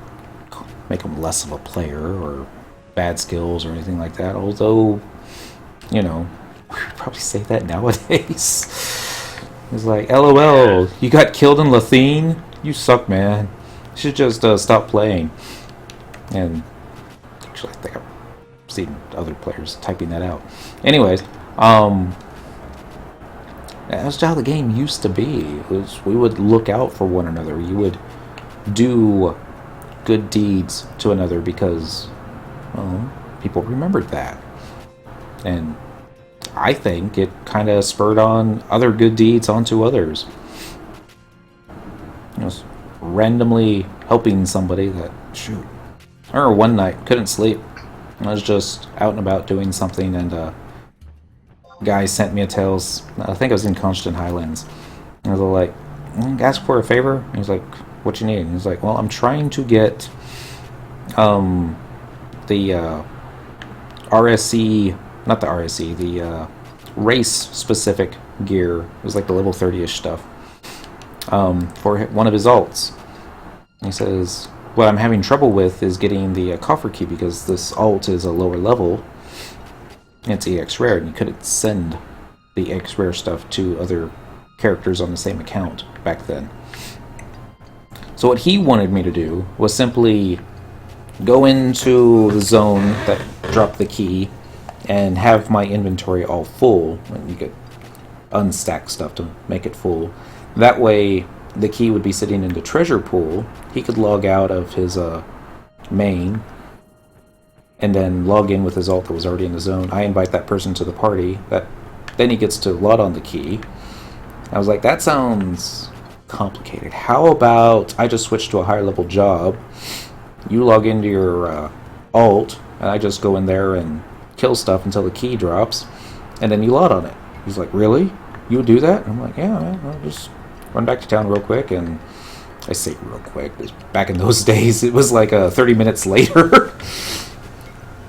make him less of a player or bad skills or anything like that. Although, you know, we would probably say that nowadays. It's like, LOL, you got killed in Lathine? You suck, man. You should just stop playing. And actually, I think I've seen other players typing that out. Anyways, that's how the game used to be. It was, we would look out for one another. You would do good deeds to another because, well, people remembered that. And I think it kind of spurred on other good deeds onto others. You know, randomly helping somebody that, shoot. I remember one night, couldn't sleep. I was just out and about doing something, and guy sent me a tales. I think I was in Constant Highlands. And I was like, ask for a favor? And he's like, what you need? And he's like, well, I'm trying to get the RSC, not the RSC, the race-specific gear. It was like the level 30-ish stuff for one of his alts. And he says, what I'm having trouble with is getting the coffer key because this alt is a lower level. It's EX rare, and you couldn't send the EX rare stuff to other characters on the same account back then. So what he wanted me to do was simply go into the zone that dropped the key and have my inventory all full. And you could unstack stuff to make it full. That way, the key would be sitting in the treasure pool. He could log out of his main and then log in with his alt that was already in the zone. I invite that person to the party. Then he gets to lot on the key. I was like, that sounds complicated. How about I just switch to a higher level job, you log into your alt, and I just go in there and kill stuff until the key drops, and then you lot on it. He's like, really? You would do that? I'm like, yeah, man, I'll just run back to town real quick. And I say real quick, because back in those days it was like 30 minutes later.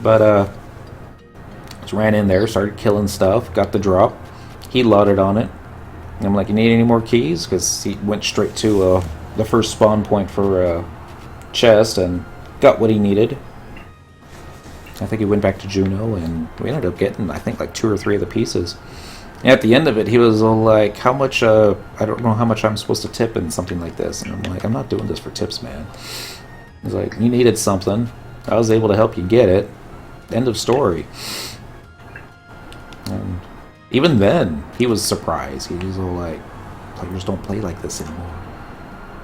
But just ran in there, started killing stuff, got the drop. He lotted on it. And I'm like, you need any more keys? Because he went straight to the first spawn point for chest and got what he needed. I think he went back to Juno, and we ended up getting, I think, like 2 or 3 of the pieces. And at the end of it, he was all like, how much, I don't know how much I'm supposed to tip in something like this. And I'm like, I'm not doing this for tips, man. He's like, you needed something. I was able to help you get it. End of story. And even then, he was surprised. He was all like, players don't play like this anymore.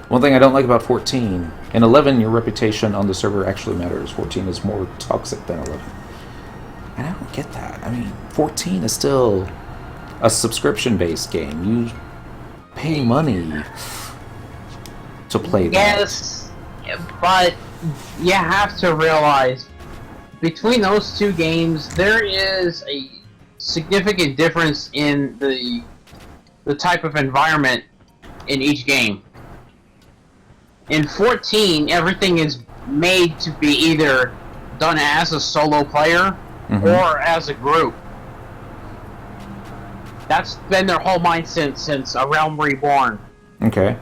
One thing I don't like about 14, in 11, your reputation on the server actually matters. 14 is more toxic than 11. And I don't get that. I mean, 14 is still a subscription-based game. You pay money to play that. Yes, but you have to realize, between those two games, there is a significant difference in the type of environment in each game. In 14, everything is made to be either done as a solo player or as a group. That's been their whole mindset since A Realm Reborn. Okay.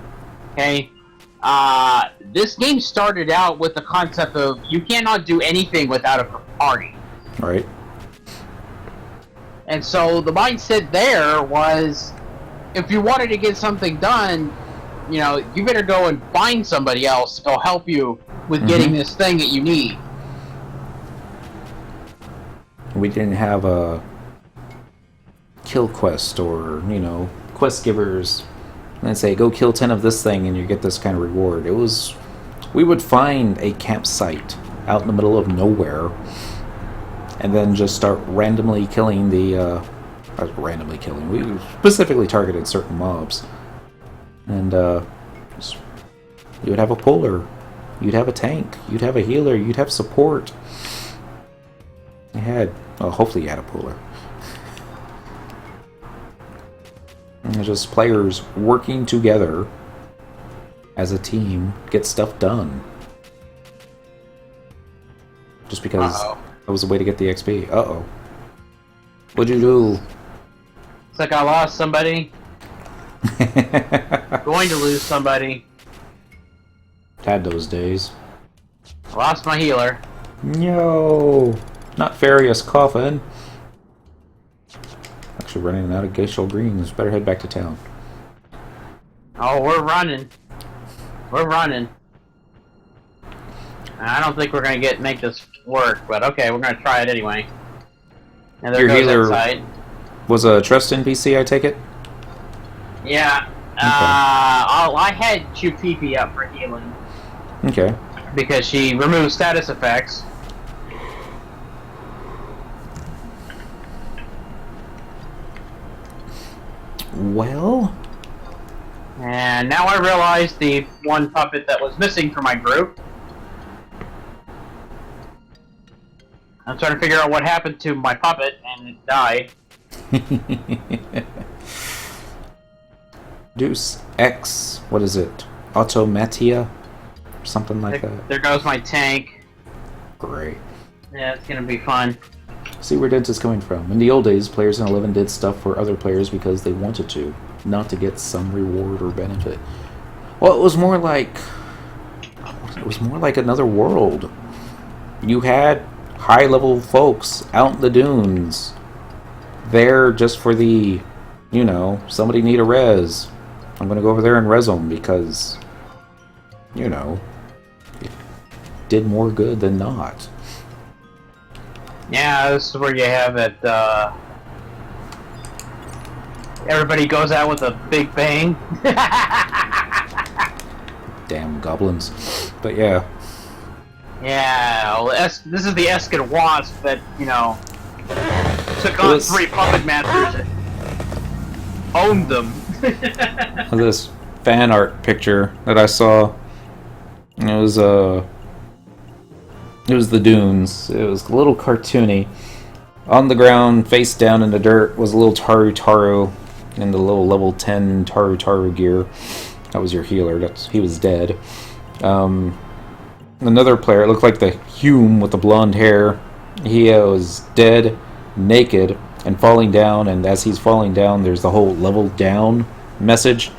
Okay? This game started out with the concept of you cannot do anything without a party. Right. And so the mindset there was, if you wanted to get something done, you know, you better go and find somebody else to go help you with getting this thing that you need. We didn't have a kill quest or, you know, quest givers and say, go kill 10 of this thing and you get this kind of reward. It was we would find a campsite out in the middle of nowhere, and then just start randomly killing the. Randomly killing. We specifically targeted certain mobs, and you would have a puller, you'd have a tank, you'd have a healer, you'd have support. You had, well, hopefully you had a puller. And just players working together as a team, get stuff done. Just because that was a way to get the XP. Uh-oh. What'd you do? It's like I lost somebody. Going to lose somebody. Had those days. I lost my healer. No, not Farius Coffin. Actually running out of gyshal greens. Better head back to town. Oh, we're running. We're running. I don't think we're gonna make this work, but okay, we're gonna try it anyway. And there Your goes healer that side. was a trust NPC, I take it? Yeah. Okay. I had Chupipi up for healing. Okay. Because she removes status effects. Well... And now I realize the one puppet that was missing from my group. I'm trying to figure out what happened to my puppet, and it died. Deuce X, what is it? Automatia? Something like that. There goes my tank. Great. Yeah, it's gonna be fun. See where Dent is coming from. In the old days, players in 11 did stuff for other players because they wanted to, not to get some reward or benefit. Well, it was more like another world. You had high-level folks out in the dunes, there just for the, you know, somebody need a res. I'm gonna go over there and res them because, you know, it did more good than not. Yeah, this is where you have it, everybody goes out with a big bang. Damn goblins. But yeah. Yeah, well, this is the Eskin Wasp that, you know, took on 3 puppet masters and owned them. This fan art picture that I saw, it was the dunes. It was a little cartoony. On the ground, face down in the dirt, was a little Taru in the little level 10 Taru gear. That was your healer. He was dead. Another player, it looked like the Hume with the blonde hair. He was dead, naked, and falling down. And as he's falling down, there's the whole level down message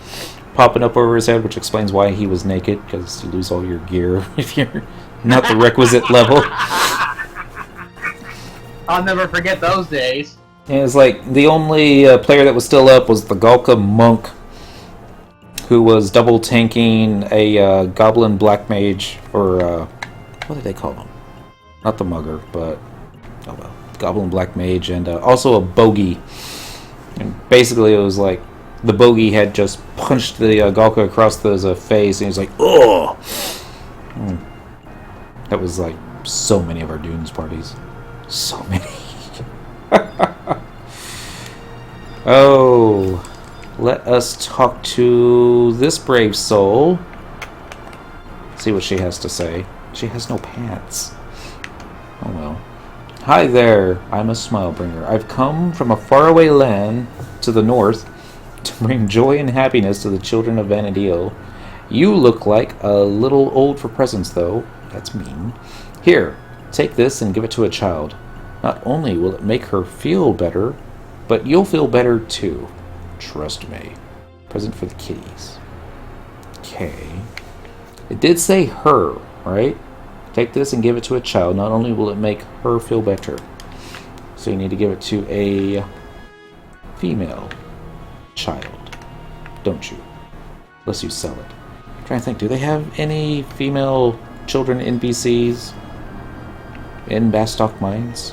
popping up over his head, which explains why he was naked, because you lose all your gear if you're not the requisite level. I'll never forget those days. And it's like the only player that was still up was the Galka monk, who was double tanking a goblin black mage, or what did they call him? Not the mugger, but oh well, goblin black mage, and also a bogey. And basically, it was like the bogey had just punched the Galka across the face, and he was like, "Ugh!" That was like so many of our Dunes parties. So many. Oh, let us talk to this brave soul. See what she has to say. She has no pants. Oh well. Hi there, I'm a smile bringer. I've come from a faraway land to the north to bring joy and happiness to the children of Vanadil. You look like a little old for presents, though. That's mean. Here, take this and give it to a child. Not only will it make her feel better, but you'll feel better too. Trust me. Present for the kitties. Okay. It did say her, right? Take this and give it to a child. Not only will it make her feel better. So you need to give it to a female child. Don't you? Unless you sell it. I'm trying to think, do they have any female children NPCs in Bastock Mines?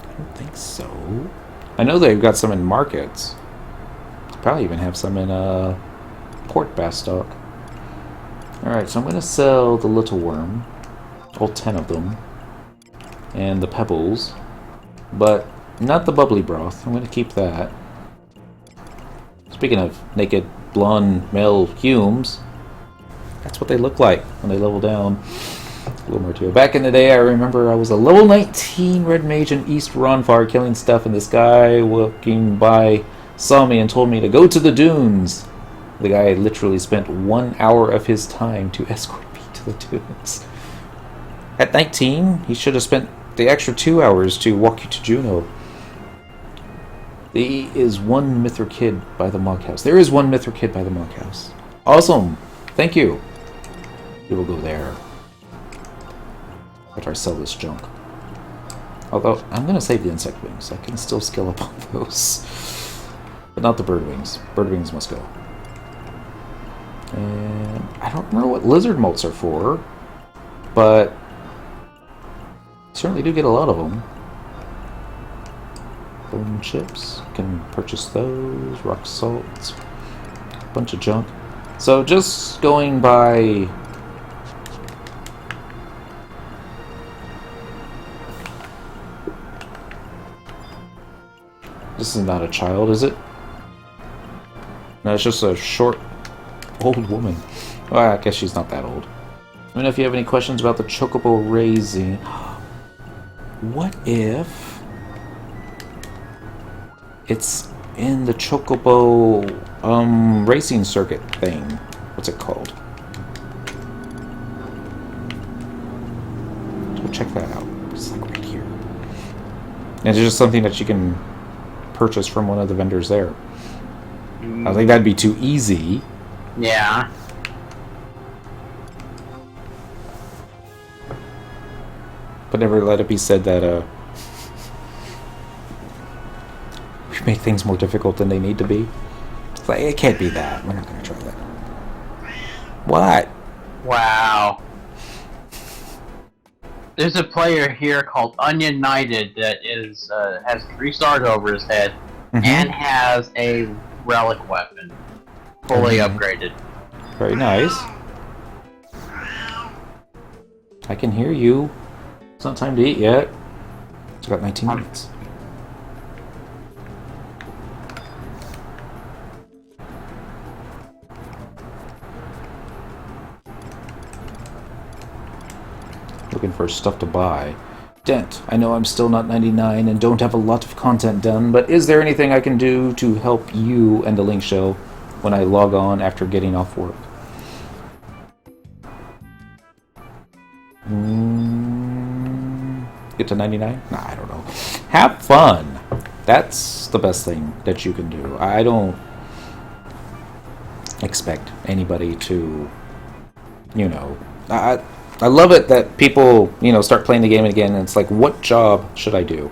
I don't think so. I know they've got some in markets. They probably even have some in Port Bastock. Alright, so I'm going to sell the Little Worm. All 10 of them. And the Pebbles. But not the Bubbly Broth. I'm going to keep that. Speaking of naked, blonde, male Humes, that's what they look like when they level down. A little more to it. Back in the day, I remember I was a level 19 Red Mage in East Ronfar killing stuff, and this guy walking by saw me and told me to go to the dunes. The guy literally spent 1 hour of his time to escort me to the dunes. At 19, he should have spent the extra 2 hours to walk you to Juno. There is one Mithril Kid by the Moghouse. There is one Mithril Kid by the Moghouse. Awesome! Thank you! We will go there. After I sell this junk. Although, I'm going to save the insect wings. I can still skill up on those. But not the bird wings. Bird wings must go. And I don't remember what lizard molts are for, but certainly do get a lot of them. Bone chips, can purchase those. Rock salt, bunch of junk. So just going by this is not a child, is it? No, it's just a short old woman. Well, I guess she's not that old. Let me know if you have any questions about the Chocobo raising. What if it's in the Chocobo racing circuit thing? What's it called? Go check that out. It's like right here. And it's just something that you can purchase from one of the vendors there. I think that'd be too easy. Yeah. But never let it be said that we make things more difficult than they need to be. It's like, it can't be that. We're not going to try that. What? Wow. There's a player here called Onion Knighted that is has 3 stars over his head and has a relic weapon, fully upgraded. Very nice. I can hear you. It's not time to eat yet. It's got 19 minutes. Looking for stuff to buy. Dent, I know I'm still not 99 and don't have a lot of content done, but is there anything I can do to help you and the Link Show when I log on after getting off work? Get to 99? Nah, I don't know. Have fun! That's the best thing that you can do. I don't expect anybody to, you know... I love it that people, you know, start playing the game again, and it's like, what job should I do?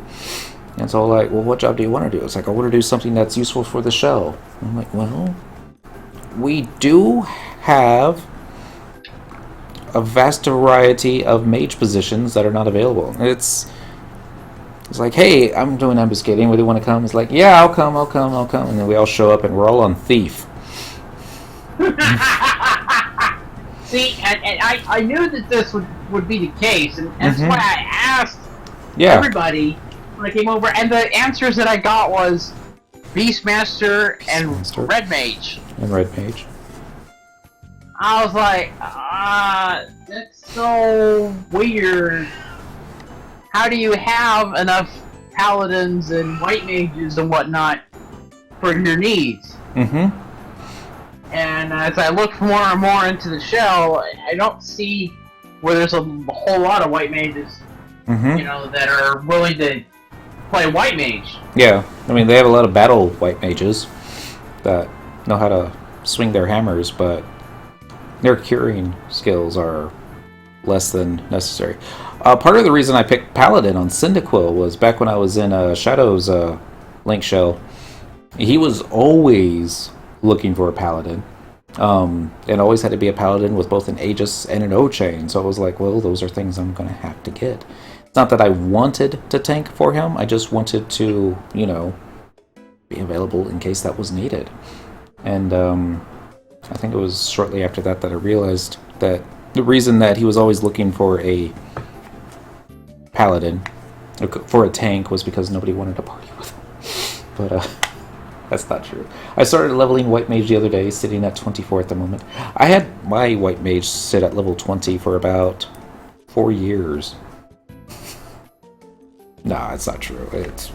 And it's all like, well, what job do you want to do? It's like, I want to do something that's useful for the show. And I'm like, well, we do have a vast variety of mage positions that are not available. It's like, hey, I'm doing ambuscading. Would you want to come? It's like, yeah, I'll come. And then we all show up, and we're all on thief. See, and I knew that this would be the case, and that's why I asked everybody when I came over, and the answers that I got was Beastmaster and Red Mage. And Red Mage. I was like, that's so weird. How do you have enough paladins and white mages and whatnot for your needs? And as I look more and more into the shell, I don't see where there's a whole lot of white mages, you know, that are willing to play white mage. Yeah, I mean, they have a lot of battle white mages that know how to swing their hammers, but their curing skills are less than necessary. Part of the reason I picked Paladin on Cyndaquil was back when I was in Shadow's Link Shell. He was always looking for a Paladin. And always had to be a Paladin with both an Aegis and an O-Chain. So I was like, well, those are things I'm going to have to get. It's not that I wanted to tank for him. I just wanted to, you know, be available in case that was needed. And I think it was shortly after that that I realized that the reason that he was always looking for a paladin, for a tank, was because nobody wanted to party with him. But, that's not true. I started leveling White Mage the other day, sitting at 24 at the moment. I had my White Mage sit at level 20 for about 4 years. Nah, it's not true. It's...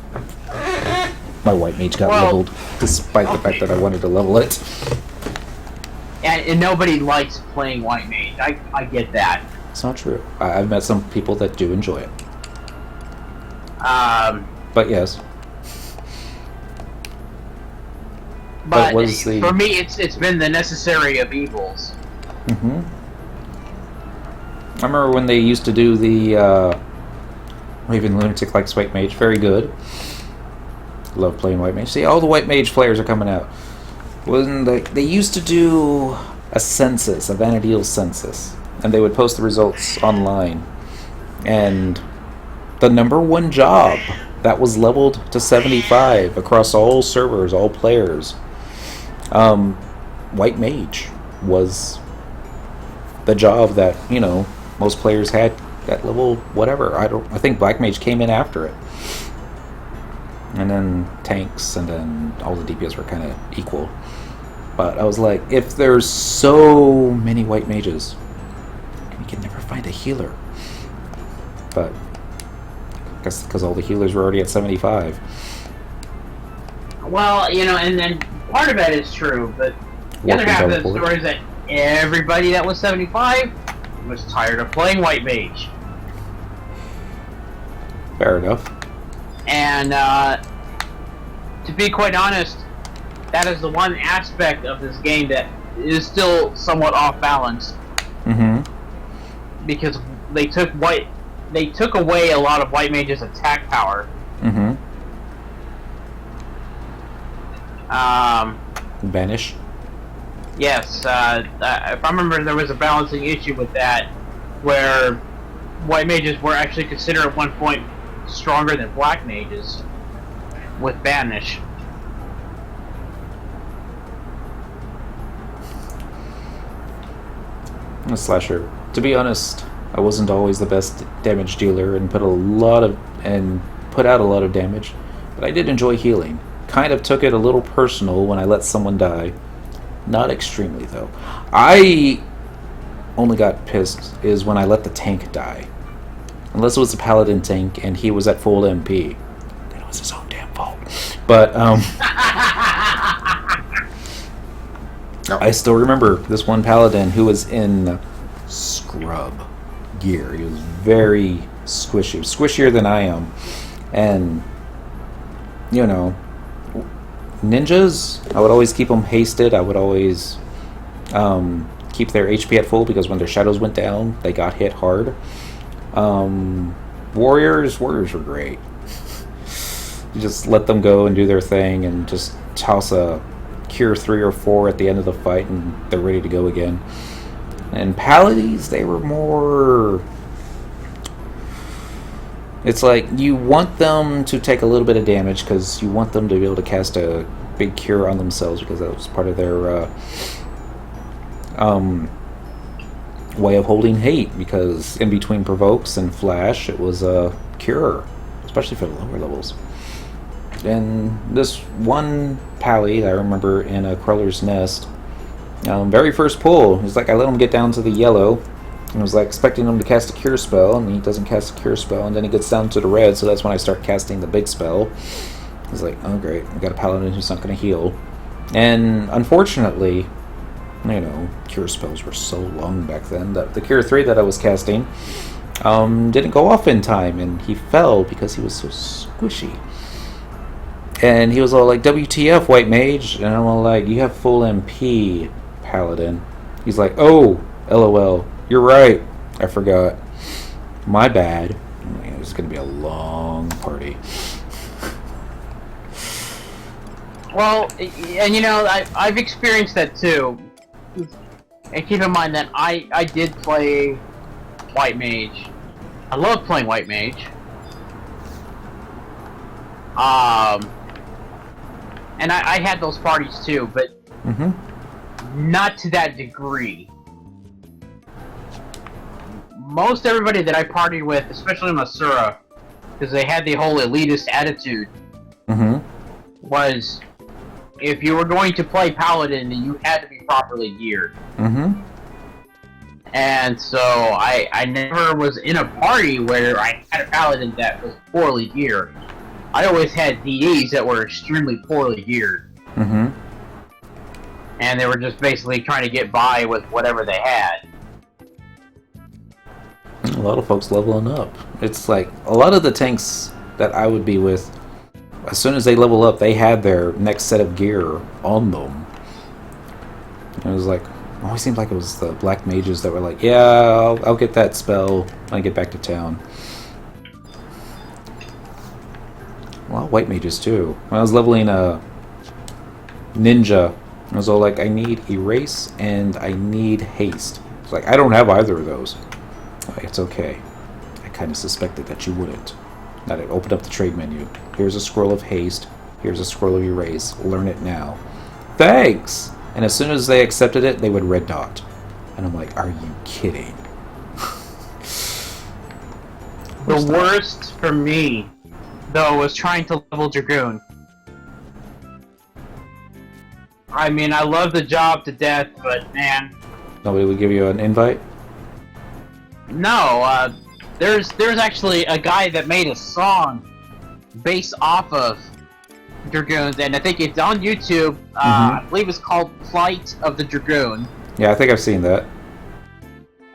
My White Mage got leveled, despite the fact that I wanted to level it. And nobody likes playing White Mage. I get that. It's not true. I've met some people that do enjoy it. But yes. But for me, it's been the necessary of evils. Mm-hmm. I remember when they used to do the Raven Lunatic likes White Mage. Very good. Love playing White Mage. See, all the White Mage players are coming out. When they used to do a census, a Vana'diel census, and they would post the results online. And the #1 job that was leveled to 75 across all servers, all players, White Mage was the job that, you know, most players had at level whatever. I think Black Mage came in after it. And then tanks, and then all the DPS were kind of equal. But I was like, if there's so many White Mages, we can never find a healer. But I guess because all the healers were already at 75. Well, you know, and then part of that is true, but the other half of the story is that everybody that was 75 was tired of playing White Mage. Fair enough. And to be quite honest, that is the one aspect of this game that is still somewhat off balance. Mm-hmm. Because they took away a lot of White Mage's attack power. Mm-hmm. Banish? Yes, if I remember, there was a balancing issue with that, where White Mages were actually considered at one point stronger than Black Mages with Banish. A slasher. To be honest, I wasn't always the best damage dealer and put out a lot of damage, but I did enjoy healing. Kind of took it a little personal when I let someone die. Not extremely though. I only got pissed is when I let the tank die. Unless it was a paladin tank and he was at full MP. Then it was his own damn fault. But I still remember this one paladin who was in scrub gear. He was very squishy. Squishier than I am. And, you know, ninjas, I would always keep them hasted. I would always keep their HP at full because when their shadows went down, they got hit hard. Warriors were great. You just let them go and do their thing and just toss a cure 3 or 4 at the end of the fight and they're ready to go again. And paladins, they were more... It's like you want them to take a little bit of damage because you want them to be able to cast a big cure on themselves because that was part of their way of holding hate, because in between provokes and flash it was a cure, especially for the lower levels. And this one pally I remember in a Crawler's Nest, very first pull, it was like I let him get down to the yellow and was like expecting him to cast a cure spell, and he doesn't cast a cure spell, and then he gets down to the red, so that's when I start casting the big spell. I was like, oh great, I got a paladin who's not going to heal. And unfortunately, you know, cure spells were so long back then that the cure 3 that I was casting didn't go off in time, and he fell because he was so squishy. And he was all like, WTF, White Mage? And I'm all like, you have full MP, Paladin. He's like, oh, LOL, you're right, I forgot. My bad. It was going to be a long party. Well, and you know, I've experienced that too. And keep in mind that I did play White Mage. I love playing White Mage. And I had those parties too, but not to that degree. Most everybody that I partied with, especially in Masura, because they had the whole elitist attitude, was if you were going to play Paladin, you had to be properly geared. And so I never was in a party where I had a Paladin that was poorly geared. I always had DEs that were extremely poorly geared. And they were just basically trying to get by with whatever they had. A lot of folks leveling up. It's like, a lot of the tanks that I would be with, as soon as they level up, they had their next set of gear on them. And it was like, it always seemed like it was the black mages that were like, yeah, I'll get that spell when I get back to town. A lot of white mages too. When I was leveling a ninja, I was all like, I need erase and I need haste. It's like, I don't have either of those. Like, it's okay. I kind of suspected that you wouldn't. That it opened up the trade menu. Here's a scroll of haste. Here's a scroll of erase. Learn it now. Thanks! And as soon as they accepted it, they would red dot. And I'm like, are you kidding? The worst for me, though, was trying to level Dragoon. I mean, I love the job to death, but man... Nobody would give you an invite? No, there's actually a guy that made a song based off of Dragoons, and I think it's on YouTube. I believe it's called Flight of the Dragoon. Yeah, I think I've seen that.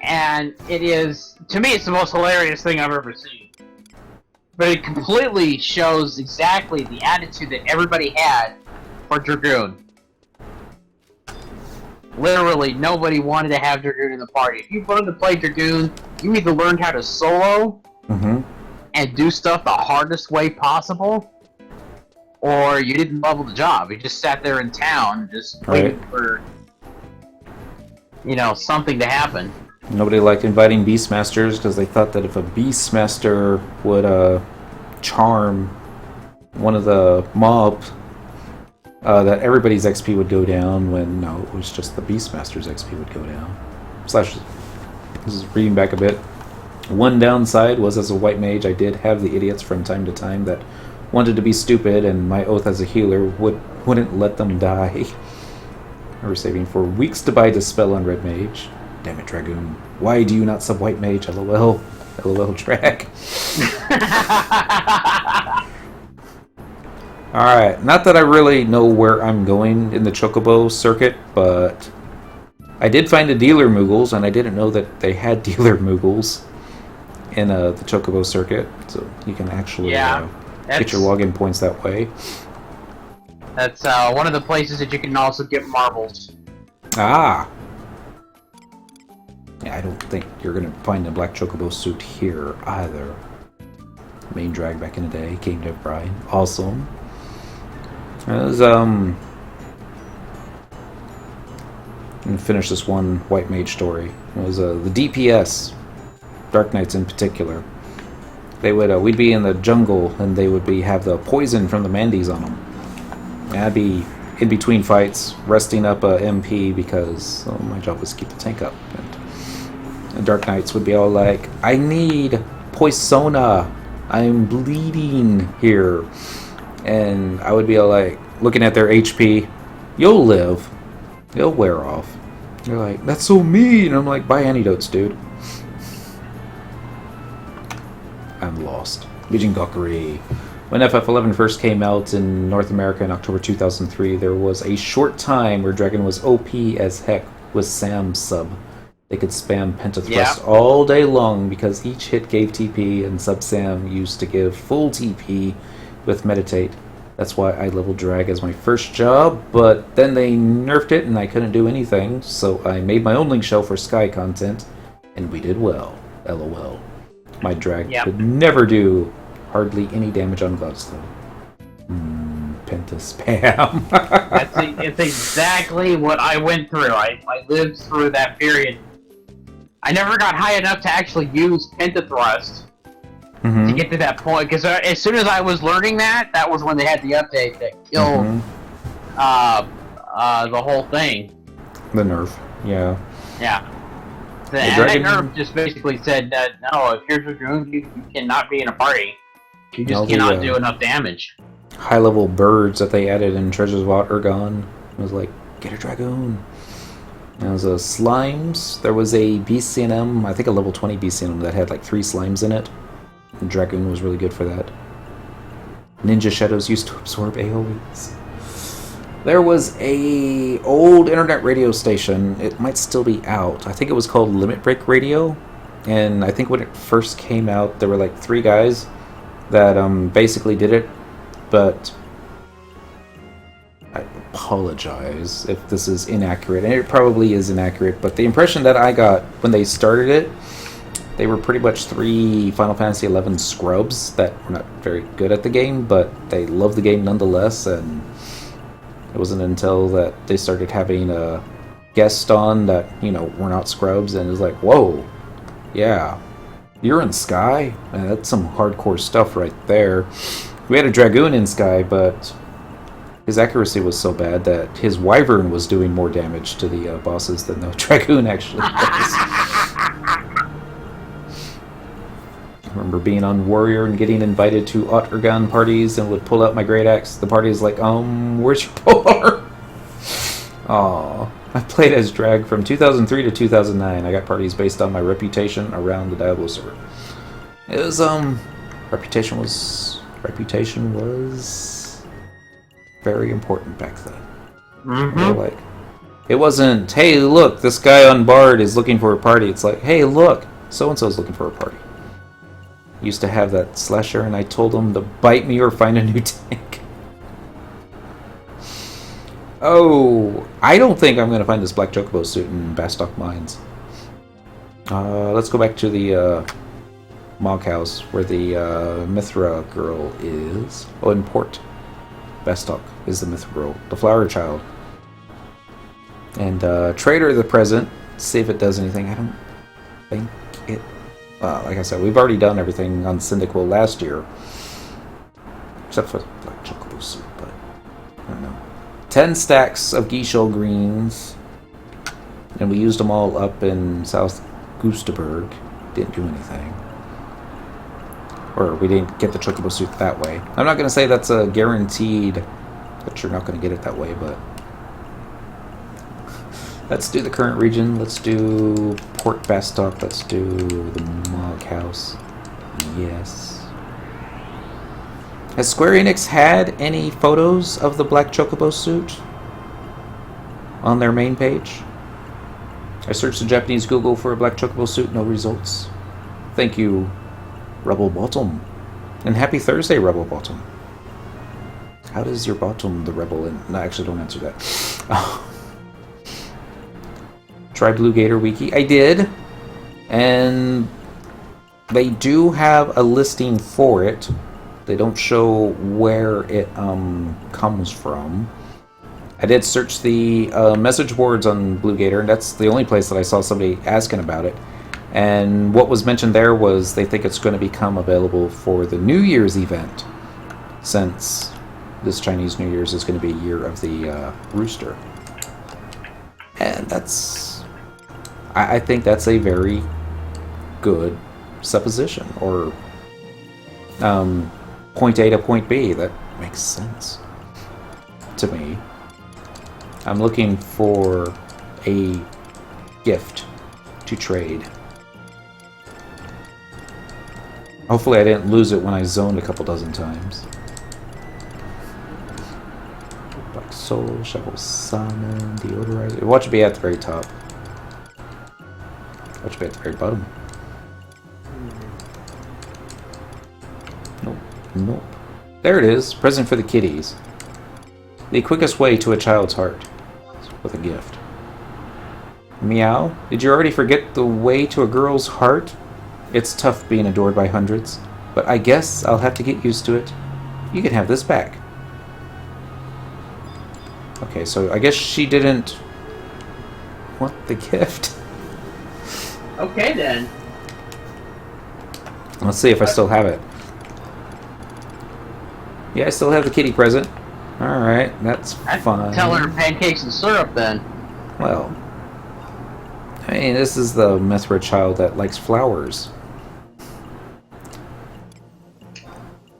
And it is, to me, it's the most hilarious thing I've ever seen. But it completely shows exactly the attitude that everybody had for Dragoon. Literally, nobody wanted to have Dragoon in the party. If you wanted to play Dragoon, you either learned how to solo and do stuff the hardest way possible, or you didn't level the job. You just sat there in town, just waiting for, you know, something to happen. Nobody liked inviting Beastmasters because they thought that if a Beastmaster would charm one of the mob, that everybody's XP would go down, when no, it was just the Beastmaster's XP would go down. Slash, this is reading back a bit. One downside was, as a white mage, I did have the idiots from time to time that wanted to be stupid, and my oath as a healer wouldn't let them die. I was saving for weeks to buy Dispel on red mage. Damn it, Dragoon. Why do you not sub white mage? LOL. LOL track. Alright, not that I really know where I'm going in the Chocobo circuit, but I did find a dealer Moogles, and I didn't know that they had dealer Moogles in the Chocobo circuit, so you can actually get your login points that way. That's one of the places that you can also get marbles. Ah! Yeah, I don't think you're going to find a black Chocobo suit here either. Main drag back in the day, King Dev Bride. Awesome. It was, and finish this one white mage story. It was the DPS, Dark Knights in particular. They would we'd be in the jungle, and they would have the poison from the Mandies on them. And I'd be in between fights, resting up a MP because my job was to keep the tank up. And the Dark Knights would be all like, "I need Poisona. I'm bleeding here." And I would be all like, looking at their HP, "You'll live. You'll wear off." They're like, "That's so mean." I'm like, "Buy antidotes, dude." I'm lost. Legion Gokuri. When FF11 first came out in North America in October 2003, there was a short time where Dragon was OP as heck with Sam sub. They could spam Pentathrust all day long because each hit gave TP, and sub Sam used to give full TP with Meditate. That's why I leveled Drag as my first job, but then they nerfed it and I couldn't do anything, so I made my own link shell for Sky content, and we did well. LOL. My Drag could never do hardly any damage on buffs, though. Penta spam. It's exactly what I went through. I lived through that period. I never got high enough to actually use Pentathrust to get to that point, because as soon as I was learning that was when they had the update that killed the whole thing. The nerf, yeah. Yeah. The And dragon- that nerf just basically said that, no, if you're Dragoon, you cannot be in a party. You just All the, cannot do enough damage. High-level birds that they added in Treasures of Ergon. It was like, get a dragoon. There was a slimes. There was a BCNM, I think a level 20 BCNM that had like 3 slimes in it. And dragoon was really good for that. Ninja shadows used to absorb AoEs. There was a old internet radio station. It might still be out. I think it was called Limit Break Radio. And I think when it first came out, there were like 3 guys that basically did it. But I apologize if this is inaccurate. And it probably is inaccurate. But the impression that I got when they started it, they were pretty much 3 Final Fantasy XI scrubs that were not very good at the game, but they loved the game nonetheless. And it wasn't until that they started having a guest on that, you know, were not scrubs, and it was like, whoa, yeah, you're in Sky? That's some hardcore stuff right there. We had a Dragoon in Sky, but his accuracy was so bad that his Wyvern was doing more damage to the bosses than the Dragoon actually was. I remember being on Warrior and getting invited to Ergon parties and would pull out my Great Axe. The party's like, where's your polearm? Aw. I played as Drag from 2003 to 2009. I got parties based on my reputation around the Diablo server. It was, reputation was very important back then. Mm-hmm. Like, it wasn't, hey, look, this guy on Bard is looking for a party. It's like, hey, look, so-and-so's looking for a party. Used to have that slasher, and I told him to bite me or find a new tank. Oh, I don't think I'm going to find this Black Chocobo suit in Bastok Mines. Let's go back to the Mog House, where the Mithra girl is. Oh, in Port. Bastok is the Mithra girl. The Flower Child. And Trader the Present. See if it does anything. I don't think it... like I said, we've already done everything on Cyndaquil last year. Except for the Black Chocobo suit, but... I don't know. 10 stacks of gyshal greens. And we used them all up in South Gustaberg. Didn't do anything. Or we didn't get the Chocobo suit that way. I'm not going to say that's a guaranteed that you're not going to get it that way, but... Let's do the current region. Let's do Port Bastok. Let's do the Mog House. Yes. Has Square Enix had any photos of the Black Chocobo suit on their main page? I searched the Japanese Google for a Black Chocobo suit. No results. Thank you, Rebel Bottom. And happy Thursday, Rebel Bottom. How does your bottom the Rebel... No, actually, don't answer that. Try Blue Gator Wiki. I did. And they do have a listing for it. They don't show where it comes from. I did search the message boards on Blue Gator, and that's the only place that I saw somebody asking about it. And what was mentioned there was they think it's going to become available for the New Year's event, since this Chinese New Year's is going to be a year of the rooster. And that's... I think that's a very good supposition, or point A to point B. That makes sense to me. I'm looking for a gift to trade. Hopefully I didn't lose it when I zoned a couple dozen times. Black Soul, Shovel Salmon, Deodorizer. Watch it be at the very top. Watch it be at the very bottom. Nope. Nope. There it is. Present for the kiddies. The quickest way to a child's heart. With a gift. Meow? Did you already forget the way to a girl's heart? It's tough being adored by hundreds, but I guess I'll have to get used to it. You can have this back. Okay, so I guess she didn't want the gift. Okay, then. Let's see if I still have it. Yeah, I still have the kitty present. Alright, that's fine. Tell her pancakes and syrup, then. Well, I mean, this is the Mithra child that likes flowers.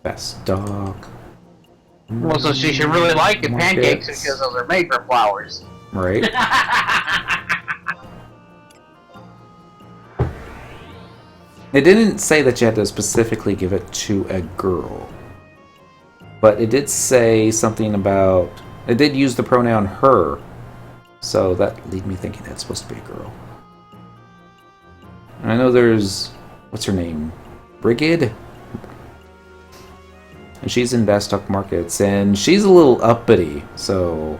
Best dog. Well, so she should really like the More pancakes bits. because those are made for flowers. Right. It didn't say that you had to specifically give it to a girl. But it did say something about... It did use the pronoun her. So that lead me thinking that's supposed to be a girl. And I know there's... What's her name? Brigid? And she's in Bastock Markets. And she's a little uppity. So...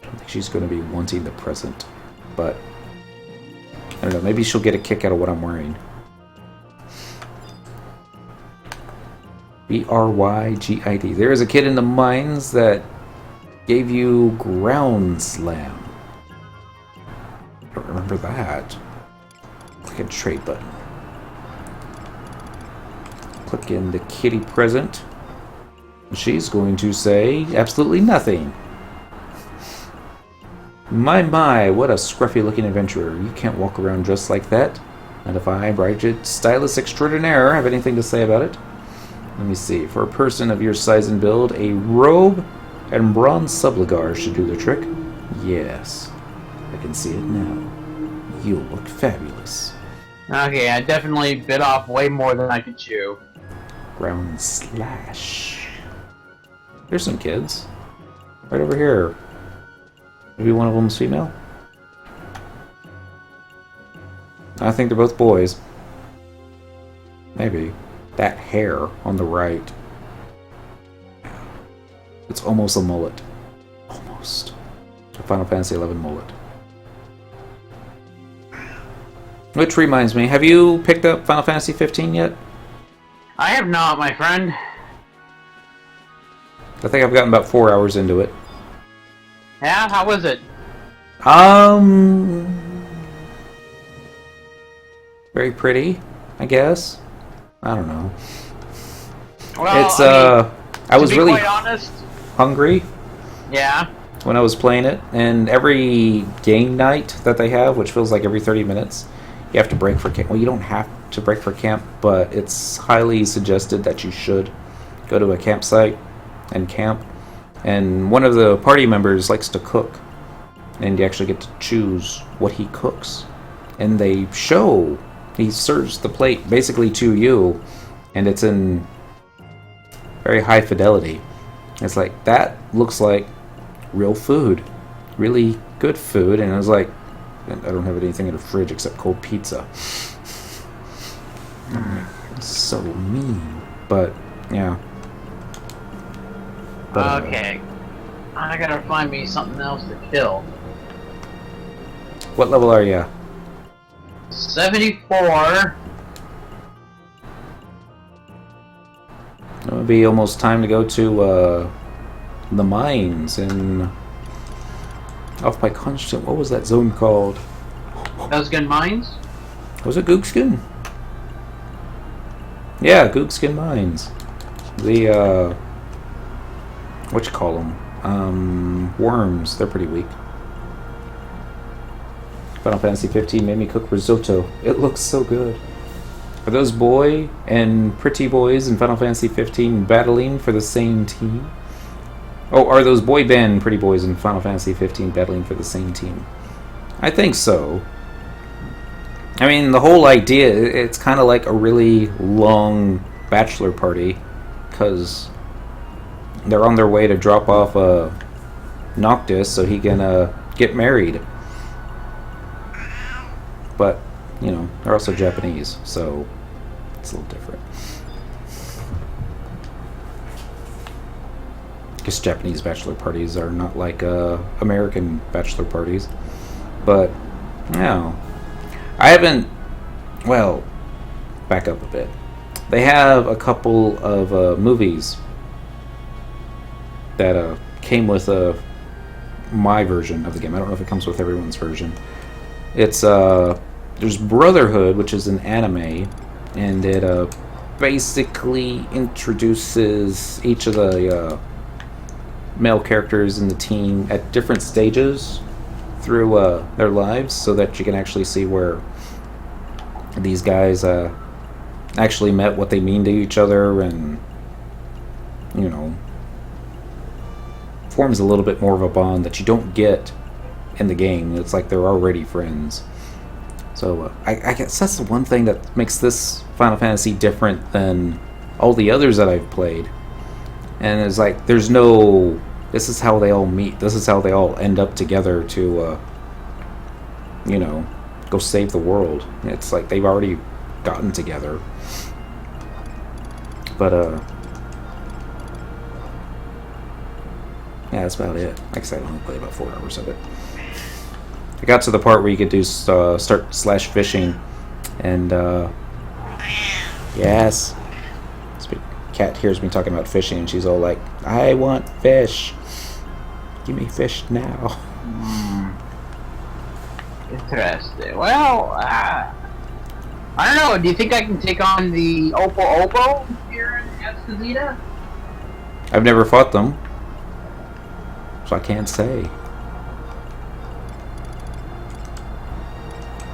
I don't think she's going to be wanting the present. But... I don't know. Maybe she'll get a kick out of what I'm wearing. B-R-Y-G-I-D. There is a kid in the mines that gave you ground slam. I don't remember that. Click a trade button. Click in the kitty present. She's going to say absolutely nothing. My, what a scruffy looking adventurer. You can't walk around dressed like that. And if I, Bridget, stylist extraordinaire, have anything to say about it? Let me see. For a person of your size and build, a robe and bronze subligar should do the trick. Yes. I can see it now. You look fabulous. Okay, I definitely bit off way more than I could chew. Ground slash. There's some kids. Right over here. Maybe one of them's female? I think they're both boys. Maybe. That hair on the right. It's almost a mullet. Almost. A Final Fantasy XI mullet. Which reminds me, have you picked up Final Fantasy XV yet? I have not, my friend. I think I've gotten about 4 hours into it. Yeah, how was it? Very pretty, I guess. I don't know. Well, It's I was to be really quite honest, hungry yeah. when I was playing it, and every game night that they have, which feels like every 30 minutes, you have to break for camp. Well, you don't have to break for camp, but it's highly suggested that you should go to a campsite and camp. And one of the party members likes to cook, and you actually get to choose what he cooks. And they show, he serves the plate basically to you, and it's in very high fidelity. It's like, that looks like real food. Really good food. And I was like, I don't have anything in the fridge except cold pizza. So mean. But, yeah. But, Okay. I gotta find me something else to kill. What level are you? 74. It would be almost time to go to the mines in off by Constant. What was that zone called? Those mines? Was it Gookskin? Yeah, Gookskin Mines. The what you call them? Worms. They're pretty weak. Final Fantasy 15 made me cook risotto. It looks so good. Are those boy and pretty boys in Final Fantasy 15 battling for the same team? Oh, are those boy band pretty boys in Final Fantasy 15 battling for the same team? I think so. I mean, the whole idea, it's kind of like a really long bachelor party, because they're on their way to drop off Noctis so he can get married. But, you know, they're also Japanese, so it's a little different. I guess Japanese bachelor parties are not like American bachelor parties. But, yeah. I haven't... Well, back up a bit. They have a couple of movies that came with my version of the game. I don't know if it comes with everyone's version. It's there's Brotherhood, which is an anime, and it basically introduces each of the male characters in the team at different stages through their lives so that you can actually see where these guys actually met, what they mean to each other, and you know, forms a little bit more of a bond that you don't get in the game. It's like they're already friends. So I guess that's the one thing that makes this Final Fantasy different than all the others that I've played. And it's like there's no, this is how they all meet, this is how they all end up together to you know, go save the world. It's like they've already gotten together. But yeah, that's about it. Like I said, I only played about 4 hours of it. I got to the part where you could do start/fishing, and yes, Cat hears me talking about fishing, and she's all like, "I want fish. Give me fish now." Interesting. Well, I don't know. Do you think I can take on the Oppo here in Escazita? I've never fought them, so I can't say.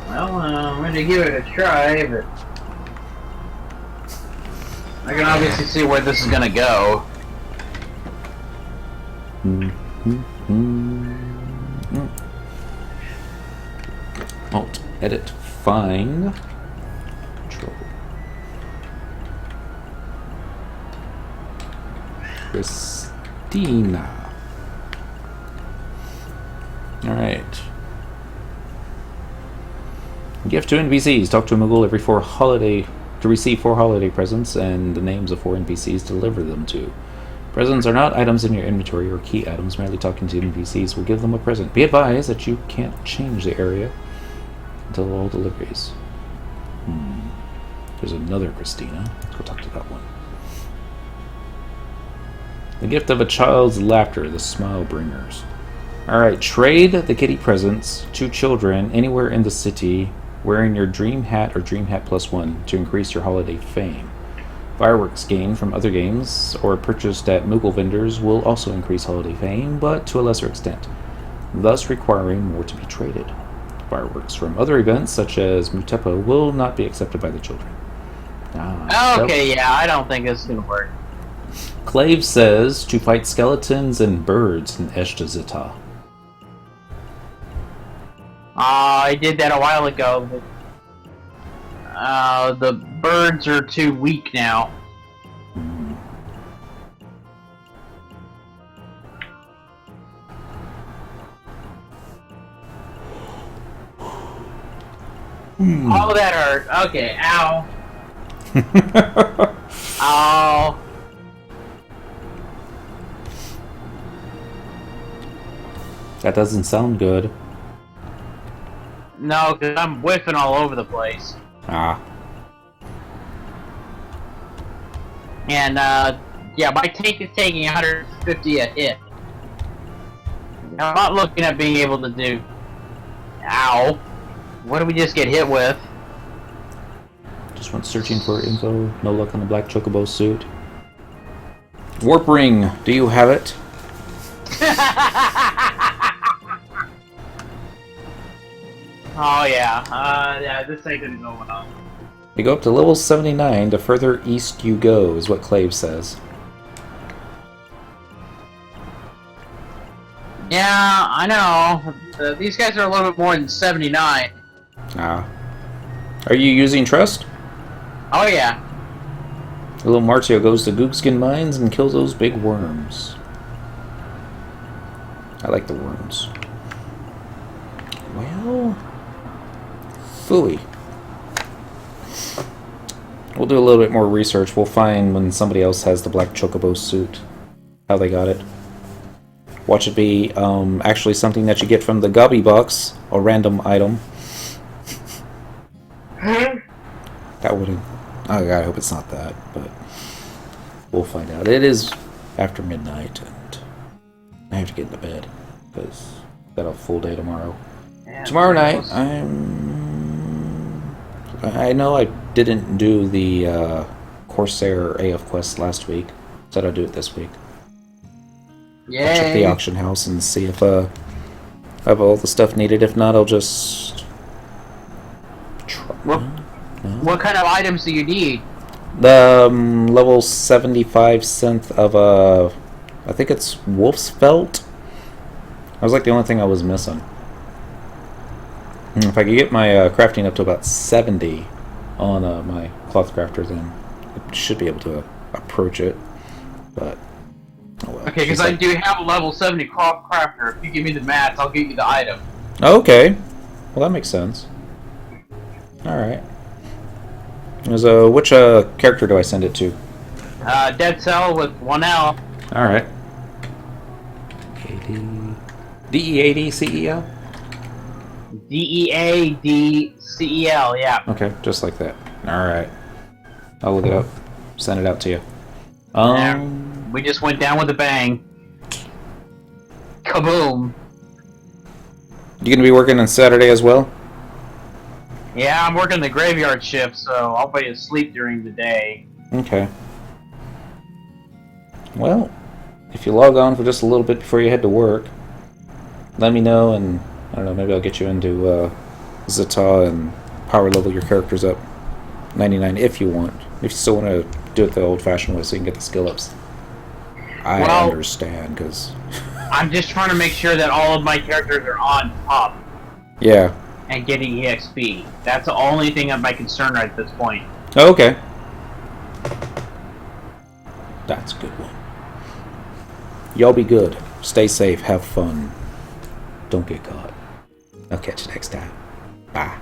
Well, I'm going to give it a try, but I can obviously see where this is going to go. Alt, edit, find, control. Christina. Alright. Gift to NPCs. Talk to a Moogle every 4 holiday to receive 4 holiday presents and the names of 4 NPCs to deliver them to. Presents are not items in your inventory or key items. Merely talking to NPCs will give them a present. Be advised that you can't change the area until all deliveries. There's another Christina. Let's go talk to that one. The gift of a child's laughter, the smile bringers. Alright, trade the kitty presents to children anywhere in the city wearing your dream hat or dream hat +1 to increase your holiday fame. Fireworks gained from other games or purchased at Moogle vendors will also increase holiday fame, but to a lesser extent, thus requiring more to be traded. Fireworks from other events, such as Mutepo, will not be accepted by the children. Okay, yeah, I don't think this is going to work. Clave says to fight skeletons and birds in Eshtazita. I did that a while ago, but the birds are too weak now. Oh, that hurt. Okay, ow. Ow. That doesn't sound good. No, because I'm whiffing all over the place. Ah. And, yeah, my tank is taking 150 a hit. I'm not looking at being able to do... Ow. What did we just get hit with? Just went searching for info. No luck on the black Chocobo suit. Warp ring. Do you have it? Oh yeah. Yeah, this ain't gonna go well. You go up to level 79, the further east you go, is what Clave says. Yeah, I know. These guys are a little bit more than 79. Ah. Are you using Trust? Oh yeah. Little Martio goes to Googskin Mines and kills those big worms. I like the worms. Well... Phooey. We'll do a little bit more research. We'll find when somebody else has the black Chocobo suit, how they got it. Watch it be actually something that you get from the Gobby Box, a random item. That wouldn't... Oh god, I hope it's not that, but we'll find out. It is after midnight, and I have to get into bed, because I've got a full day tomorrow. Yeah, tomorrow night, I know I didn't do the Corsair AF quest last week. Said I'd do it this week. Yay. I'll check the auction house and see if I have all the stuff needed. If not, I'll just... What kind of items do you need? The level 75 synth of I think it's Wolf's Felt. That was like the only thing I was missing. If I could get my crafting up to about 70 on my cloth crafter, then I should be able to approach it. But oh well. Okay, because I do have a level 70 cloth crafter. If you give me the mats, I'll get you the item. Okay, well that makes sense. All right. So, which character do I send it to? Dead Cell with 1L. All right. DEADCEL? DEADCEL, yeah. Okay, just like that. All right. I'll look it up. Send it out to you. We just went down with a bang. Kaboom. You gonna be working on Saturday as well? Yeah, I'm working the graveyard shift, so I'll be asleep during the day. Okay. Well, if you log on for just a little bit before you head to work, let me know, and I don't know, maybe I'll get you into Zeta and power level your characters up 99 if you want. If you still want to do it the old-fashioned way so you can get the skill ups. I understand, because... I'm just trying to make sure that all of my characters are on top. Yeah. And getting EXP. That's the only thing of my concern right at this point. Oh, okay. That's a good one. Y'all be good. Stay safe. Have fun. Don't get caught. I'll catch you next time. Bye.